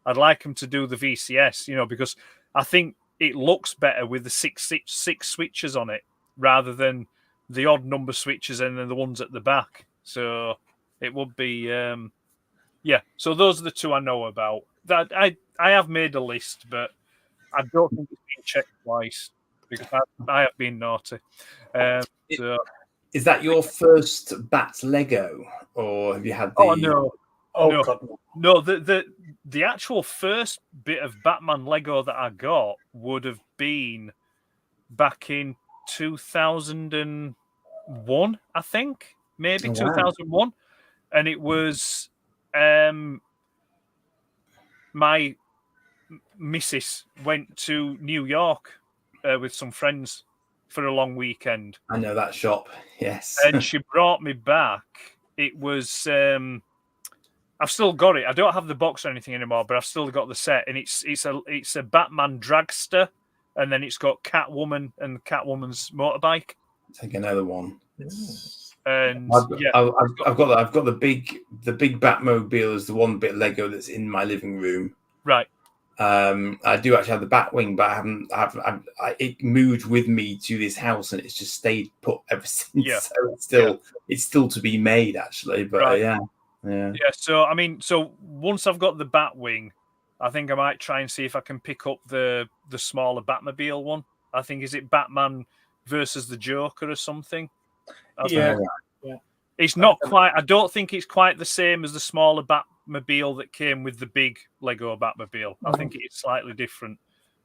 I'd like them to do the VCS, because I think it looks better with the six switches on it rather than the odd number switches and then the ones at the back. So it would be, So those are the 2 I know about. That I have made a list, but I don't think it's been checked twice because I have been naughty.
Is that your first Bat Lego, or have you had the...
Oh no!
Oh God.
No. The actual first bit of Batman Lego that I got would have been back in 2001, I think, maybe 2001, and it was my missus went to New York with some friends for a long weekend.
I know that shop, yes.
And she brought me back. It was... I've still got it. I don't have the box or anything anymore, but I've still got the set. And it's a Batman dragster, and then it's got Catwoman and Catwoman's motorbike.
Take another one.
And
I've got the big Batmobile as the one bit of Lego that's in my living room.
Right.
I do actually have the Batwing, but it moved with me to this house, and it's just stayed put ever since.
Yeah.
So it's still to be made, actually. But
Right.
yeah.
So so once I've got the Batwing, I think I might try and see if I can pick up the smaller Batmobile one. I think is it Batman versus the Joker or something.
Yeah.
It's not quite. I don't think it's quite the same as the smaller Batmobile that came with the big Lego Batmobile. I think it's slightly different,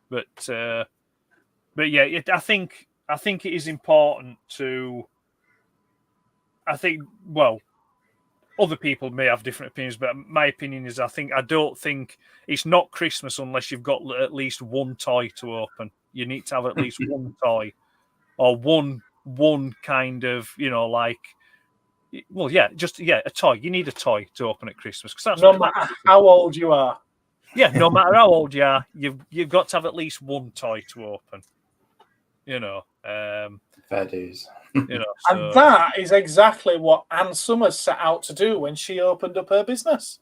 but yeah, I think it is important to. I think other people may have different opinions, but my opinion is I don't think it's not Christmas unless you've got at least one toy to open. You need to have at least one toy or one kind of a toy. You need a toy to open at Christmas because that's
no matter how old you are.
Yeah, no matter how old you are, you've got to have at least one toy to open.
Fair dues.
And that is exactly what Ann Summers set out to do when she opened up her business.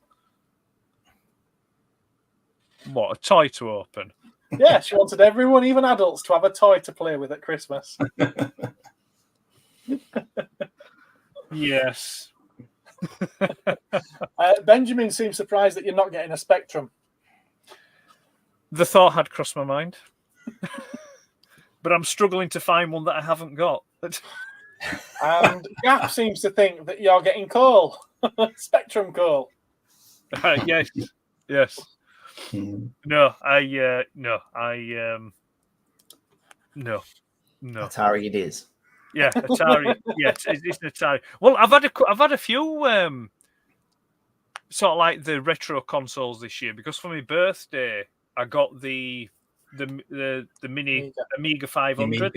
What, a toy to open?
Yeah, she wanted everyone, even adults, to have a toy to play with at Christmas.
Yes.
Benjamin seems surprised that you're not getting a Spectrum.
The thought had crossed my mind. But I'm struggling to find one that I haven't got.
And Gap seems to think that you're getting coal. Spectrum coal.
Yes. No.
Atari it is.
Yeah, Atari. Yes, it's an Atari. Well, I've had a few sort of like the retro consoles this year because for my birthday I got the mini Amiga 500.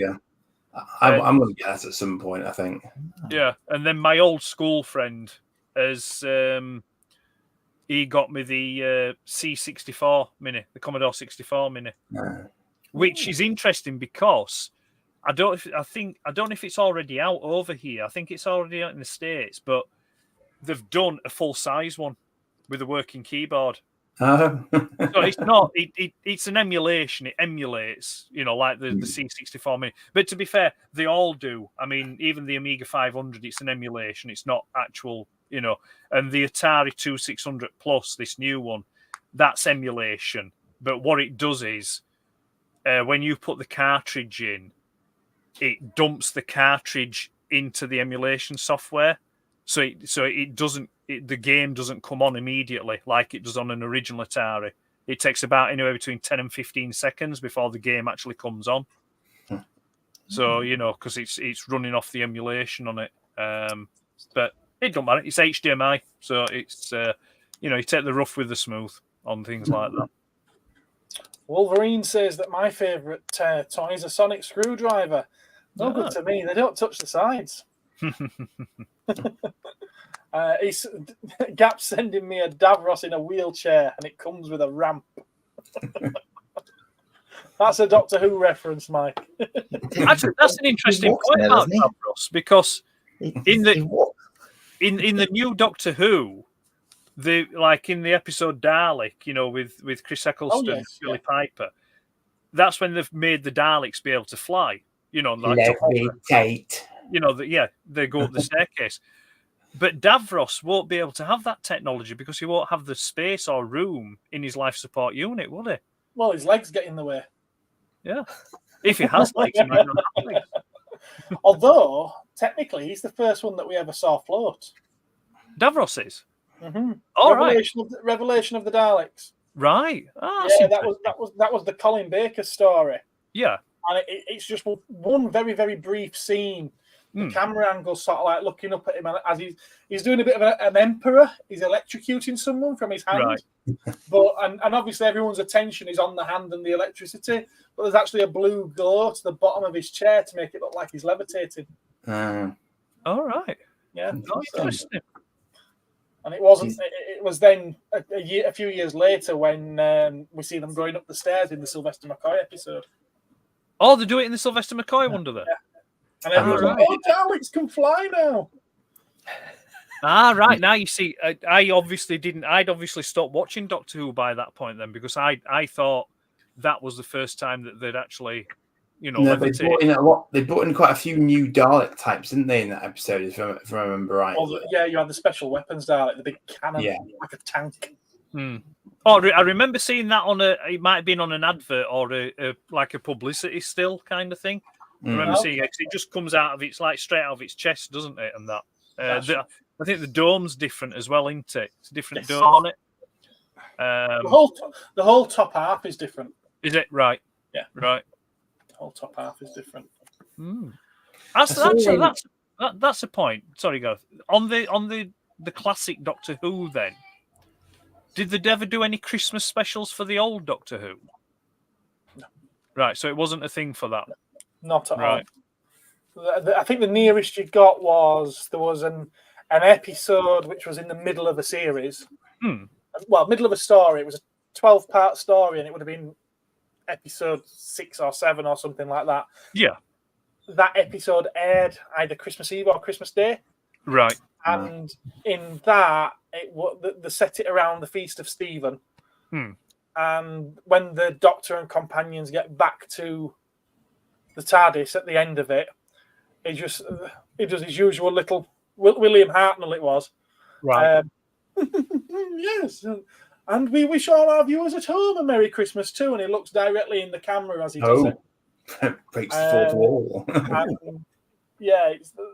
I'm going to get that at some point, I think.
Yeah, and then my old school friend has he got me the C64 Mini, the Commodore 64 Mini, which is interesting because I don't know if it's already out over here. I think it's already out in the States, but they've done a full size one with a working keyboard. So it's not. It's an emulation. It emulates, like the C64 Mini. But to be fair, they all do. I mean, even the Amiga 500, it's an emulation. It's not actual, And the Atari 2600 Plus, this new one, that's emulation. But what it does is, when you put the cartridge in, it dumps the cartridge into the emulation software. So it doesn't. The game doesn't come on immediately like it does on an original Atari. It takes about anywhere between 10 and 15 seconds before the game actually comes on. So, because it's running off the emulation on it. But it don't matter. It's HDMI. So it's, you take the rough with the smooth on things like that.
Wolverine says that my favourite toy is a sonic screwdriver. No good to me. They don't touch the sides. Gap's sending me a Davros in a wheelchair, and it comes with a ramp. That's a Doctor Who reference, Mike.
Actually, that's an interesting point about Davros because in the new Doctor Who, in the episode Dalek, with Chris Eccleston and Billy Piper, that's when they've made the Daleks be able to fly.
Levitate.
They go up the staircase. But Davros won't be able to have that technology because he won't have the space or room in his life support unit, will he?
Well, his legs get in the way.
Yeah. If he has legs, he might not have legs.
Although, technically, he's the first one that we ever saw float.
Davros is?
Mm-hmm.
All
Revelation of the Daleks.
Right.
That was the Colin Baker story.
Yeah.
And it's just one very, very brief scene. The camera angle sort of like looking up at him as he's doing a bit of an emperor. He's electrocuting someone from his hand.
Right.
But and obviously everyone's attention is on the hand and the electricity. But there's actually a blue glow to the bottom of his chair to make it look like he's levitating.
All right.
Yeah.
Interesting.
And it wasn't. It was then a few years later when we see them going up the stairs in the Sylvester McCoy episode.
Oh, they do it in the Sylvester McCoy one, do they?
Yeah. And everyone's like, Daleks can fly now.
Right. Now you see, I obviously didn't. I'd obviously stopped watching Doctor Who by that point then, because I thought that was the first time that they'd actually,
No, they brought in a lot. They brought in quite a few new Dalek types, didn't they, in that episode? If I remember right.
Yeah, you had the special weapons Dalek, the big cannon, like a tank.
Oh, I remember seeing that on it might have been on an advert or like a publicity still kind of thing. I remember seeing it. It just comes out of its like straight out of its chest, doesn't it? And that I think the dome's different as well, isn't it? It's a different dome on it.
The whole top half is different.
Is it right?
Yeah,
right.
The whole top half is different.
That's a point. Sorry, go on the classic Doctor Who. Then, did they ever do any Christmas specials for the old Doctor Who?
No.
Right, so it wasn't a thing for that.
Not at all. I think the nearest you got was there was an episode which was in the middle of a series. Well, middle of a story. It was a 12-part story, and it would have been episode 6 or 7 or something like that.
Yeah.
That episode aired either Christmas Eve or Christmas Day.
Right.
And in that, they set it around the Feast of Stephen. And when the Doctor and companions get back to the TARDIS at the end of it, he does his usual little William Hartnell. It was
right.
Yes, and we wish all our viewers at home a Merry Christmas too. And he looks directly in the camera as he does it.
Breaks the fourth wall.
And, yeah,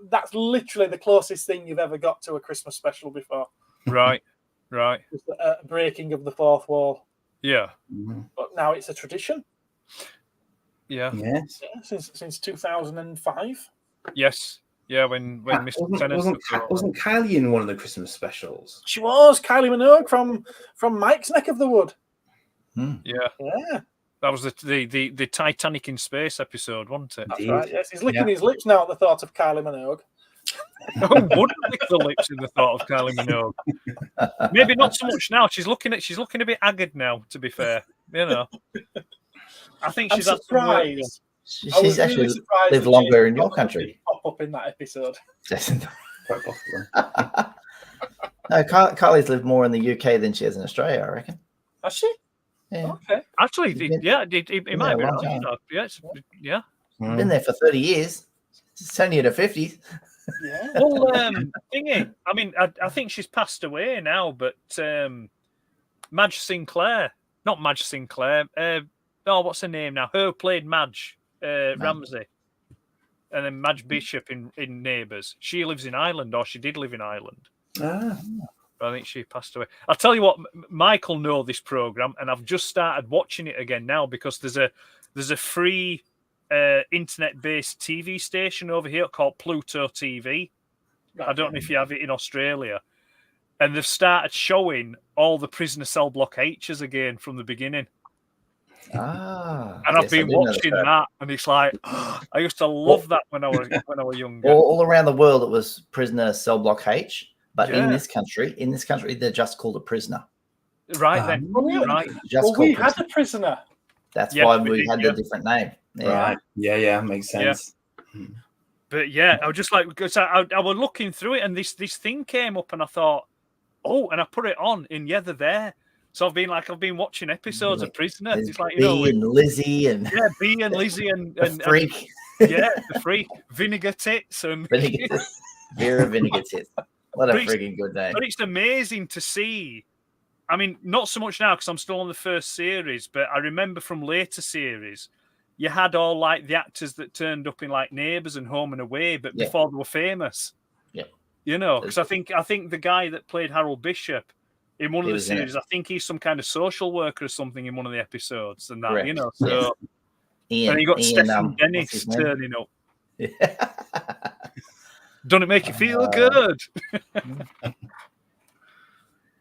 that's literally the closest thing you've ever got to a Christmas special before.
Right.
Just a breaking of the fourth wall.
Yeah.
But now it's a tradition.
Yeah.
Yes.
Yeah, since 2005.
Yes. Yeah, when Mr. Tennis
wasn't Kylie in one of the Christmas specials?
She was Kylie Minogue from Mike's neck of the wood.
Yeah. That was the Titanic in Space episode, wasn't it?
That's right. Yes, he's licking his lips now at the thought of Kylie Minogue.
Who wouldn't lick the lips in the thought of Kylie Minogue? Maybe not so much now. She's looking a bit haggard now. To be fair, I think she's
surprised.
She's actually lived longer in your country.
Pop up in that episode.
Quite possibly.
No, Kylie's lived more in the UK than she has in Australia, I reckon.
Has she?
Yeah.
Okay.
Actually, it might be right. Yeah.
Been there for 30 years. It's only in her 50s.
Yeah.
Well, thingy. I mean, I think she's passed away now, but Madge Sinclair, not Madge Sinclair. What's her name now? Her played Madge Ramsey, and then Madge Bishop in Neighbours. She lives in Ireland, or she did live in Ireland. I think she passed away. I'll tell you what, Michael know this program, and I've just started watching it again now because there's a free internet-based TV station over here called Pluto TV. I don't know if you have it in Australia, and they've started showing all the Prisoner Cell Block H's again from the beginning. And I've been watching that, and it's like I used to love that when I was younger.
All around the world, it was Prisoner Cell Block H. But in this country, they're just called a prisoner.
Right then. Right.
We had a prisoner.
That's why we had the different name. Yeah.
Right. Yeah, makes sense.
Yeah. But yeah, I was just like, because I was looking through it, and this thing came up, and I thought, and I put it on, and they're there. So I've been watching episodes of Prisoner. It's like,
B and Lizzie and
B and Lizzie and
Freak.
The Freak, Vinegar Tits and
Vera Vinegar Tits. What a freaking good name.
But it's amazing to see. I mean, not so much now because I'm still on the first series, but I remember from later series, you had all like the actors that turned up in like Neighbours and Home and Away, but before they were famous.
Yeah.
Because I think the guy that played Harold Bishop in one of the series, I think he's some kind of social worker or something in one of the episodes and that,
Correct.
So
Ian,
and you got Stephen Dennis turning up.
Yeah.
Doesn't it make you feel good?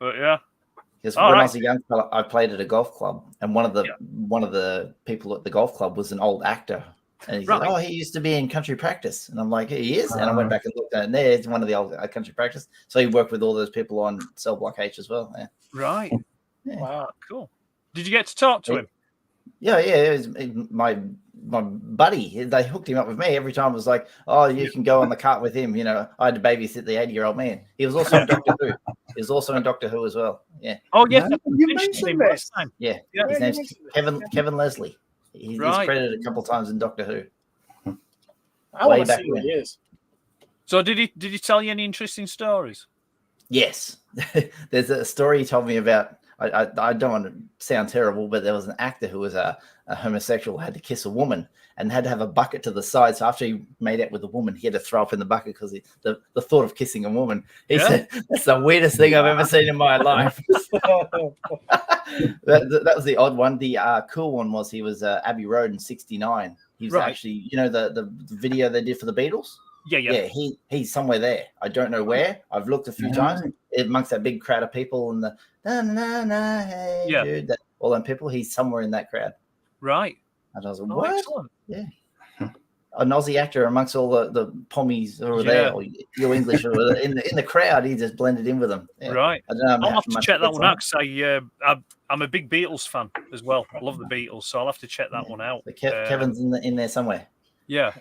But yeah.
Because when I was a young fella, I played at a golf club, and one of the people at the golf club was an old actor, and he said, "Oh, he used to be in Country Practice," and I'm like, "He is," and I went back and looked at it, and there's one of the old Country Practice. So he worked with all those people on Cell Block H as well. Yeah.
Right.
Yeah.
Wow. Cool. Did you get to talk to him?
Yeah. It was my buddy. They hooked him up with me every time. It was like, oh, you can go on the cart with him. You know, I had to babysit the 80-year-old man. He was also in Doctor Who. He was also in Doctor Who as well. Yeah.
Oh yes,
You mentioned this.
Yeah.
Yeah.
His name's Kevin Leslie. He's credited a couple of times in Doctor Who.
I want to see who he is.
So did he tell you any interesting stories?
Yes. There's a story he told me about. I don't want to sound terrible, but there was an actor who was a homosexual, had to kiss a woman and had to have a bucket to the side. So after he made out with a woman, he had to throw up in the bucket because the thought of kissing a woman. He said, that's the weirdest thing I've ever seen in my life. that was the odd one. The cool one was he was Abbey Road in '69. He was actually, you know, the video they did for the Beatles? Yeah, he's somewhere there. I don't know where. I've looked a few times amongst that big crowd of people and the hey dude, all them people. He's somewhere in that crowd. Right. And I was like, what? Excellent. Yeah. An Aussie actor amongst all the pommies who were there, or your English, or in the crowd, he just blended in with them. Yeah.
Right. I don't know. I'll have to check that one out because I'm a big Beatles fan as well. I love the Beatles, so I'll have to check that one out.
Kevin's in there somewhere.
Yeah.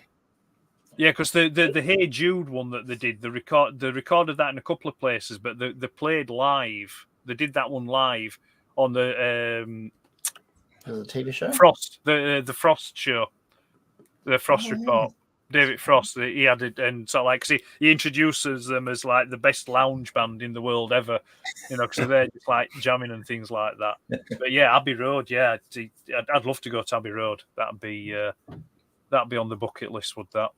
Yeah, because the Hey Jude one that they did, they recorded that in a couple of places, but they played live. They did that one live on the
TV show,
Frost, the Frost show, the Frost Report. David Frost, he had it, and so like, cause he introduces them as like the best lounge band in the world ever, you know, because they're just like jamming and things like that. But yeah, Abbey Road, yeah, I'd love to go to Abbey Road. That'd be on the bucket list. Would that?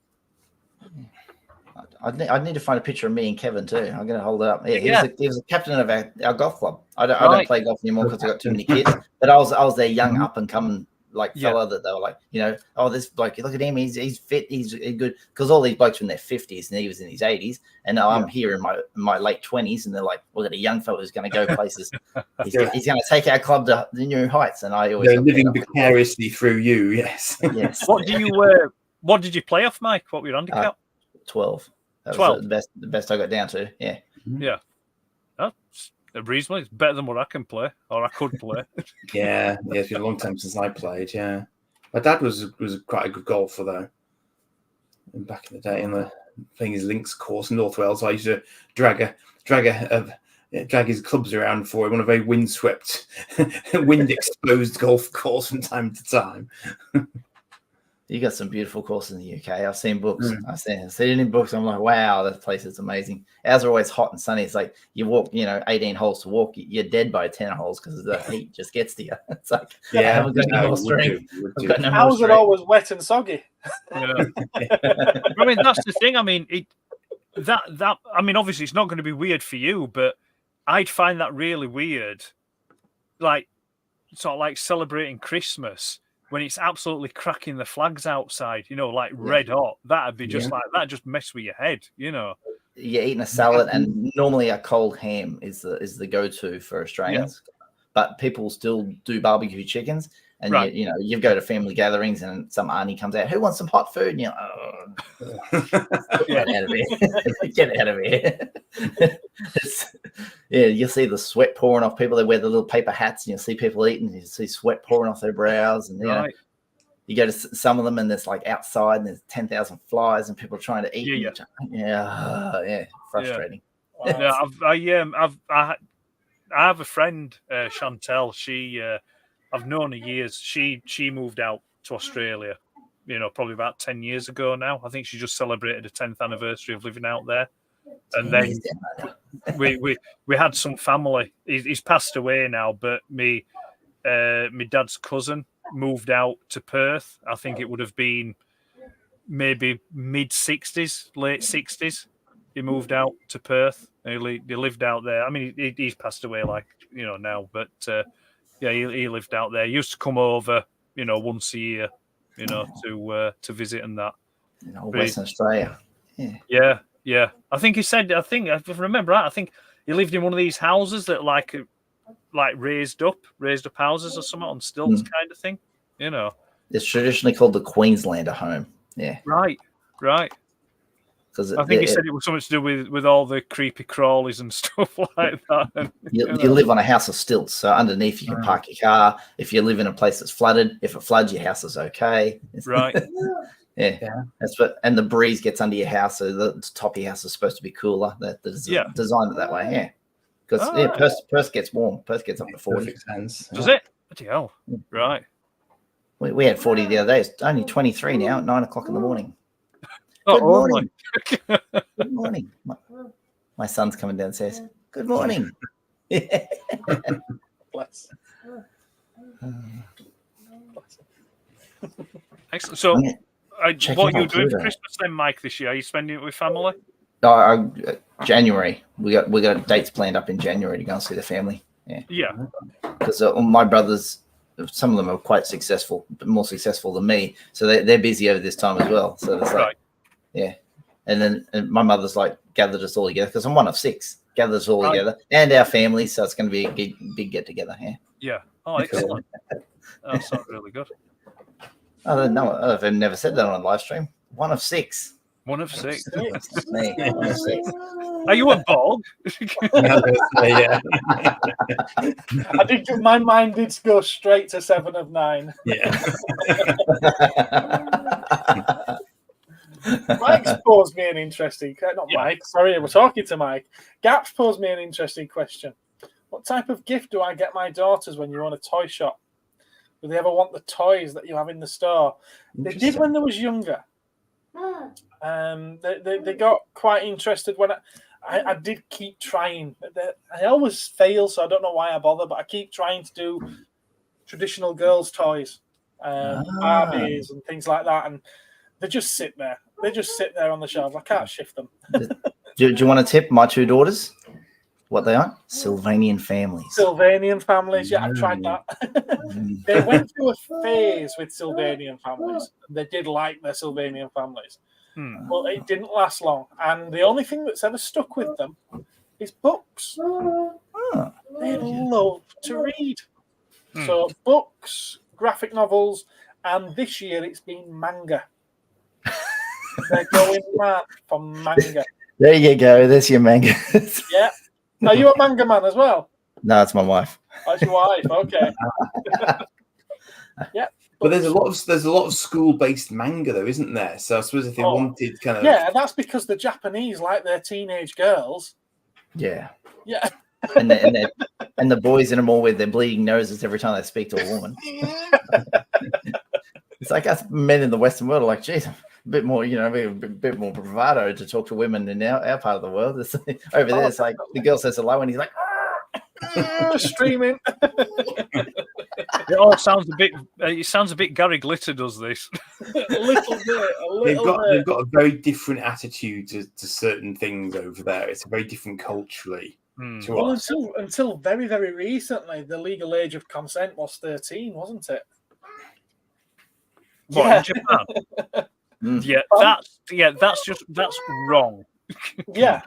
I'd need to find a picture of me and Kevin too. I'm going to hold it up. Yeah, he was a captain of our golf club. I don't play golf anymore because I got too many kids. But I was their young up and coming fella that they were like, you know, oh, this bloke, look at him, he's fit, he's good, because all these blokes were in their 50s and he was in his 80s, and now I'm here in my late 20s, and they're like, look at a young fella who's going to go places. He's going to take our club to the new heights, and I always
living vicariously through you. Yes.
What did you play off, Mike? What were your handicap?
12. That was the best I got down to. Yeah.
Yeah. That's reasonably. It's better than what I can play, or I could play.
Yeah, it's been a long time since I played. Yeah, my dad was quite a good golfer though. And back in the day, in the playing his links course in North Wales, I used to drag his clubs around for him on a very windswept, wind exposed golf course from time to time.
You got some beautiful courses in the UK. I've seen books. I've seen it in books. I'm like, wow, that place is amazing. Ours are always hot and sunny. It's like you walk, 18 holes to walk. You're dead by 10 holes because the heat just gets to you. It's like, I haven't got any more strength.
How's it always wet and soggy?
Yeah. I mean, that's the thing. I mean, obviously it's not going to be weird for you, but I'd find that really weird. Like, sort of like celebrating Christmas when it's absolutely cracking the flags outside, like red hot. That'd be just like that. Just mess with your head, You're
eating a salad, and normally a cold ham is the go-to for Australians, but people still do barbecue chickens. And you go to family gatherings, and some auntie comes out, who wants some hot food? And you're get out of here, get out of here. You'll see the sweat pouring off people. They wear the little paper hats, and you'll see people eating. You see sweat pouring off their brows, and you go to some of them, and there's like outside, and there's 10,000 flies, and people are trying to eat. Frustrating.
I have a friend, Chantel. I've known her years. She moved out to Australia, probably about 10 years ago now. I think she just celebrated the 10th anniversary of living out there. And then we had some family. He's passed away now, but my dad's cousin moved out to Perth. I think it would have been maybe mid-60s, late 60s. He moved out to Perth. He lived out there. I mean, he's passed away now, but... he lived out there. He used to come over, once a year, to visit and that.
Western Australia.
Yeah. I think he said. I think if I remember right, I think he lived in one of these houses that like raised up houses or something on stilts, kind of thing.
It's traditionally called the Queenslander home. Yeah.
Right.
because
I think he said it was something to do with all the creepy crawlies and stuff like that. And,
you live on a house of stilts, so underneath you can park your car. If you live in a place that's flooded, if it floods, your house is okay.
Right.
Yeah. That's what. And the breeze gets under your house, so the top of your house is supposed to be cooler. Designed it that way. Yeah. Because Perth gets warm. Perth gets up to 40.
Does it? Bloody hell. Right.
We had 40 the other day. It's only 23 now at 9 o'clock in the morning.
Good
morning. Good morning. My son's coming downstairs. Good morning.
Bless.
Excellent. So, what are you doing for Christmas then, Mike, this year? Are you spending it with family?
January. We got dates planned up in January to go and see the family.
Yeah.
Because my brothers, some of them are quite successful, but more successful than me. So they're busy over this time as well. So it's like, yeah. And then my mother's like gathered us all together because I'm one of 6. Gathered us all together and our family. So it's going to be a big get together. Yeah.
Yeah. Oh, excellent. That sounds really good.
I don't know. I've never said that on a live stream. One of 6.
One of 6.
That's me. One of 6.
Are you a bog?
Yeah.
I think my mind did go straight to 7 of 9.
Yeah.
Mike's posed me an interesting. Mike. Sorry, we're talking to Mike. Gaps posed me an interesting question. What type of gift do I get my daughters when you own a toy shop? Do they ever want the toys that you have in the store? They did when they was younger. They got quite interested when I did keep trying. I always fail, so I don't know why I bother, but I keep trying to do traditional girls' toys, Barbies and things like that, and they just sit there. They just sit there on the shelf. I can't shift them.
Do you want to tip my 2 daughters? What they are? Sylvanian families.
Sylvanian families, yeah, I tried that. They went through a phase with Sylvanian families. They did like their Sylvanian families. But it didn't last long. And the only thing that's ever stuck with them is books. They love to read. So books, graphic novels, and this year it's been manga. They're going mad for manga.
There you go. There's your manga.
Yeah. Are you a manga man as well?
No, it's my wife.
Oh, it's your wife. Okay. Yeah.
But there's a lot of school-based manga, though, isn't there? So I suppose if they wanted kind of
that's because the Japanese like their teenage girls.
Yeah.
Yeah.
And the boys in them all with their bleeding noses every time they speak to a woman. It's like us men in the Western world are like, geez, a bit more, a bit more bravado to talk to women in our part of the world. It's, over there, it's like the girl says hello and he's like,
streaming.
It all sounds a bit. It sounds a bit Gary Glitter does this.
A little bit.
They've got a very different attitude to certain things over there. It's very different culturally. To us.
Until very, very recently, the legal age of consent was 13, wasn't it?
What, in Japan? That's wrong.
Yeah.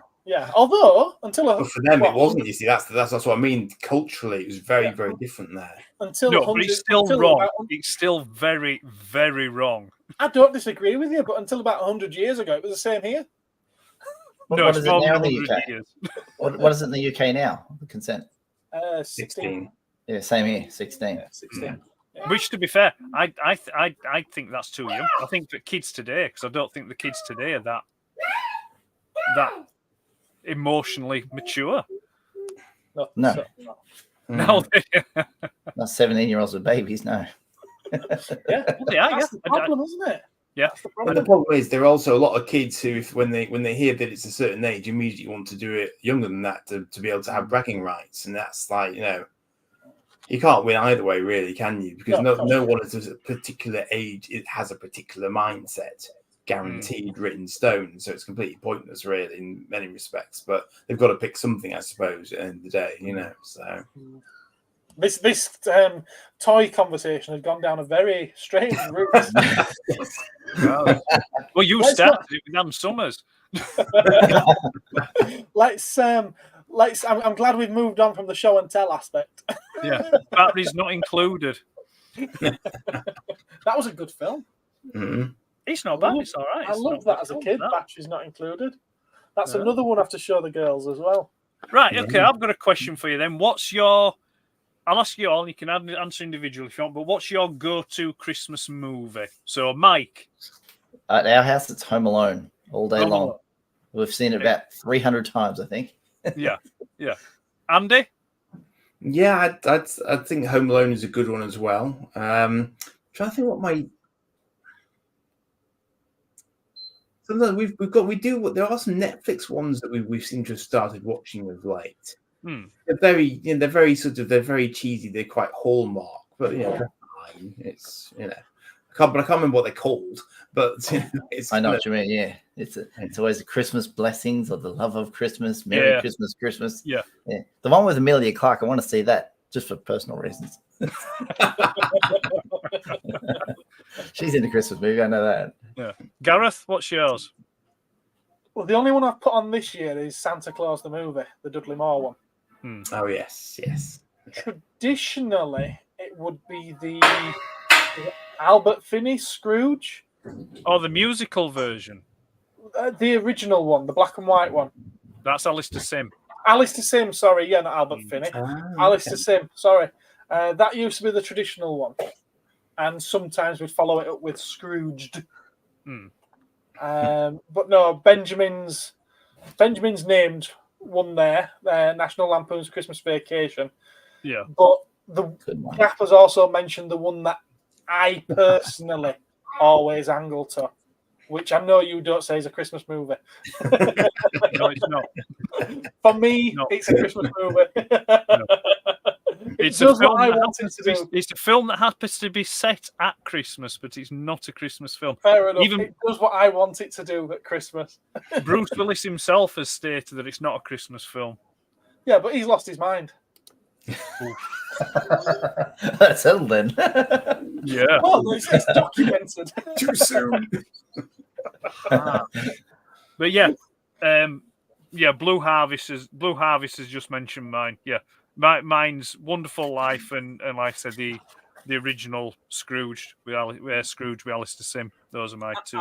Although
but for them it wasn't. You see, that's what I mean. Culturally, it was very, very different there.
But it's still wrong. It's still very, very wrong.
I don't disagree with you, but until about 100 years ago, it was the same here.
What is it now in the UK? What is it in the UK now? The consent?
16.
Yeah, same here. 16.
Yeah, 16. Yeah.
Which, to be fair, I think that's too young. I think that kids today, because I don't think the kids today are that emotionally mature.
No.
So,
No,
not 17-year-olds with babies. No.
That's the problem, isn't it?
Yeah.
But the problem is there are also a lot of kids who, when they hear that it's a certain age, immediately want to do it younger than that to be able to have bragging rights, and that's like you can't win either way, really, can you? Because no one at a particular age has a particular mindset guaranteed written stone, so it's completely pointless, really, in many respects. But they've got to pick something, I suppose, at the end of the day, So
this toy conversation has gone down a very strange route.
Well, you started it with Ann Summers.
I'm glad we've moved on from the show and tell aspect.
Yeah, batteries not included.
That was a good film.
Mm-hmm.
It's not bad. It's all right.
I loved that as a kid. Batteries not included. That's another one I have to show the girls as well.
Right. Okay. I've got a question for you then. I'll ask you all. You can answer individually if you want. But what's your go-to Christmas movie? So, Mike.
At our house, it's Home Alone all day
Home
long.
Alone.
We've seen it about 300 times, I think.
Yeah. Andy?
Yeah, I think Home Alone is a good one as well. Trying to think what my. Sometimes there are some Netflix ones that we've seemed to have started watching of late. They're very they're very cheesy. They're quite Hallmark, but they're fine. It's I can't remember what they're called. But
I know what you mean. Yeah, it's always the Christmas blessings or the love of Christmas, Merry Christmas.
Yeah.
The one with Amelia Clark. I want to see that just for personal reasons. She's in the Christmas movie. I know that.
Yeah. Gareth, what's yours?
Well, the only one I've put on this year is Santa Claus the movie, the Dudley Moore one.
Oh yes.
Traditionally, it would be the Albert Finney Scrooge.
Oh, the musical version.
The original one, the black and white one.
That's Alistair Sim.
Alistair Sim, sorry. Yeah, not Albert Finney. Alistair Sim, sorry. That used to be the traditional one. And sometimes we'd follow it up with Scrooged. But no, Benjamin's named one there, National Lampoon's Christmas Vacation.
Yeah.
But the Gap has also mentioned the one that I personally always angle to, which I know you don't say is a Christmas movie.
No, it's not.
For me, it's a Christmas movie.
No.
It's a
film that happens to be set at Christmas, but it's not a Christmas film.
Fair enough. It does what I want it to do at Christmas.
Bruce Willis himself has stated that it's not a Christmas film.
Yeah, but he's lost his mind.
That's settled then.
Yeah.
Well, it's documented.
Too soon.
But Blue Harvest has just mentioned mine. Yeah. Mine's Wonderful Life and like I said, the original Scrooge with Alistair Sim. Those are my two.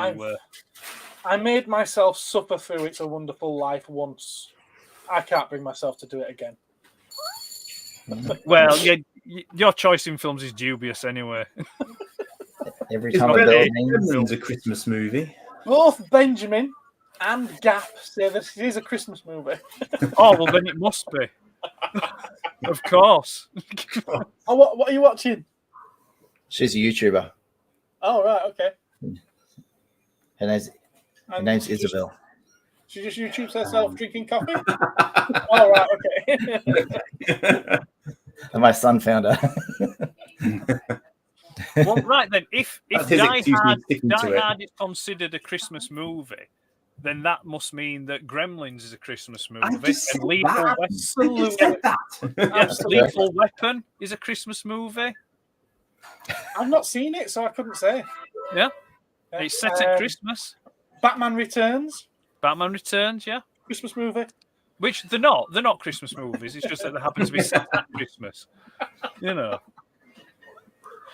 I made myself suffer through It's a Wonderful Life once. I can't bring myself to do it again.
Well, your choice in films is dubious anyway.
Every time
it's a Christmas movie.
Both Benjamin and Gap say this is a Christmas movie.
Oh, well, then it must be. Of course.
Oh, what are you watching?
She's a YouTuber.
Oh, right, okay.
Her name's Isabel.
She just YouTubes herself drinking coffee? Oh, right, okay.
And my son found her.
Well, right then, if Die Hard is considered a Christmas movie, then that must mean that Gremlins is a Christmas movie. And Lethal Weapon is a Christmas movie.
I've not seen it, so I couldn't say.
Yeah. It's set at Christmas.
Batman Returns,
yeah.
Christmas movie.
Which they're not. They're not Christmas movies. It's just that they happen to be set at Christmas.
Oh,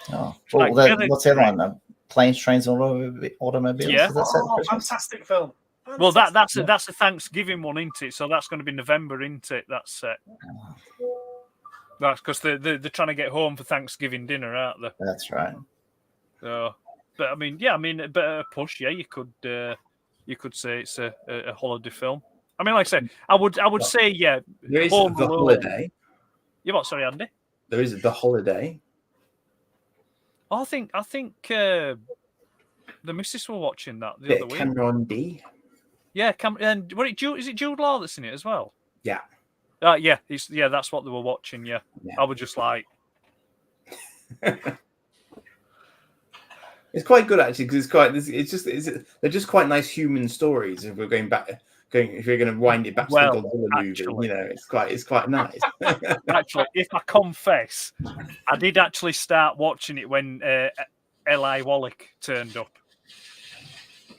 well, what's the other one? Planes, Trains, and Automobiles.
Yeah.
Fantastic film.
Well, that's a Thanksgiving one, isn't it? So that's going to be November, isn't it? That's set. That's because they're trying to get home for Thanksgiving dinner, aren't they?
That's right.
So, but a push. Yeah, you could say it's a holiday film. I mean, like I said, I would say
There is The Holiday.
You what? Sorry, Andy.
There is The Holiday.
Oh, I think the missus were watching that the other week.
Cameron D.
Yeah, and is it Jude Law that's in it as well?
Yeah.
That's what they were watching. Yeah. I was just like,
it's quite good actually because they're just quite nice human stories. If we're if you're going to wind it back to the Godzilla movie, it's quite nice.
Actually, if I confess, I did actually start watching it when Eli Wallach turned up.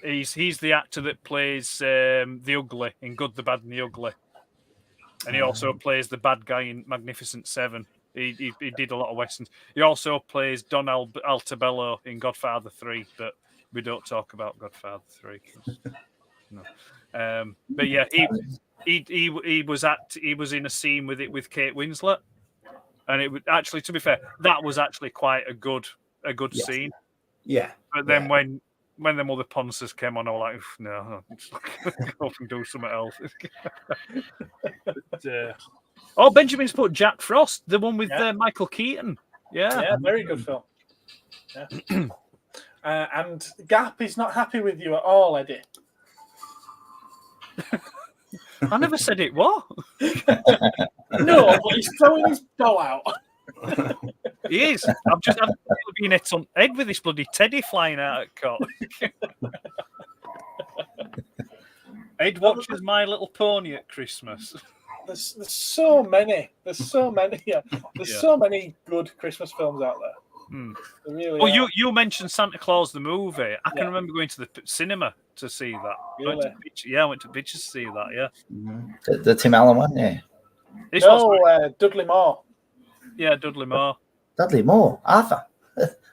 He's the actor that plays the Ugly in Good, the Bad, and the Ugly, and he also plays the bad guy in Magnificent Seven. He did a lot of westerns. He also plays Don Altabello in Godfather 3, but we don't talk about Godfather 3. No. But yeah, he was in a scene with Kate Winslet, and it was actually, to be fair, that was actually quite a good scene.
Yeah.
But then when them other Ponces came on, I was like, no, just go off and do something else. But, Benjamin's put Jack Frost, the one with Michael Keaton.
Yeah, very good film. Yeah. And Gap is not happy with you at all, Eddie.
I never said it. What?
No, but he's throwing his dough out.
He is. I've been hit on head with this bloody teddy flying out at cock. Ed watches My Little Pony at Christmas.
There's so many. There's so many. Yeah. There's so many good Christmas films out there. There really are.
You mentioned Santa Claus the movie. I can remember going to the cinema to see that.
Really?
I went to Pictures to see that. Yeah.
The Tim Allen one, yeah.
Dudley Moore.
Yeah, Dudley Moore.
Dudley Moore, Arthur.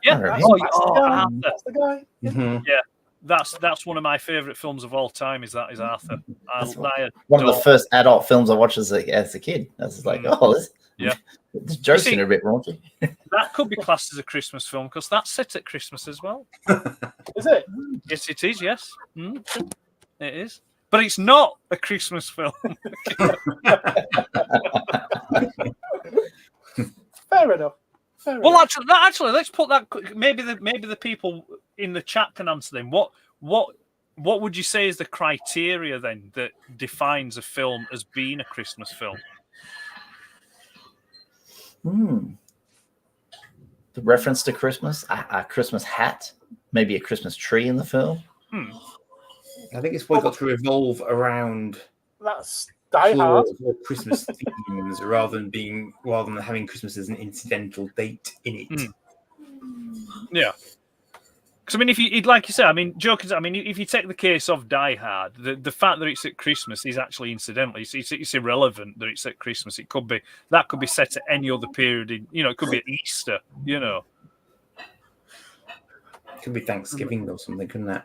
Yeah. Arthur.
That's the guy.
Yeah. That's one of my favourite films of all time. Is Arthur?
One of the first adult films I watched as a kid. I was like, this joke's a bit raunchy.
That could be classed as a Christmas film because that's set at Christmas as well.
Is it?
Yes, it is. Yes, it is. But it's not a Christmas film.
Fair enough.
Well, actually, let's put that. Maybe the people in the chat can answer them. What would you say is the criteria then that defines a film as being a Christmas film?
The reference to Christmas, a Christmas hat, maybe a Christmas tree in the film.
I think it's probably got to revolve around
that's Die Hard
Christmas themes rather than having Christmas as an incidental date in it.
Yeah. Because I mean, if you like you said, I mean, joking. I mean, if you take the case of Die Hard, the fact that it's at Christmas is actually incidental. It's irrelevant that it's at Christmas. It could be set at any other period. It could be at Easter. It
could be Thanksgiving or something, couldn't it?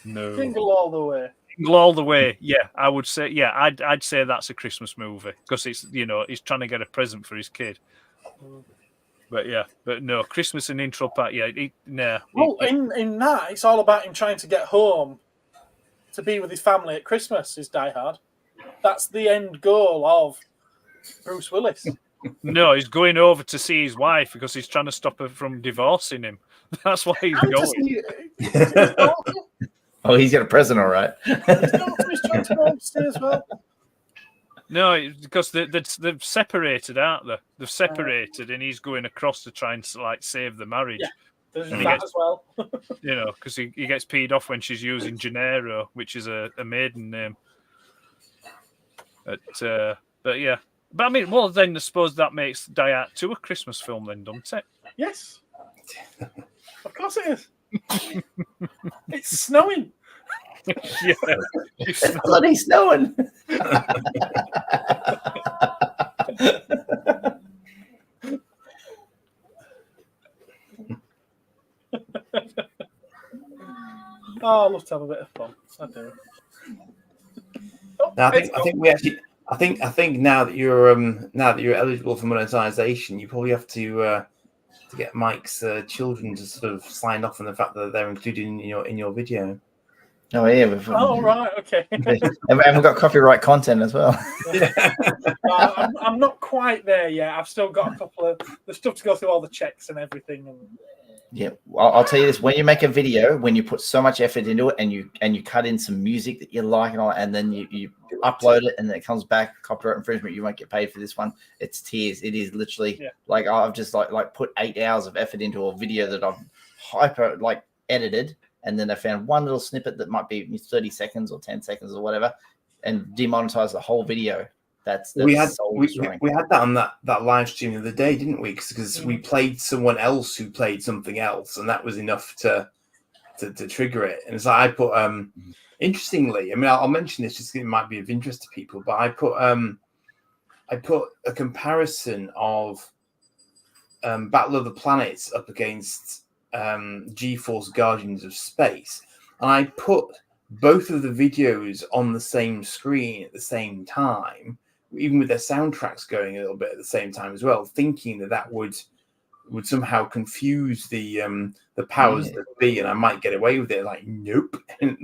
No.
Jingle all the way.
Jingle all the way. Yeah, I would say. Yeah, I'd say that's a Christmas movie because it's he's trying to get a present for his kid. But no, Christmas and intro part. Yeah,
Well, in that, it's all about him trying to get home to be with his family at Christmas. Is Die Hard? That's the end goal of Bruce Willis.
No, he's going over to see his wife because he's trying to stop her from divorcing him. That's why he's going.
Oh, he's got a present, all right.
He's trying to go upstairs as well.
No, because they've separated, aren't they? They've separated, and he's going across to try and save the marriage.
Yeah, there's that as well.
Because he gets peed off when she's using Gennaro, which is a maiden name. But yeah. But I mean, well, then I suppose that makes Die Hard 2 a Christmas film, then, doesn't it?
Yes. Of course it is. It's snowing.
Yeah.
It's bloody snowing.
I love to have a bit of fun. I do.
Now, I think now that you're eligible for monetization, you probably have to get Mike's children to sort of sign off on the fact that they're included in your video.
Oh yeah,
right, okay.
And we've got copyright content as well.
I'm not quite there yet. I've still got a couple of the stuff to go through, all the checks and everything.
Yeah, I'll tell you this: when you make a video, when you put so much effort into it, and you cut in some music that you like and all, and then you upload it, and then it comes back copyright infringement, you won't get paid for this one. It's tears. It is literally like I've just like put 8 hours of effort into a video that I've hyper edited. And then I found one little snippet that might be 30 seconds or 10 seconds or whatever, and demonetize the whole video. That's
we had that on that live stream the other day, didn't we? Because we played someone else who played something else, and that was enough to to trigger it. And so I put interestingly, I mean, I'll mention this just 'cause it might be of interest to people, but I put a comparison of Battle of the Planets up against G-Force Guardians of Space, and I put both of the videos on the same screen at the same time, even with their soundtracks going a little bit at the same time as well, thinking that would somehow confuse the powers that be, and I might get away with it. Like, nope. And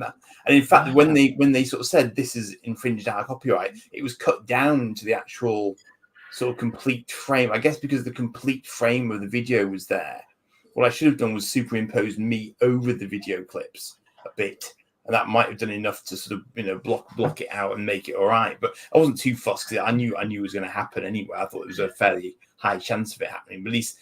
in fact, when they sort of said this is infringed our copyright, it was cut down to the actual sort of complete frame. I guess because the complete frame of the video was there. What I should have done was superimpose me over the video clips a bit, and that might have done enough to sort of block it out and make it all right. But I wasn't too fussed because I knew it was going to happen anyway. I thought it was a fairly high chance of it happening. But at least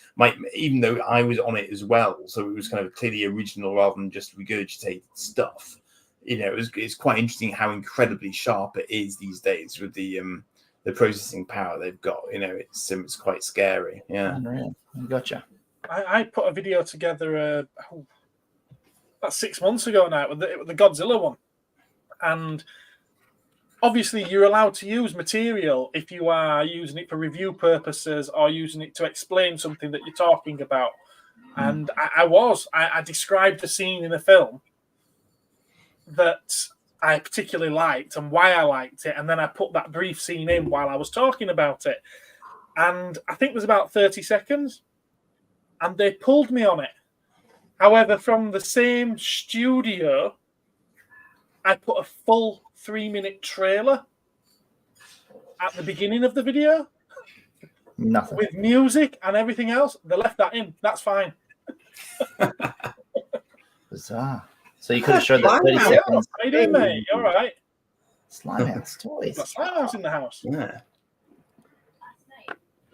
even though I was on it as well, so it was kind of clearly original rather than just regurgitated stuff. It's quite interesting how incredibly sharp it is these days with the processing power they've got. It's quite scary. Yeah,
Gotcha.
I put a video together about 6 months ago now with the Godzilla one, and obviously you're allowed to use material if you are using it for review purposes or using it to explain something that you're talking about. And I described the scene in a film that I particularly liked and why I liked it, and then I put that brief scene in while I was talking about it, and I think it was about 30 seconds, and they pulled me on it. However, from the same studio, I put a full 3-minute trailer at the beginning of the video.
Nothing.
With music and everything else. They left that in. That's fine.
Bizarre. So you could have showed that 30 seconds.
How you doing, mate? You all right?
Slimehouse Toys.
Got Slimehouse in the house.
Yeah.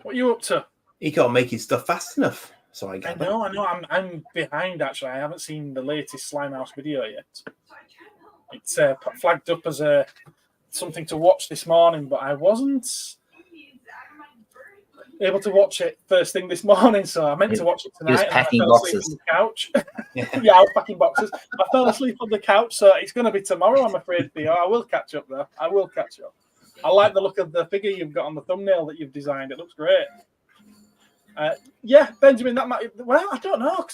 What are you up to?
He can't make his stuff fast enough. So I
know. I'm behind, actually. I haven't seen the latest Slimehouse video yet. It's flagged up as something to watch this morning, but I wasn't able to watch it first thing this morning, so I meant to watch it tonight.
He was packing boxes.
On the couch. Yeah, I was packing boxes. I fell asleep on the couch, so it's going to be tomorrow, I'm afraid, Theo. I will catch up, though. I will catch up. I like the look of the figure you've got on the thumbnail that you've designed. It looks great. Yeah, Benjamin, that might... Well, I don't know.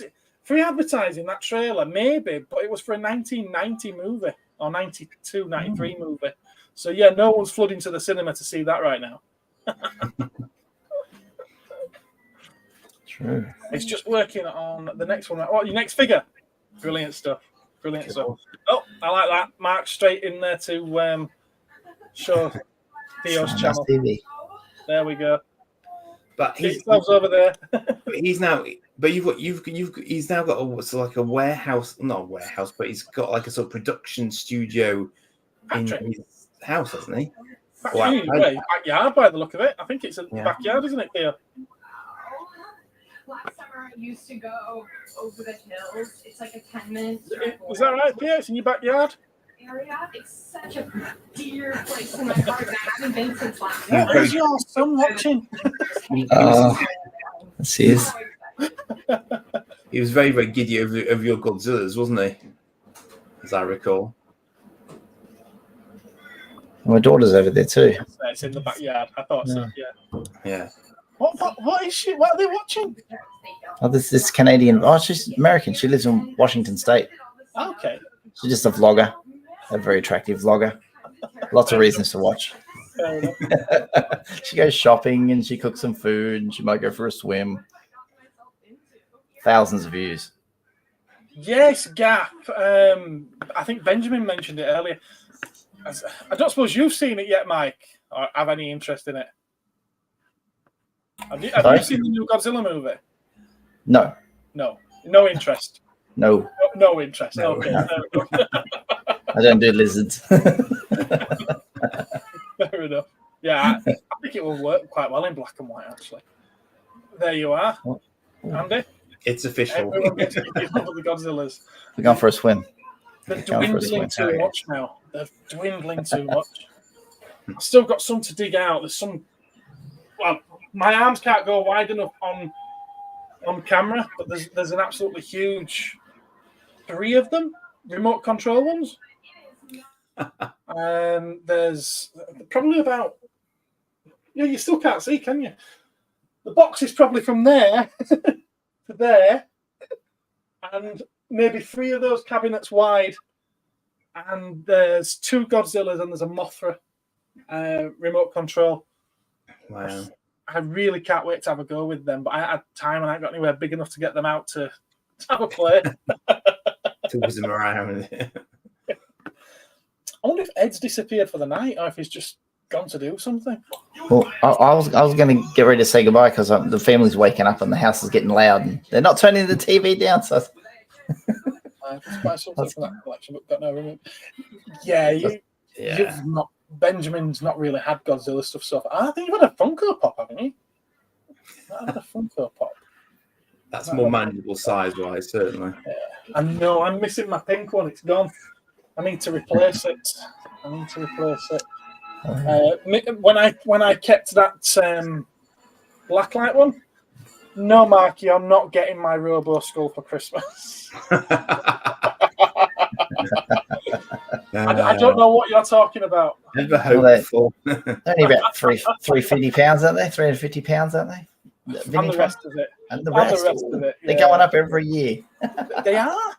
Free advertising, that trailer, maybe, but it was for a 1990 movie, or 92, 93 movie. So, yeah, no one's flooding to the cinema to see that right now.
True.
It's just working on the next one. Oh, your next figure. Brilliant stuff. Brilliant stuff. Oh, I like that. Mark straight in there to show Theo's channel. TV. There we go.
But
he's over there.
He's now. But he's now got a warehouse, not a warehouse, but he's got like a sort of production studio in his house, hasn't he?
Backyard by the look of it. I think it's a backyard, isn't it, Theo?
Last summer, I used to go over the hills. It's like a 10-minute.
Is that right, Theo? It's in your backyard?
Area. It's such a dear place in my heart. I haven't been since last
year. Where's your son watching?
He is.
He was very, very giddy over your Godzillas, wasn't he? As I recall.
My daughter's over there too.
It's in the backyard. I thought so. Yeah.
Yeah.
What is she? What are they watching?
Oh, this Canadian. Oh, she's American. She lives in Washington State.
Okay.
She's just a vlogger, a very attractive vlogger. Lots of reasons to watch. She goes shopping and she cooks some food and she might go for a swim. Thousands of views.
Yes, Gap. I think Benjamin mentioned it earlier. I don't suppose you've seen it yet, Mike, or have any interest in it? Have you seen the new Godzilla movie?
No.
No interest.
No
interest.
No.
Okay.
No. I don't do lizards.
Fair enough. Yeah, I think it will work quite well in black and white, actually. There you are, Andy.
It's official.
Everyone gets to give up the Godzillas.
We're going for a swim.
They're dwindling too much now. They're dwindling too much. I've still got some to dig out. There's some... Well, my arms can't go wide enough on camera, but there's an absolutely huge 3 of them, remote control ones. There's probably about... Yeah, you still can't see, can you? The box is probably from there to there, and maybe 3 of those cabinets wide. And there's 2 Godzillas and there's a Mothra remote control.
Wow.
I really can't wait to have a go with them, but I had time and I ain't got anywhere big enough to get them out to have a play.
To whiz them around.
I wonder if Ed's disappeared for the night or if he's just gone to do something.
Well, I was going to get ready to say goodbye because the family's waking up and the house is getting loud and they're not turning the TV down. So
Just buy something from that collection, but got no room. Yeah, you've not. Benjamin's not really had Godzilla stuff so far. I think you've had a Funko Pop, haven't you? I've had a Funko Pop.
That's more manageable size-wise, certainly.
Yeah. And no, I'm missing my pink one. It's gone. I need to replace it. When I kept that blacklight one, no, Mark, you're not getting my Robo Skull for Christmas. I don't know what you're talking about.
Never hopeful.
Only about £350, aren't they? £350, aren't they?
And the rest of it.
And the rest of it.
Yeah.
They're going up every year.
They are.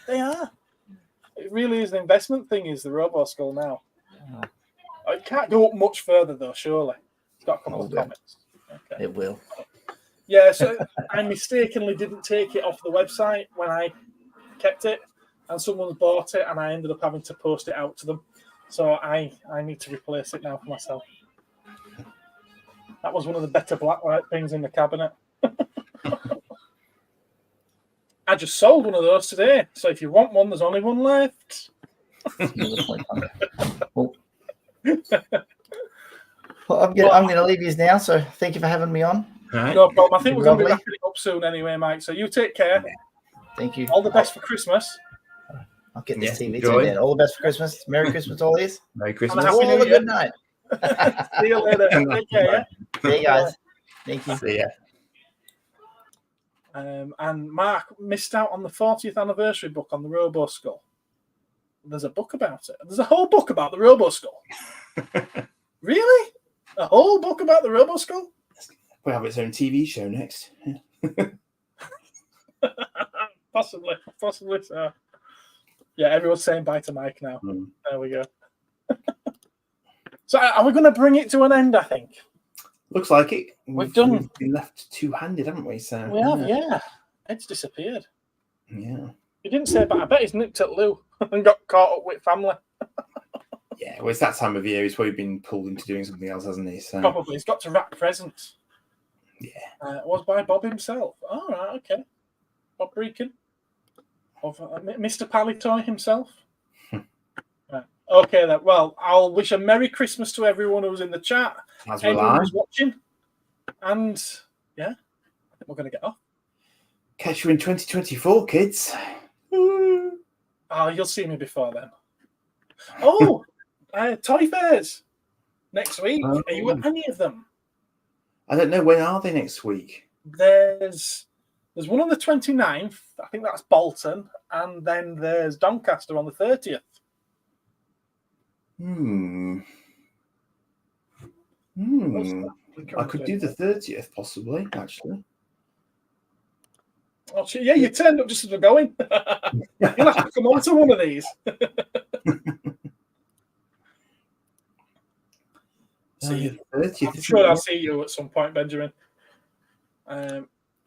It really is an investment thing, is the Robo Skull now. It can't go up much further, though, surely. It's got a couple of comments. Okay.
It will.
Yeah, so I mistakenly didn't take it off the website when I kept it, and someone bought it, and I ended up having to post it out to them. So I need to replace it now for myself. That was one of the better blacklight things in the cabinet. I just sold one of those today, so if you want one, there's only one left.
Well, I'm going to leave you now, so thank you for having me on.
Right.
No problem. I think we're going to be wrapping it up soon anyway, Mike. So you take care.
Thank you.
All the best for Christmas.
I'll get this TV turned in. All the best for Christmas. Merry Christmas, all these.
Merry Christmas.
Happy New
All a
Year.
good night.
See you later. Take care.
See you guys. Thank you.
See ya.
And Mark missed out on the 40th anniversary book on the Robo Skull. There's a book about it. There's a whole book about the Robo Skull. Really? A whole book about the Robo Skull?
We'll have its own TV show next.
Possibly so. Yeah, everyone's saying bye to Mike now. There we go. So are we going to bring it to an end, I think?
Looks like it.
We've
been left two-handed, haven't we? So
we have, yeah. Ed's disappeared.
Yeah.
He didn't say, but I bet he's nipped at Lou and got caught up with family.
Yeah, well, it's that time of year. He's probably been pulled into doing something else, hasn't he? So
Probably. He's got to wrap presents.
Yeah.
It was by Bob himself. All right, okay. Bob Breakin. Of Mr. Palitoy himself. Right. Okay, then. Well, I'll wish a Merry Christmas to everyone who's in the chat.
As
Everyone who's watching. And, yeah, I think we're going to get off.
Catch you in 2024, kids.
Oh, you'll see me before then. Oh, toy fairs next week. Are you at any of them?
I don't know. When are they next week?
There's one on the 29th. I think that's Bolton. And then there's Doncaster on the 30th.
I could do the 30th, possibly, actually.
Oh, yeah, you turned up just as we're going. You'll have to come on to one of these. See you.
30th.
I'm sure I'll see you at some point, Benjamin.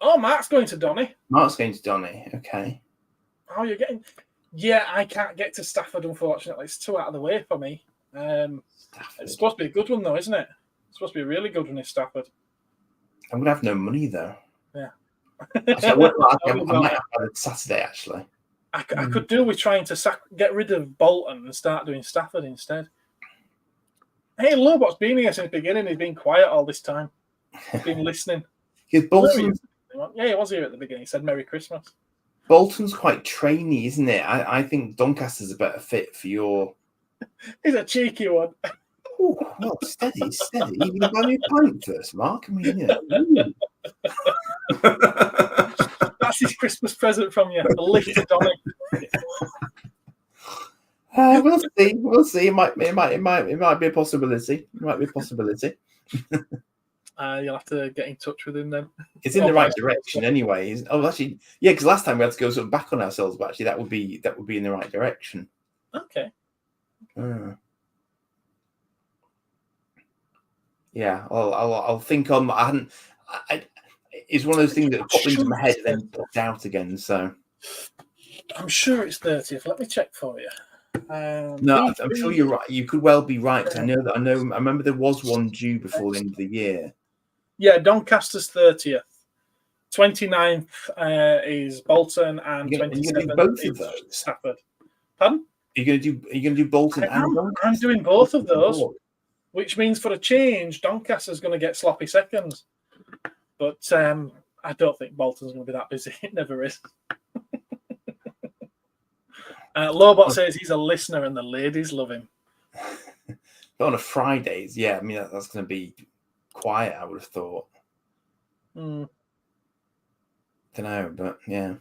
Mark's going to Donny.
Mark's going to Donny. Okay.
How are you getting? Yeah, I can't get to Stafford, unfortunately. It's too out of the way for me. It's supposed to be a good one, though, isn't it? It's supposed to be a really good one in Stafford.
I'm going to have no money, though.
Yeah.
Actually, I might have it Saturday, actually.
I could do with trying to get rid of Bolton and start doing Stafford instead. Hey, Lobot's been here since the beginning. He's been quiet all this time. He's been listening.
Bolton,
yeah, he was here at the beginning. He said Merry Christmas.
Bolton's quite trainy, isn't it? I think Doncaster's a better fit for your...
He's a cheeky one.
Oh, no, steady. You can buy me a pint first, Mark. I mean, yeah.
That's his Christmas present from you. A lift to Donny.
We'll see. We'll see. It might be a possibility. It might be a possibility.
You'll have to get in touch with him then.
It's in the right direction anyway. Actually, yeah, because last time we had to go sort of back on ourselves, but actually that would be in the right direction.
Okay.
Yeah, I'll think on. It's one of those things that popped into my head and then popped out again. So
I'm sure it's 30th. Let me check for you.
No, I'm sure you're right. You could well be right. I remember there was one due before the end of the year.
Yeah, Doncaster's 30th. 29th is Bolton, and 27th
both
is
of those?
Stafford. Pardon?
Are you going to do Bolton and Doncaster?
I'm doing both of those, which means for a change, Doncaster's going to get sloppy seconds. But I don't think Bolton's going to be that busy. It never is. Lobot says he's a listener and the ladies love him.
But on a Fridays, yeah, I mean that's going to be quiet. I would have thought. Don't know, but yeah.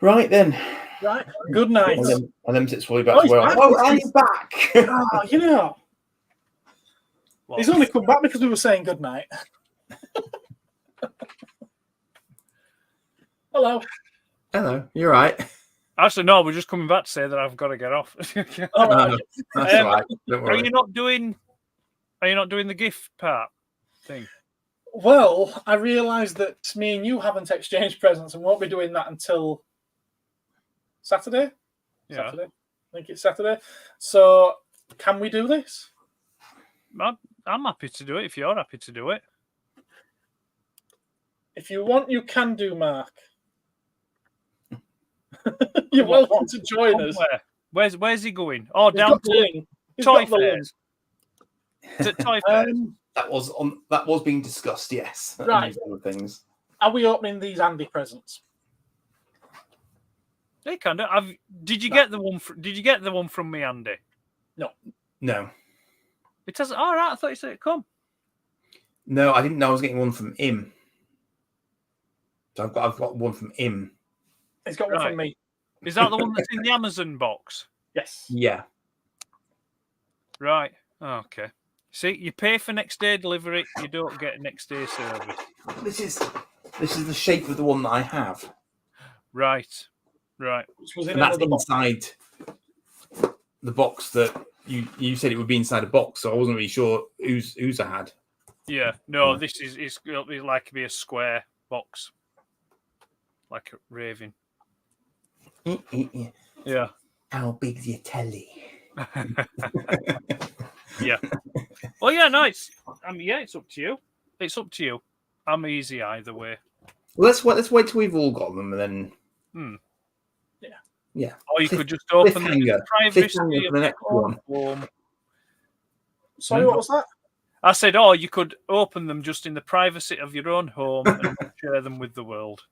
Right then.
Right. Good night.
And then it's probably back to where. I'm back.
You know, he's only come back because we were saying good night. Hello.
Hello. You're right.
Actually, no, we're just coming back to say that I've got to get off.
All right.
No, that's all right. Don't worry.
Are you not doing the gift part thing?
Well, I realised that me and you haven't exchanged presents and won't be doing that until Saturday.
Yeah.
Saturday. I think it's Saturday. So, can we do this?
I'm happy to do it if you're happy to do it.
If you want, you can do, Mark. You're welcome to join us.
Where's he going? Oh, down to Toy Fairs. Toy Fairs.
That was being discussed. Yes.
Right.
Other things.
Are we opening these Andy presents?
They kind of. Did you get the one? Did you get the one from me, Andy?
No.
It hasn't. All right. I thought you said it come.
No, I didn't know I was getting one from him. So I've got one from him.
He's got one from me.
Is that the one that's in the Amazon box?
Yes.
Yeah.
Right. Okay. See, you pay for next day delivery, you don't get next day service.
This is the shape of the one that I have.
Right.
Which was in
and that's inside the box that you said it would be inside a box, so I wasn't really sure whose I had.
Yeah. No, this is it'll be like a square box. Like a raving. Yeah.
How big's your telly?
Yeah. Well, yeah, no, it's up to you. It's up to you. I'm easy either way.
Well, let's wait till we've all got them and then. Yeah.
Or you could just open them in the privacy of
the next one.
Home.
Sorry, what was that?
I said, you could open them just in the privacy of your own home and share them with the world.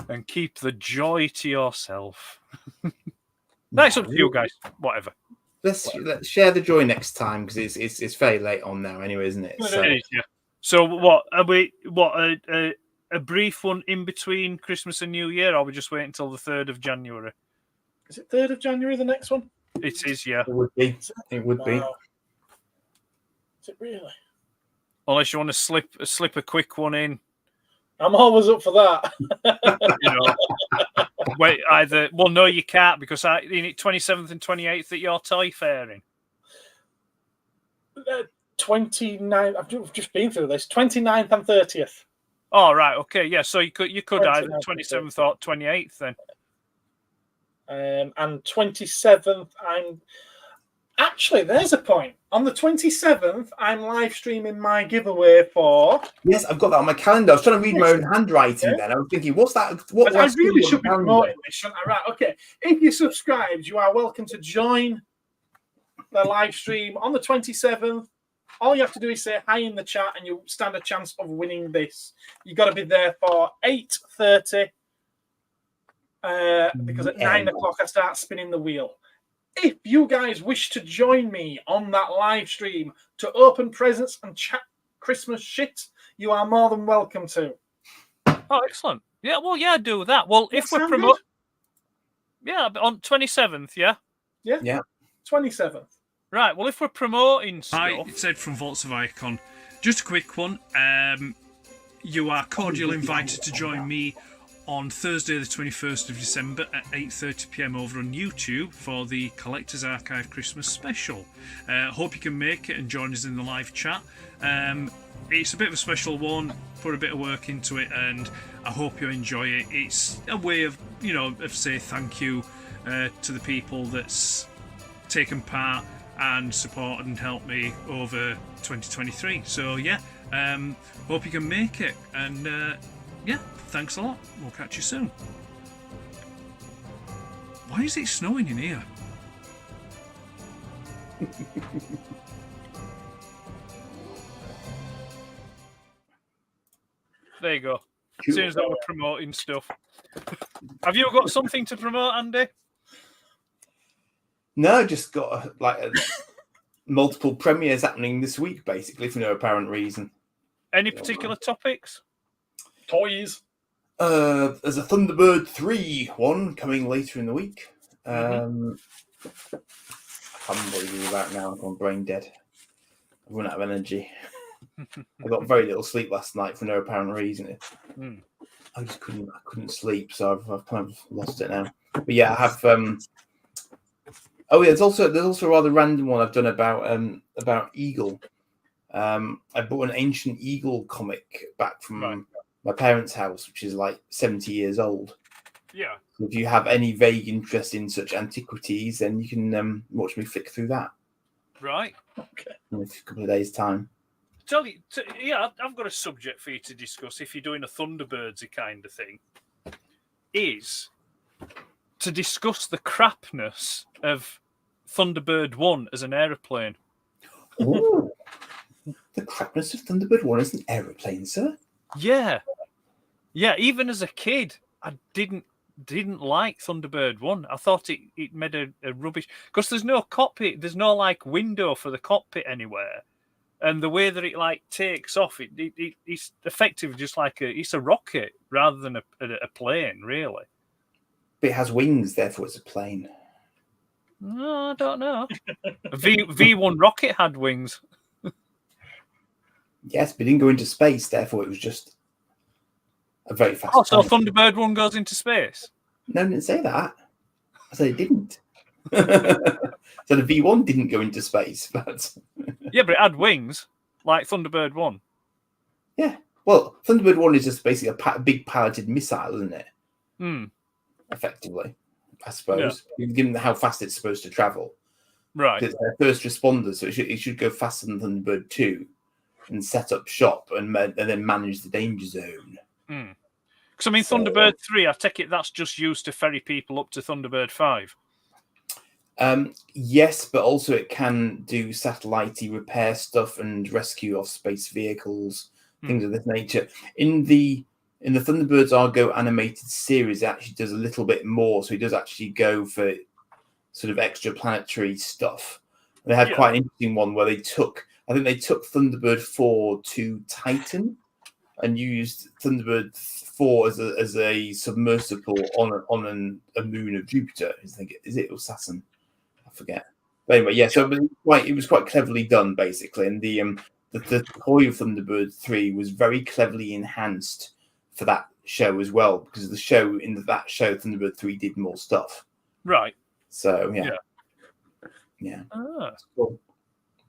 And keep the joy to yourself. That's up to you guys. Whatever.
Let's share the joy next time because it's very late on now, anyway, isn't it?
So, it is, yeah. So what are we? A brief one in between Christmas and New Year, or are we just waiting until the 3rd of January?
Is it 3rd of January? The next one?
It is, yeah.
It would be. It would be.
Is it really?
Unless you want to slip a quick one in.
I'm always up for that.
Wait, no, you can't because in 27th and 28th that you're toy fairing.
29th. I've just been through this. 29th and 30th.
Oh right, okay, yeah. So you could either 27th or 28th then.
And 27th, actually, there's a point. On the 27th, I'm live streaming my giveaway for.
Yes, I've got that on my calendar. I was trying to read my own handwriting then. I was thinking, what's that? What
I really should be promoting this, shouldn't I? Right, okay. If you're subscribed, you are welcome to join the live stream on the 27th. All you have to do is say hi in the chat and you stand a chance of winning this. You've got to be there for 8:30 because at 9 o'clock I start spinning the wheel. If you guys wish to join me on that live stream to open presents and chat Christmas shit, you are more than welcome to.
Oh, excellent. Yeah, well, yeah, do that. Well, if we're promoting... Yeah, but on 27th, yeah?
Yeah.
27th.
Right, well, if we're promoting stuff...
Hi, it's Ed from Vaults of Icon. Just a quick one. You are cordially invited to join me on Thursday the 21st of December at 8:30pm over on YouTube for the Collector's Archive Christmas special. Hope you can make it and join us in the live chat. It's a bit of a special one, put a bit of work into it, and I hope you enjoy it. It's a way of, of say thank you to the people that's taken part and supported and helped me over 2023. So yeah, hope you can make it, and yeah, thanks a lot. We'll catch you soon. Why is it snowing in here?
There you go. As soon as we're promoting stuff. Have you got something to promote, Andy?
No, just got multiple premieres happening this week, basically, for no apparent reason.
Any particular topics?
Toys.
There's a Thunderbird 3 one coming later in the week. I can't remember what it is about now. I'm brain dead. I've run out of energy. I got very little sleep last night for no apparent reason. I just couldn't sleep, so I've kind of lost it now. But yeah, I have. Oh yeah, there's also a rather random one I've done about Eagle. I bought an ancient Eagle comic back from my parents' house, which is like 70 years old.
Yeah.
So if you have any vague interest in such antiquities, then you can watch me flick through that.
Right.
Okay.
In a couple of days' time.
I've got a subject for you to discuss if you're doing a Thunderbirdsy kind of thing. Is to discuss the crapness of Thunderbird 1 as an aeroplane.
Oh, the crapness of Thunderbird 1 as an aeroplane, sir?
Yeah. Yeah, even as a kid, I didn't like Thunderbird 1. I thought it made a rubbish... Because there's no cockpit, there's no, window for the cockpit anywhere. And the way that it, takes off, it's effectively just it's a rocket rather than a plane, really.
But it has wings, therefore it's a plane.
No, I don't know. V1 rocket had wings.
Yes, but it didn't go into space, therefore it was just a very fast
so
plane.
Thunderbird 1 goes into space?
No, I didn't say that. I said it didn't. So the V1 didn't go into space, but...
Yeah, but it had wings, like Thunderbird 1.
Yeah. Well, Thunderbird 1 is just basically a big piloted missile, isn't it? Effectively, I suppose. Yeah. Given how fast it's supposed to travel.
Right.
It's their first responders, so it should go faster than Thunderbird 2 and set up shop and then manage the danger zone.
Because, Thunderbird 3, I take it that's just used to ferry people up to Thunderbird 5.
Yes, but also it can do satellite-y repair stuff and rescue off-space vehicles, things of this nature. In the Thunderbirds Argo animated series, it actually does a little bit more. So it does actually go for sort of extraplanetary stuff. They had quite an interesting one where they took Thunderbird 4 to Titan and used Thunderbird 4 as a submersible on a moon of Jupiter. Is it or Saturn? I forget. But anyway, yeah. So it was quite cleverly done, basically, and the toy of Thunderbird 3 was very cleverly enhanced for that show as well, because that show Thunderbird 3 did more stuff.
Right.
So yeah. Cool.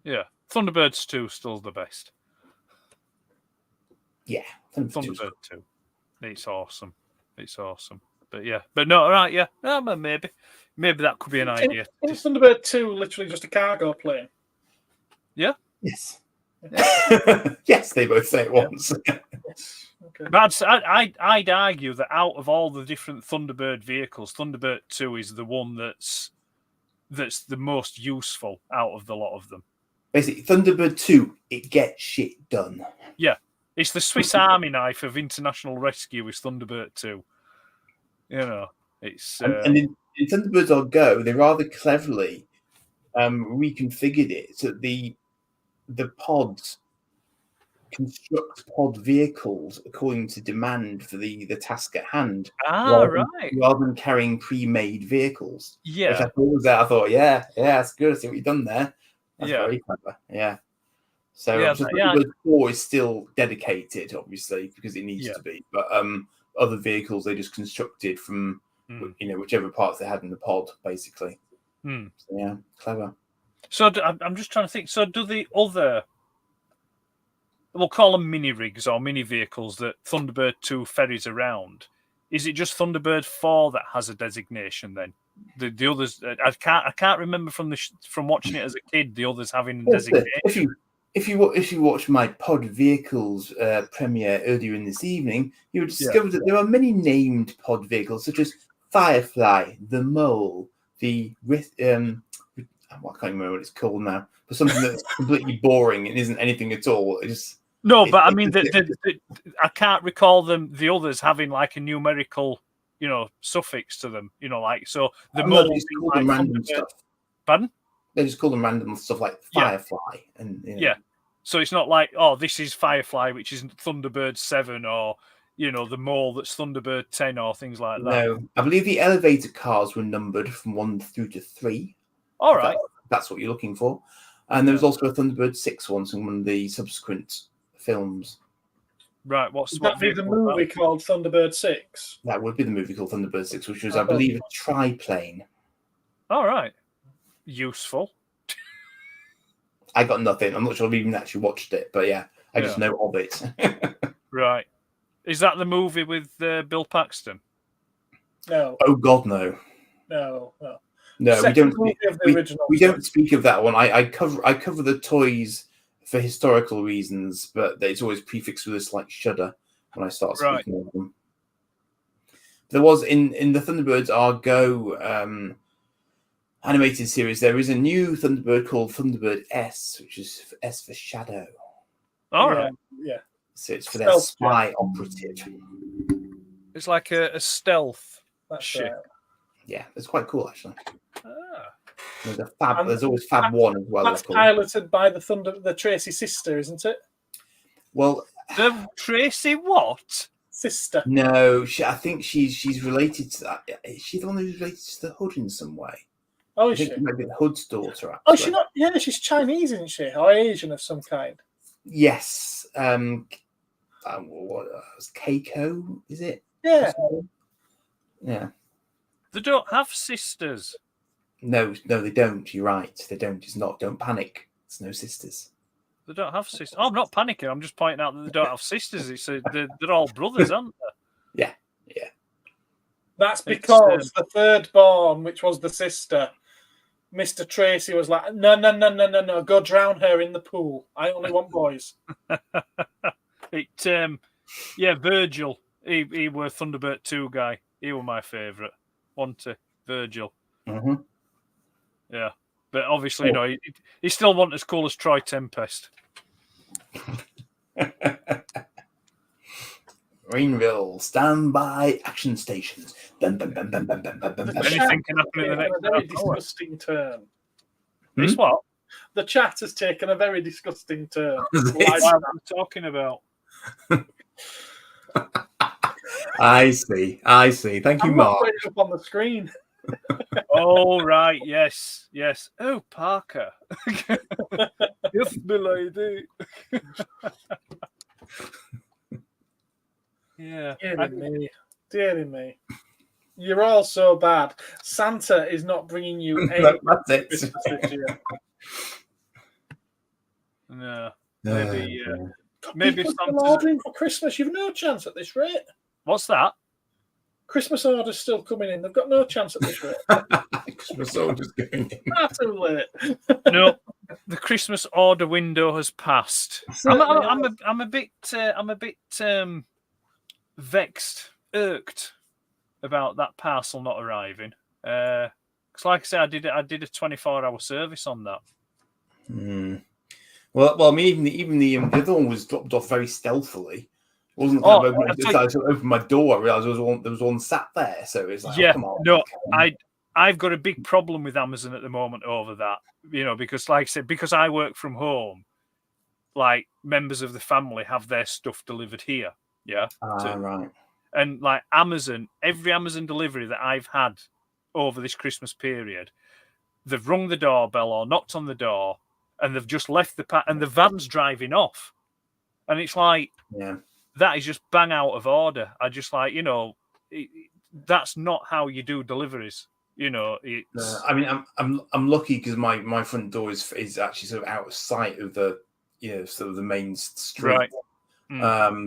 Yeah. Thunderbirds 2 still the best.
Yeah.
Thunderbird 2. It's awesome. But yeah. But no, right, yeah. No, but maybe that could be an idea.
Is Thunderbird 2 literally just a cargo plane?
Yeah.
Yes. Yes, they both say it once.
Okay. But I'd argue that out of all the different Thunderbird vehicles, Thunderbird 2 is the one that's the most useful out of the lot of them. Basically,
Thunderbird 2, it gets shit done.
Yeah. It's the Swiss Army knife of international rescue is Thunderbird 2. It's...
And in Thunderbirds Argo, they rather cleverly reconfigured it so that the pods construct pod vehicles according to demand for the task at hand,
Right.
rather than carrying pre-made vehicles.
Yeah.
Which I thought was that. I thought, yeah, that's good. I see what you've done there. That's
Yeah.
very clever. Yeah. So,
Yeah,
Thunderbird 4 is still dedicated, obviously, because it needs to be. But other vehicles they just constructed from whichever parts they had in the pod, basically. So, yeah, clever.
So I'm just trying to think. So do the other, we'll call them mini rigs or mini vehicles that Thunderbird 2 ferries around? Is it just Thunderbird 4 that has a designation then? The others, I can't remember from watching it as a kid. The others having a designation.
If you watch my Pod Vehicles premiere earlier in this evening, you would discover that there are many named pod vehicles, such as Firefly, the Mole, the I can't remember what it's called now, but something that's completely boring and isn't anything at all.
I mean, I can't recall the others having like a numerical, suffix to them. Like so. The Mole
they just call them random stuff.
Pardon?
They just call them random stuff like Firefly and
So it's not like, this is Firefly, which is Thunderbird 7, or the Mole that's Thunderbird 10, or things like that.
No, I believe the elevator cars were numbered from 1 through to 3.
All right,
that's what you're looking for. And there was also a Thunderbird 6 once in one of the subsequent films.
Right,
would that be the movie called Thunderbird 6?
That would be the movie called Thunderbird 6, which was, I believe, a triplane.
All right. Useful.
I got nothing. I'm not sure I've even actually watched it, but I just know of it.
Right. Is that the movie with Bill Paxton?
No.
Oh God, no.
No.
No, we don't. We don't speak of that one. I cover the toys for historical reasons, but it's always prefixed with a slight shudder when I start speaking of them. There was in the Thunderbirds Are Go animated series. There is a new Thunderbird called Thunderbird S, which is S for Shadow.
All right.
Yeah.
So it's for their spy operative.
It's like a stealth ship.
Right.
Yeah, it's quite cool actually.
Ah.
There's always Fab 1 as well.
That's piloted by the Tracy sister, isn't it?
Well,
the Tracy what?
Sister.
No, I think she's related to that. Is she the one who's related to the Hood in some way?
Oh, is she?
Maybe the Hood's daughter. Actually.
Oh, she's not. Yeah, she's Chinese, isn't she? Or Asian of some kind.
Yes. What Keiko? Is it?
Yeah.
Yeah.
They don't have sisters.
No, they don't. You're right. They don't. It's not. Don't panic. It's no sisters.
They don't have sisters. Oh, I'm not panicking. I'm just pointing out that they don't have sisters. They're all brothers, aren't they?
Yeah.
That's because the third born, which was the sister, Mr. Tracy was like, no, go drown her in the pool. I only want boys.
Virgil. He were Thunderbird 2 guy. He were my favourite. Virgil.
Mm-hmm.
Yeah. But obviously, he still wasn't as cool as Troy Tempest.
Greenville, standby action stations.
Anything can happen in the next
very disgusting turn.
This what?
The chat has taken a very disgusting turn.
What I'm talking about.
I see. Thank you, Mark.
Not up on the screen.
Oh, right. Yes. Oh, Parker. Yes, milady. Yeah.
Dear me. You're all so bad. Santa is not bringing you any Christmas this year.
No. Maybe
Santa's ordering for Christmas. You've no chance at this rate.
What's that?
Christmas orders still coming in. They've got no chance at this rate.
Christmas orders going in.
Not too late.
No, the Christmas order window has passed. I'm a bit vexed, irked about that parcel not arriving. Because, like I said, I did a 24-hour service on that.
Well, I mean, even the other one was dropped off very stealthily. It wasn't I opened my door. I realised there was one sat there. So it's like, come on.
No, I've got a big problem with Amazon at the moment over that. Because, like I said, because I work from home, like members of the family have their stuff delivered here. Yeah.
Right.
And like Amazon, every Amazon delivery that I've had over this Christmas period, they've rung the doorbell or knocked on the door, and they've just left and the van's driving off. And it's like, that is just bang out of order. I just like, that's not how you do deliveries. It's...
I mean, I'm lucky because my front door is actually sort of out of sight of the sort of the main street.
Right.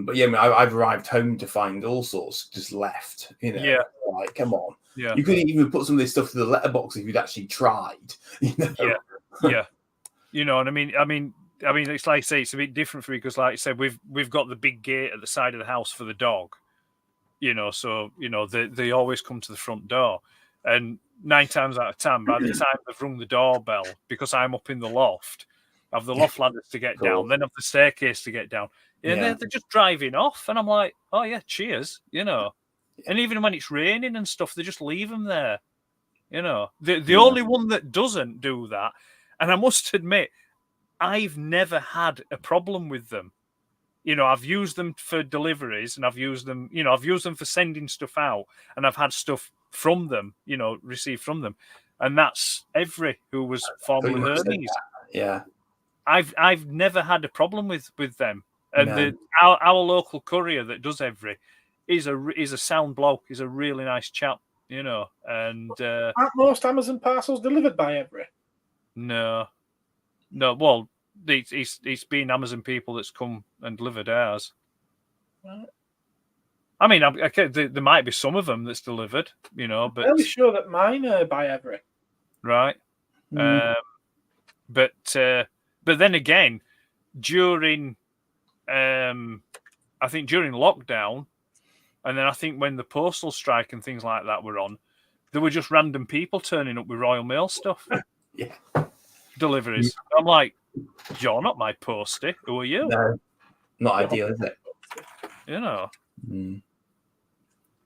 But yeah, I mean, I've arrived home to find all sorts just left. Like, come on.
Yeah.
You couldn't even put some of this stuff to the letterbox if you'd actually tried.
Yeah. You know what I mean? I mean, it's like I say, it's a bit different for me because, like I said, we've got the big gate at the side of the house for the dog. So they always come to the front door, and 9 times out of 10, by the time they've rung the doorbell, because I'm up in the loft, I have the loft ladders to get down, then have the staircase to get down, and they're just driving off, and I'm like, oh yeah, cheers, And even when it's raining and stuff, they just leave them there. The only one that doesn't do that, and I must admit, I've never had a problem with them. I've used them for deliveries, and I've used them for sending stuff out, and I've had stuff from them, received from them, and that's Every, who was formerly Hermes.
Yeah,
I've never had a problem with them, and our local courier that does Every is a sound bloke. He's a really nice chap, And
aren't most Amazon parcels delivered by Every?
No. Well, it's been Amazon people that's come and delivered ours.
Right.
I mean, there might be some of them that's delivered, but
I'm fairly sure that mine are by Every.
Right. But then again, during lockdown, and then I think when the postal strike and things like that were on, there were just random people turning up with Royal Mail stuff. Deliveries. I'm like, you're not my postie. Who are you?
No, not ideal, is it?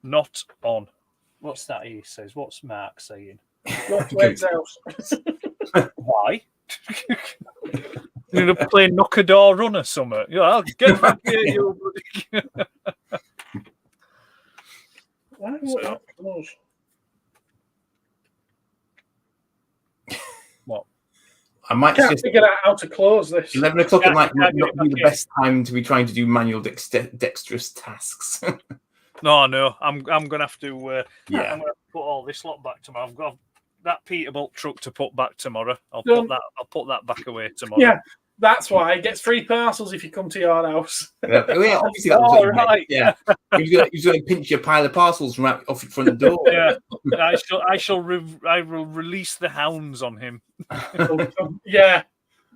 Not on. What's that he says? What's Mark saying?
Not to Ed's house.
Why? You're going to play knock a door run or something. I'll get back here, you.
Why was it close?
What?
I might
Can't
just
figure out how to close this.
11 o'clock at night might not be the
here.
best time to be trying to do manual dexterous tasks.
No, I'm going to have to. I'm
Yeah.
going to put all this lot back tomorrow. I've got that Peterbilt truck to put back tomorrow. I'll
Don't-
put that back away tomorrow.
Yeah, that's why it gets free parcels if you come to your house.
Yeah, obviously that was
Oh,
what you meant.
right.
Yeah, you're going to pinch your pile of parcels from off your front door.
Yeah, I will release the hounds on him.
Yeah.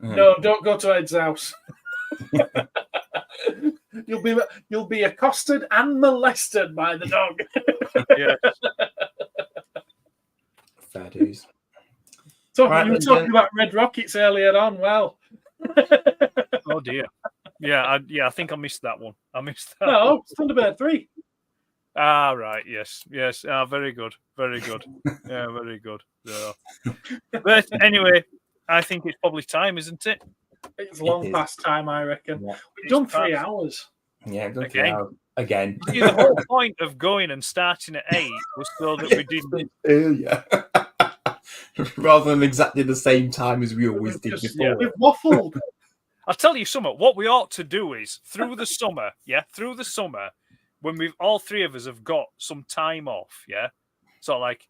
No, don't go to Ed's house. You'll be accosted and molested by the dog.
Yeah.
Fair dues.
So
Right,
you were
then,
talking about Red Rockets earlier on. Well,
Oh dear. Yeah, I think I missed that one. I missed that.
no, it's Thunderbird 3.
Ah, right. Yes. Very good. Yeah, very good. So. But anyway, I think it's probably time, isn't it?
It's long
is.
past time, I reckon.
Yeah.
We've done
It's
3
past.
hours.
Yeah, good
Again.
for again.
See, the whole point of going and starting at 8 was so that we didn't.
Earlier. Rather than exactly the same time as we always did before.
We've waffled.
I'll tell you something. What we ought to do is through the summer, when we've all 3 of us have got some time off, so like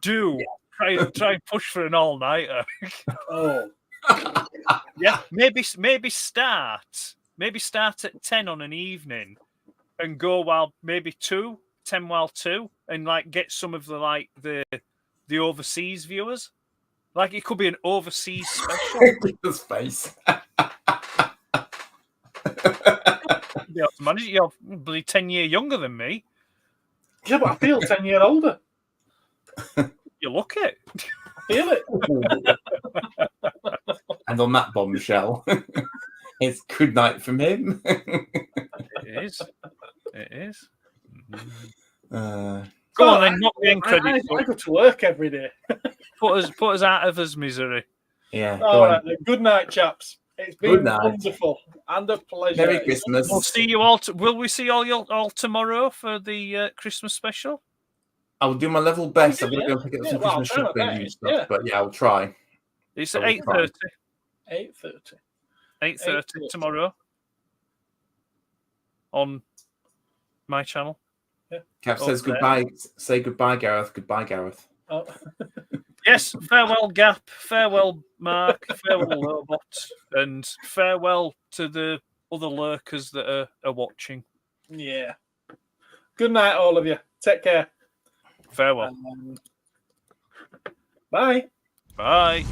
try and push for an all-nighter.
Oh,
Yeah, maybe start at 10 on an evening and go while maybe 10 while 2, and like get some of the overseas viewers. Like it could be an overseas special.
The space.
You'd be able to manage it. You're bloody 10 years younger than me.
yeah, but I feel 10 years older.
You look it.
I feel it.
And on that bombshell, it's good night from him.
It is.
Uh,
Go on then, knock the end
I
credits.
go to work every day.
Put us out of his misery.
yeah,
All
go
right,
on.
then. Good night, chaps. It's
Good
been
night.
wonderful and a pleasure.
Merry Christmas.
We'll see you all. Will we see all tomorrow for the Christmas special?
I'll do my level best. I'm
yeah.
going to go pick up some
Well, I'll
Christmas
try my
shopping and
best,
stuff.
yeah.
But yeah, I'll try.
It's
I
at
will
8:30.
8:30.
8:30 tomorrow on my channel.
Cap says goodbye. Say goodbye, Gareth. Goodbye, Gareth.
Oh.
Yes, farewell, Gap. Farewell, Mark. Farewell, Lobot. And farewell to the other lurkers that are watching.
Yeah. Good night, all of you. Take care.
Farewell.
Bye.
Bye.